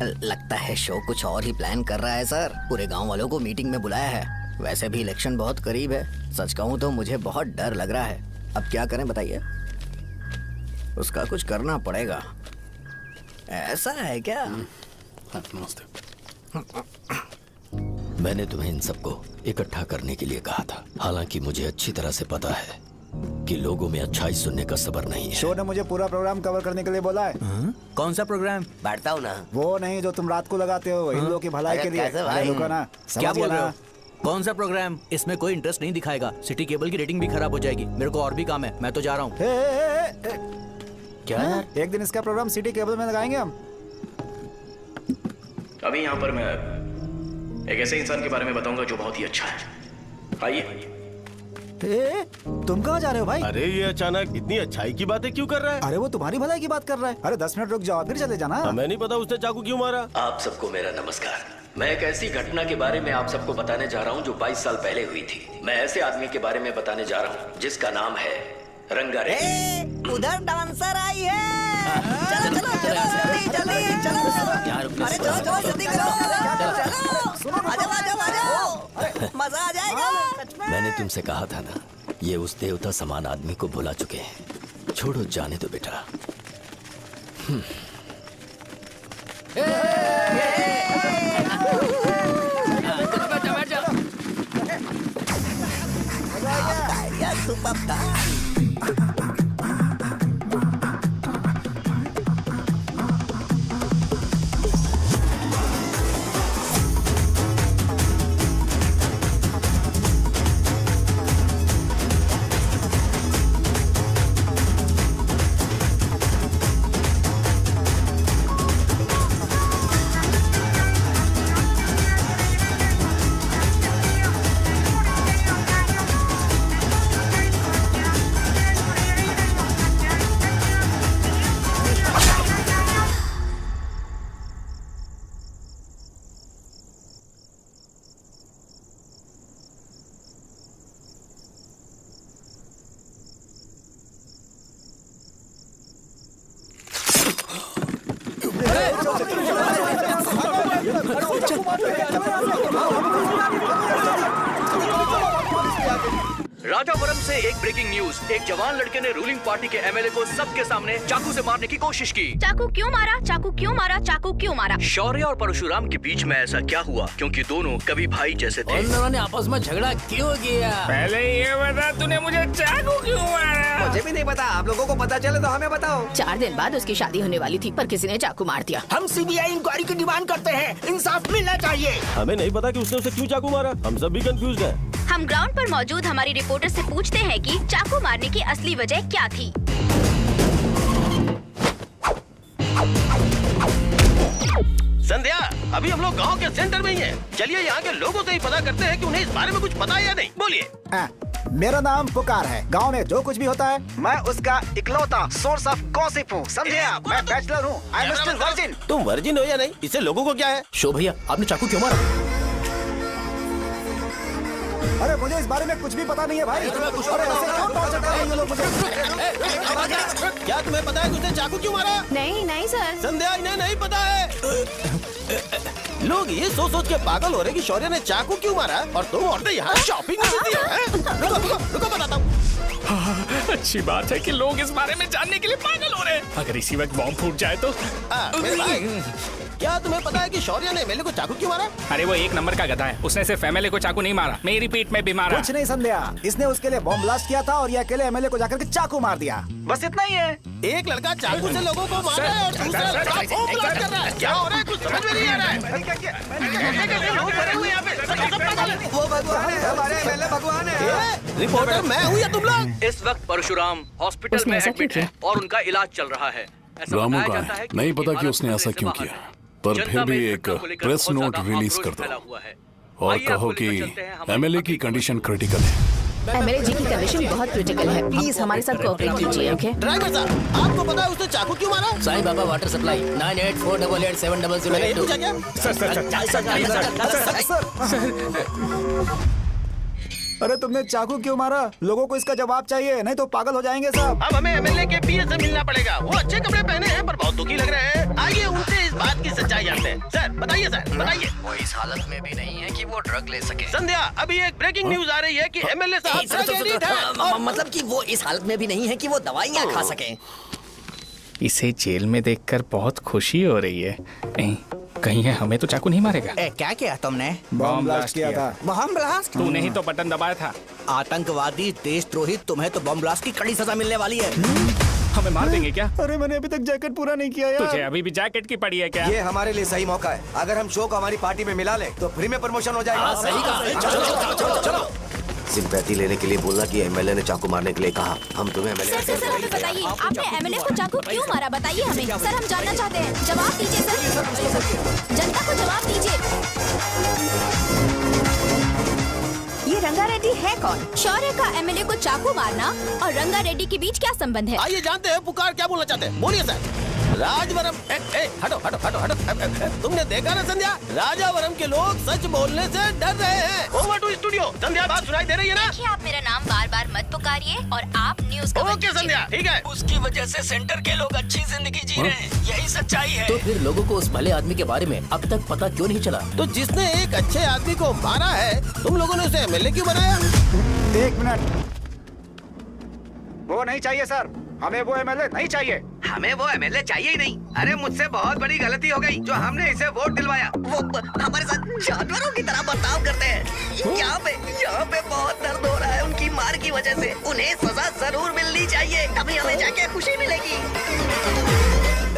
लगता है शो कुछ और ही प्लान कर रहा है सर। पूरे गांव वालों को मीटिंग में बुलाया है। वैसे भी इलेक्शन बहुत करीब है। सच कहूँ तो मुझे बहुत डर लग रहा है। अब क्या करें बताइए? उसका कुछ करना पड़ेगा। ऐसा है क्या? नमस्ते। मैंने तुम्हें इन सबको इकट्ठा करने के लिए कहा था। हालांकि मुझे अच्छी तरह से पता है कि लोगों में अच्छाई सुनने का सब्र नहीं है। शो ने मुझे पूरा प्रोग्राम कवर करने के लिए बोला है। कौन सा प्रोग्राम? बैठता हूँ ना। वो नहीं जो तुम रात को लगाते हो, इन लोगों की भलाई के लिए। रुको ना, क्या बोल रहे हो? कौन सा प्रोग्राम? इसमें कोई इंटरेस्ट नहीं दिखाएगा। सिटी केबल की रेटिंग भी खराब हो जाएगी। मेरे को और भी काम है, मैं तो जा रहा हूँ। क्या? एक दिन इसका प्रोग्राम सिटी केबल में लगाएंगे हम। अभी यहाँ पर मैं एक ऐसे इंसान के बारे में बताऊंगा जो बहुत ही अच्छा है। आइए। तुम कहाँ जा रहे हो भाई? अरे ये अचानक इतनी अच्छाई की बातें क्यों कर रहा है? अरे वो तुम्हारी भलाई की बात कर रहा है। अरे 10 मिनट रुक जाओ फिर चले जाना। हमें नहीं पता उसने चाकू क्यों मारा। आप सबको मेरा नमस्कार। मैं एक ऐसी घटना के बारे में आप सबको बताने जा रहा हूँ जो 22 साल पहले हुई थी। मैं ऐसे आदमी के बारे में बताने जा रहा हूँ जिसका नाम है रंगारेड्डी। उधर डांसर आई है। चलो चलो चलो जल्दी जल्दी चलो। अरे चलो चलो जल्दी करो। चलो आ जाओ मजा आ जाएगा। मैंने तुमसे कहा था ना, ये उस देवता समान आदमी को भुला चुके हैं। छोड़ो, जाने दो बेटा। राजावरम से एक ब्रेकिंग न्यूज। एक जवान लड़के ने रूलिंग पार्टी के एमएलए को सबके सामने चाकू से मारने की कोशिश की। चाकू क्यों मारा? चाकू क्यों मारा? चाकू क्यों मारा? शौर्य और परशुराम के बीच में ऐसा क्या हुआ? क्योंकि दोनों कभी भाई जैसे थे। उन दोनों ने आपस में झगड़ा क्यों किया? पहले ये बता, तूने मुझे चाकू क्यों मारा? मुझे भी नहीं पता। आप लोगों को पता चले तो हमें बताओ। 4 दिन बाद उसकी शादी होने वाली थी पर किसी ने चाकू मार दिया। हम सीबीआई इंक्वायरी की डिमांड करते हैं। इंसाफ मिलना चाहिए। हमें नहीं पता कि उसने उसे क्यों चाकू मारा। हम सब भी कंफ्यूज हैं। हम ग्राउंड पर मौजूद हमारी रिपोर्टर से पूछते हैं कि चाकू मारने की असली वजह क्या थी। संध्या, अभी हम लोग गांव के सेंटर में ही हैं। चलिए यहाँ के लोगों से ही पता करते हैं कि उन्हें इस बारे में कुछ पता है या नहीं। बोलिए। मेरा नाम पुकार है। गांव में जो कुछ भी होता है मैं उसका इकलौता सोर्स ऑफ गॉसिप हूँ। समझे आप? मैं बैचलर हूँ। I am still virgin. तुम वर्जिन हो या नहीं, इससे लोगों को क्या है? शो भैया, आपने चाकू क्यों मारा? अरे मुझे इस बारे में कुछ भी पता नहीं है भाई। अरे ऐसे क्यों टॉर्चर कर रहे हैं ये लोग मुझे? क्या तुम्हें पता है कि उसने चाकू क्यों मारा? नहीं नहीं सर। संध्या, इन्हें नहीं पता है। लोग ये सोच सोच के पागल हो रहे कि शौर्य ने चाकू क्यों मारा और तुम औरतें यहाँ शॉपिंग में बिजी हैं। रुको बताता हूँ। अच्छी बात है कि लोग इस बारे में जानने के लिए पागल हो रहे हैं। अगर इसी वक्त बॉम्ब फूट जाए तो। मेरे भाई, क्या तुम्हें पता है कि शौर्य ने एमएलए को चाकू क्यों मारा? अरे वो एक नंबर का गधा है। उसने सिर्फ एमएलए को चाकू नहीं मारा, मेरी पीठ में भी मारा। कुछ नहीं संध्या, इसने उसके लिए बॉम्ब ब्लास्ट किया था और ये अकेले एमएलए को जाकर के चाकू मार दिया। बस इतना ही है। एक लड़का चाकू से लोगों को मार रहा है और दूसरा लड़का बॉम्ब ब्लास्ट कर रहा है। क्या हो रहा है? कुछ समझ में नहीं आ रहा है। वो भगवान है, हमारे एमएलए भगवान है। रिपोर्टर मैं हूँ या तुम लोग? इस वक्त परशुराम हॉस्पिटल में एडमिट है और उनका इलाज चल रहा है। रामू का है, नहीं पता कि उसने ऐसा क्यों किया। पर फिर भी एक प्रेस नोट रिलीज कर दो और कहो कि एमएलए की कंडीशन क्रिटिकल है। एमएलए जी की कंडीशन बहुत क्रिटिकल है, प्लीज हमारे साथ कोऑपरेट कीजिए। ओके ड्राइवर साहब, आपको पता है उसने चाकू क्यों मारा? Sai Baba water supply 9848870082। अरे तुमने चाकू क्यों मारा? लोगों को इसका जवाब चाहिए, नहीं तो पागल हो जाएंगे साहब। अब हमें एमएलए के पीए से मिलना पड़ेगा। वो अच्छे कपड़े पहने हैं पर बहुत दुखी लग रहे हैं। आइए उनसे इस बात की सच्चाई जानते हैं। सर बताइए, सर बताइए। वो इस हालत में भी नहीं है कि वो ड्रग ले सके। संध्या, अभी एक ब्रेकिंग न्यूज आ रही है कि एमएलए साहब ड्रग एडिक्ट हैं। मतलब कि वो इस हालत में भी नहीं है कि वो दवाइयाँ खा सके। इसे जेल में देखकर बहुत खुशी हो रही है। कहीं है हमें तो चाकू नहीं मारेगा। क्या किया तुमने? बम ब्लास्ट किया था। Bomb blast? तूने ही तो बटन दबाया था। आतंकवादी, देशद्रोही, तुम्हें तो बम ब्लास्ट की कड़ी सजा मिलने वाली है। हमें मार देंगे क्या? अरे मैंने अभी तक जैकेट पूरा नहीं किया यार। तुझे अभी भी जैकेट की पड़ी है क्या? ये हमारे लिए सही मौका है। अगर हम शो को हमारी पार्टी में मिला लें तो फ्री में प्रमोशन हो जाएगा। सही कहा। चलो। सिंपैथी लेने के लिए बोला कि एमएलए ने चाकू मारने के लिए कहा। हम तुम्हें एमएलए। सर हमें बताइए, आपने एमएलए को चाकू क्यों मारा? बताइए हमें। सर हम जानना चाहते हैं, जवाब दीजिए सर। जनता को जवाब दीजिए। ये रंगा रेड्डी है कौन? शौर्य का एमएलए को चाकू मारना और रंगा रेड्डी के बीच क्या संबंध है? आइए जानते हैं पुकार क्या बोलना चाहते हैं। बोलिए सर। राजवरम, हटो हटो हटो हटो। तुमने देखा ना संध्या, राजावरम के लोग सच बोलने से डर रहे हैं। Over to studio. संध्या बात सुनाई दे रही है ना? देखिए, आप मेरा नाम बार बार मत पुकारिए और आप न्यूज का ओके संध्या, ठीक है। उसकी वजह से सेंटर के लोग अच्छी जिंदगी जी रहे हैं, यही सच्चाई है। तो फिर लोगों को उस भले आदमी के बारे में अब तक पता क्यों नहीं चला? तो जिसने एक अच्छे आदमी को मारा है, तुम लोगों ने उसे एमएलए क्यों बनाया? 1 मिनट। वो नहीं चाहिए सर, हमें वो एमएलए नहीं चाहिए। हमें वो एमएलए चाहिए ही नहीं। अरे मुझसे बहुत बड़ी गलती हो गई जो हमने इसे वोट दिलवाया। वो हमारे साथ जानवरों की तरह बर्ताव करते हैं। यहाँ पे बहुत दर्द हो रहा है उनकी मार की वजह से। उन्हें सजा जरूर मिलनी चाहिए, तभी हमें जाके खुशी मिलेगी।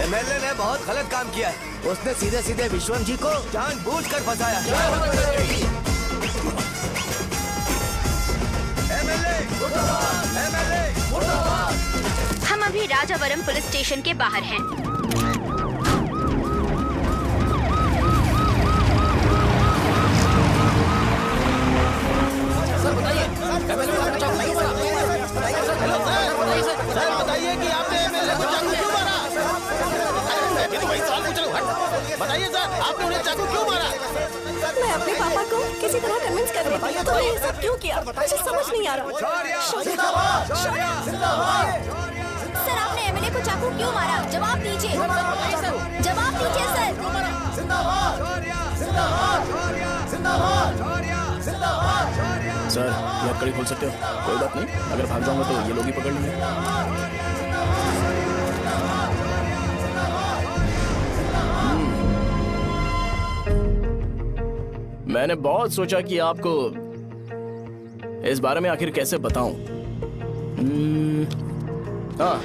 एमएलए ने बहुत गलत काम किया है। उसने सीधे सीधे विश्वनाथ जी को जानबूझकर फंसाया। हम अभी राजावरम पुलिस स्टेशन के बाहर हैं। सर बताइए कि आपने एमएलए को चाकू क्यों मारा? मैं तो वही सवाल पूछ रहा हूँ। बताइए सर, आपने उन्हें चाकू क्यों मारा? मैं अपने पापा को किसी तरह कन्विंस कर रही थी, तो ये सब क्यों किया मुझे समझ नहीं आ रहा। सर आपने एमएलए को चाकू क्यों मारा? जवाब दीजिए। जवाब दीजिए सर। सर ये आप कड़ी खोल सकते हो? कोई बात नहीं, अगर भाग जाऊंगा तो ये लोग ही पकड़ लेंगे। मैंने बहुत सोचा कि आपको इस बारे में आखिर कैसे बताऊं। हाँ,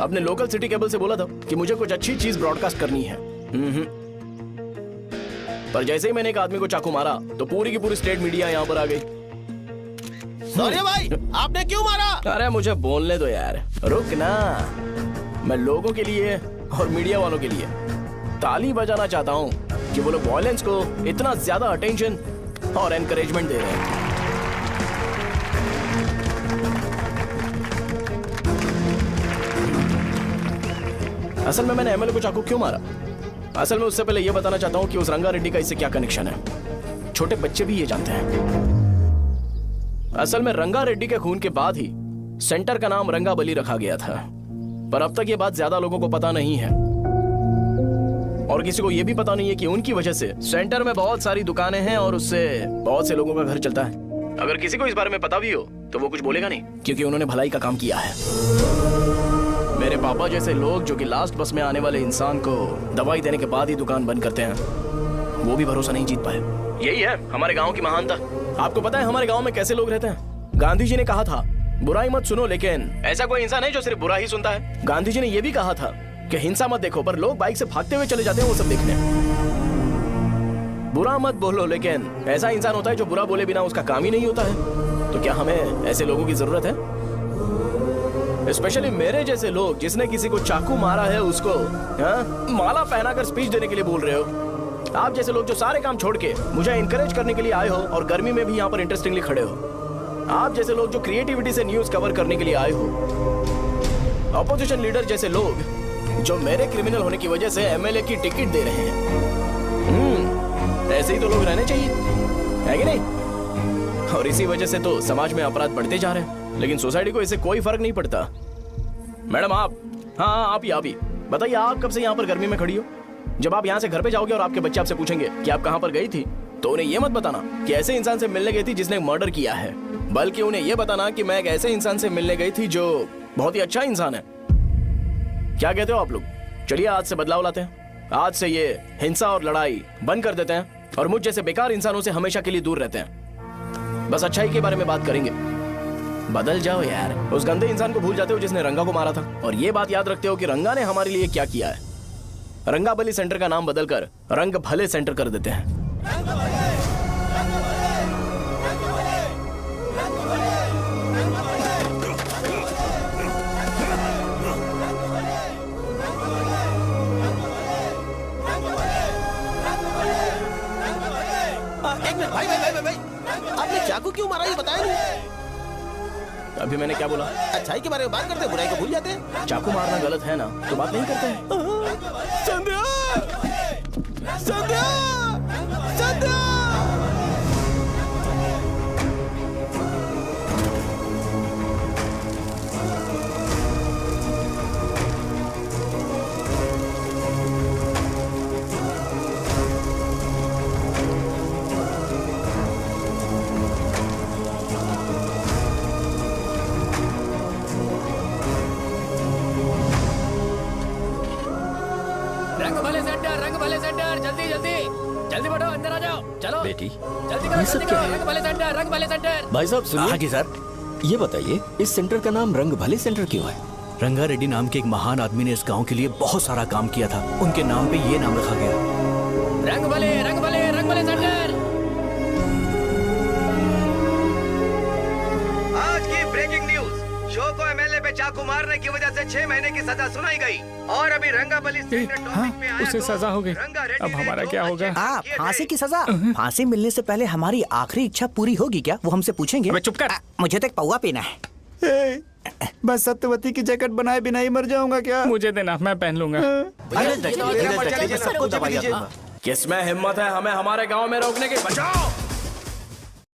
अपने लोकल सिटी केबल से बोला था कि मुझे कुछ अच्छी चीज ब्रॉडकास्ट करनी है। पर जैसे ही मैंने एक आदमी को चाकू मारा तो पूरी की पूरी स्टेट मीडिया यहाँ पर आ गई। सॉरी भाई, आपने क्यों मारा? अरे मुझे बोलने दो यार, रुक ना। मैं लोगों के लिए और मीडिया वालों के लिए ताली बजाना चाहता हूँ कि वो लोग वायलेंस को इतना ज्यादा अटेंशन और एनकरेजमेंट दे रहे हैं। असल में मैंने एमएलए को चाकू क्यों मारा? असल में उससे पहले यह बताना चाहता हूं कि उस रंगा रेड्डी का इससे क्या कनेक्शन है। छोटे बच्चे भी ये जानते हैं। असल में रंगा रेड्डी के खून के बाद ही सेंटर का नाम रंगा बली रखा गया था, पर अब तक ये बात ज्यादा लोगों को पता नहीं है और किसी को यह भी पता नहीं है कि उनकी वजह से सेंटर में बहुत सारी दुकानें हैं और उससे बहुत से लोगों का घर चलता है। अगर किसी को इस बारे में पता भी हो तो वो कुछ बोलेगा नहीं, क्योंकि उन्होंने भलाई का काम किया है। मेरे पापा जैसे लोग जो कि लास्ट बस में आने वाले इंसान को दवाई देने के बाद ही दुकान बंद करते हैं, वो भी भरोसा नहीं जीत पाए। यही है हमारे गांव की महानता। आपको पता है हमारे गांव में कैसे लोग रहते हैं? गांधी जी ने कहा था बुराई मत सुनो, लेकिन ऐसा कोई इंसान है जो सिर्फ बुरा ही सुनता है। गांधी जी ने यह भी कहा था कि हिंसा मत देखो, पर लोग बाइक से भागते हुए चले जाते हैं वो सब देखने। बुरा मत बोलो, लेकिन ऐसा इंसान होता है जो बुरा बोले बिना उसका काम ही नहीं होता है। तो क्या हमें ऐसे लोगों की जरूरत है? स्पेशली मेरे जैसे लोग जिसने किसी को चाकू मारा है उसको माला पहनाकर स्पीच देने के लिए बोल रहे हो। आप जैसे लोग जो सारे काम छोड़ के मुझे इनकरेज करने के लिए आए हो और गर्मी में भी यहाँ पर इंटरेस्टिंगली खड़े हो। आप जैसे लोग जो क्रिएटिविटी से न्यूज कवर करने के लिए आए हो। अपोजिशन लीडर जैसे लोग जो मेरे क्रिमिनल होने की वजह से एमएलए की टिकट दे रहे हैं। ऐसे ही तो लोग रहने चाहिए, है कि नहीं? और इसी वजह से तो समाज में अपराध बढ़ते जा रहे हैं, लेकिन सोसाइटी को इससे कोई फर्क नहीं पड़ता। मैडम आप, हाँ आप ही बताइए, आप कब से यहाँ पर गर्मी में खड़ी हो? जब आप यहाँ से घर पे जाओगे और आपके बच्चे आपसे पूछेंगे कि आप कहाँ पर गई थी, तो उन्हें यह मत बताना कि ऐसे इंसान से मिलने गई थी जिसने मर्डर किया है, बल्कि उन्हें यह बताना कि मैं एक ऐसे इंसान से मिलने गई थी जो बहुत ही अच्छा इंसान है। क्या कहते हो आप लोग? चलिए आज से बदलाव लाते हैं। आज से ये हिंसा और लड़ाई बंद कर देते हैं और मुझ जैसे बेकार इंसानों से हमेशा के लिए दूर रहते हैं। बस अच्छाई के बारे में बात करेंगे। बदल जाओ यार। उस गंदे इंसान को भूल जाते हो जिसने रंगा को मारा था, और ये बात याद रखते हो कि रंगा ने हमारे लिए क्या किया है। रंगाबली सेंटर का नाम बदलकर रंग भले सेंटर कर देते हैं। एक मिनट भाई, आपने चाकू क्यों मारा ये बताया नहीं? अभी मैंने क्या बोला? अच्छाई के बारे में बात करते हैं, बुराई को भूल जाते हैं। चाकू मारना गलत है ना, तो बात नहीं करते हैं। संध्या! संध्या! संध्या! रंग भले सेंटर, जल्दी बढ़ो, अंदर आ जाओ। चलो बेटी, जल्दी करो, रंग भले सेंटर। भाई साहब सुनिए। हाँ जी सर। ये बताइए इस सेंटर का नाम रंग भले सेंटर क्यों है? रंगा रेड्डी नाम के एक महान आदमी ने इस गांव के लिए बहुत सारा काम किया था, उनके नाम पे ये नाम रखा गया। रंग भले सेंटर। आज की ब्रेकिंग न्यूज, शो को एमएलए पे चाकू मारने की वजह से 6 महीने की सजा सुनाई गई और अभी रंगाबली उसे सजा हो गई। अब हमारा क्या होगा? आप फांसी की सजा? फांसी मिलने से पहले हमारी आखिरी इच्छा पूरी होगी क्या, वो हमसे पूछेंगे? चुप कर। मुझे तो एक पौवा पीना है। मैं सत्यवती की जैकेट बनाए बिना ही मर जाऊंगा क्या? मुझे देना, मैं पहन लूंगा। किसमें हिम्मत है हमें हमारे गांव में रोकने की? बचाओ।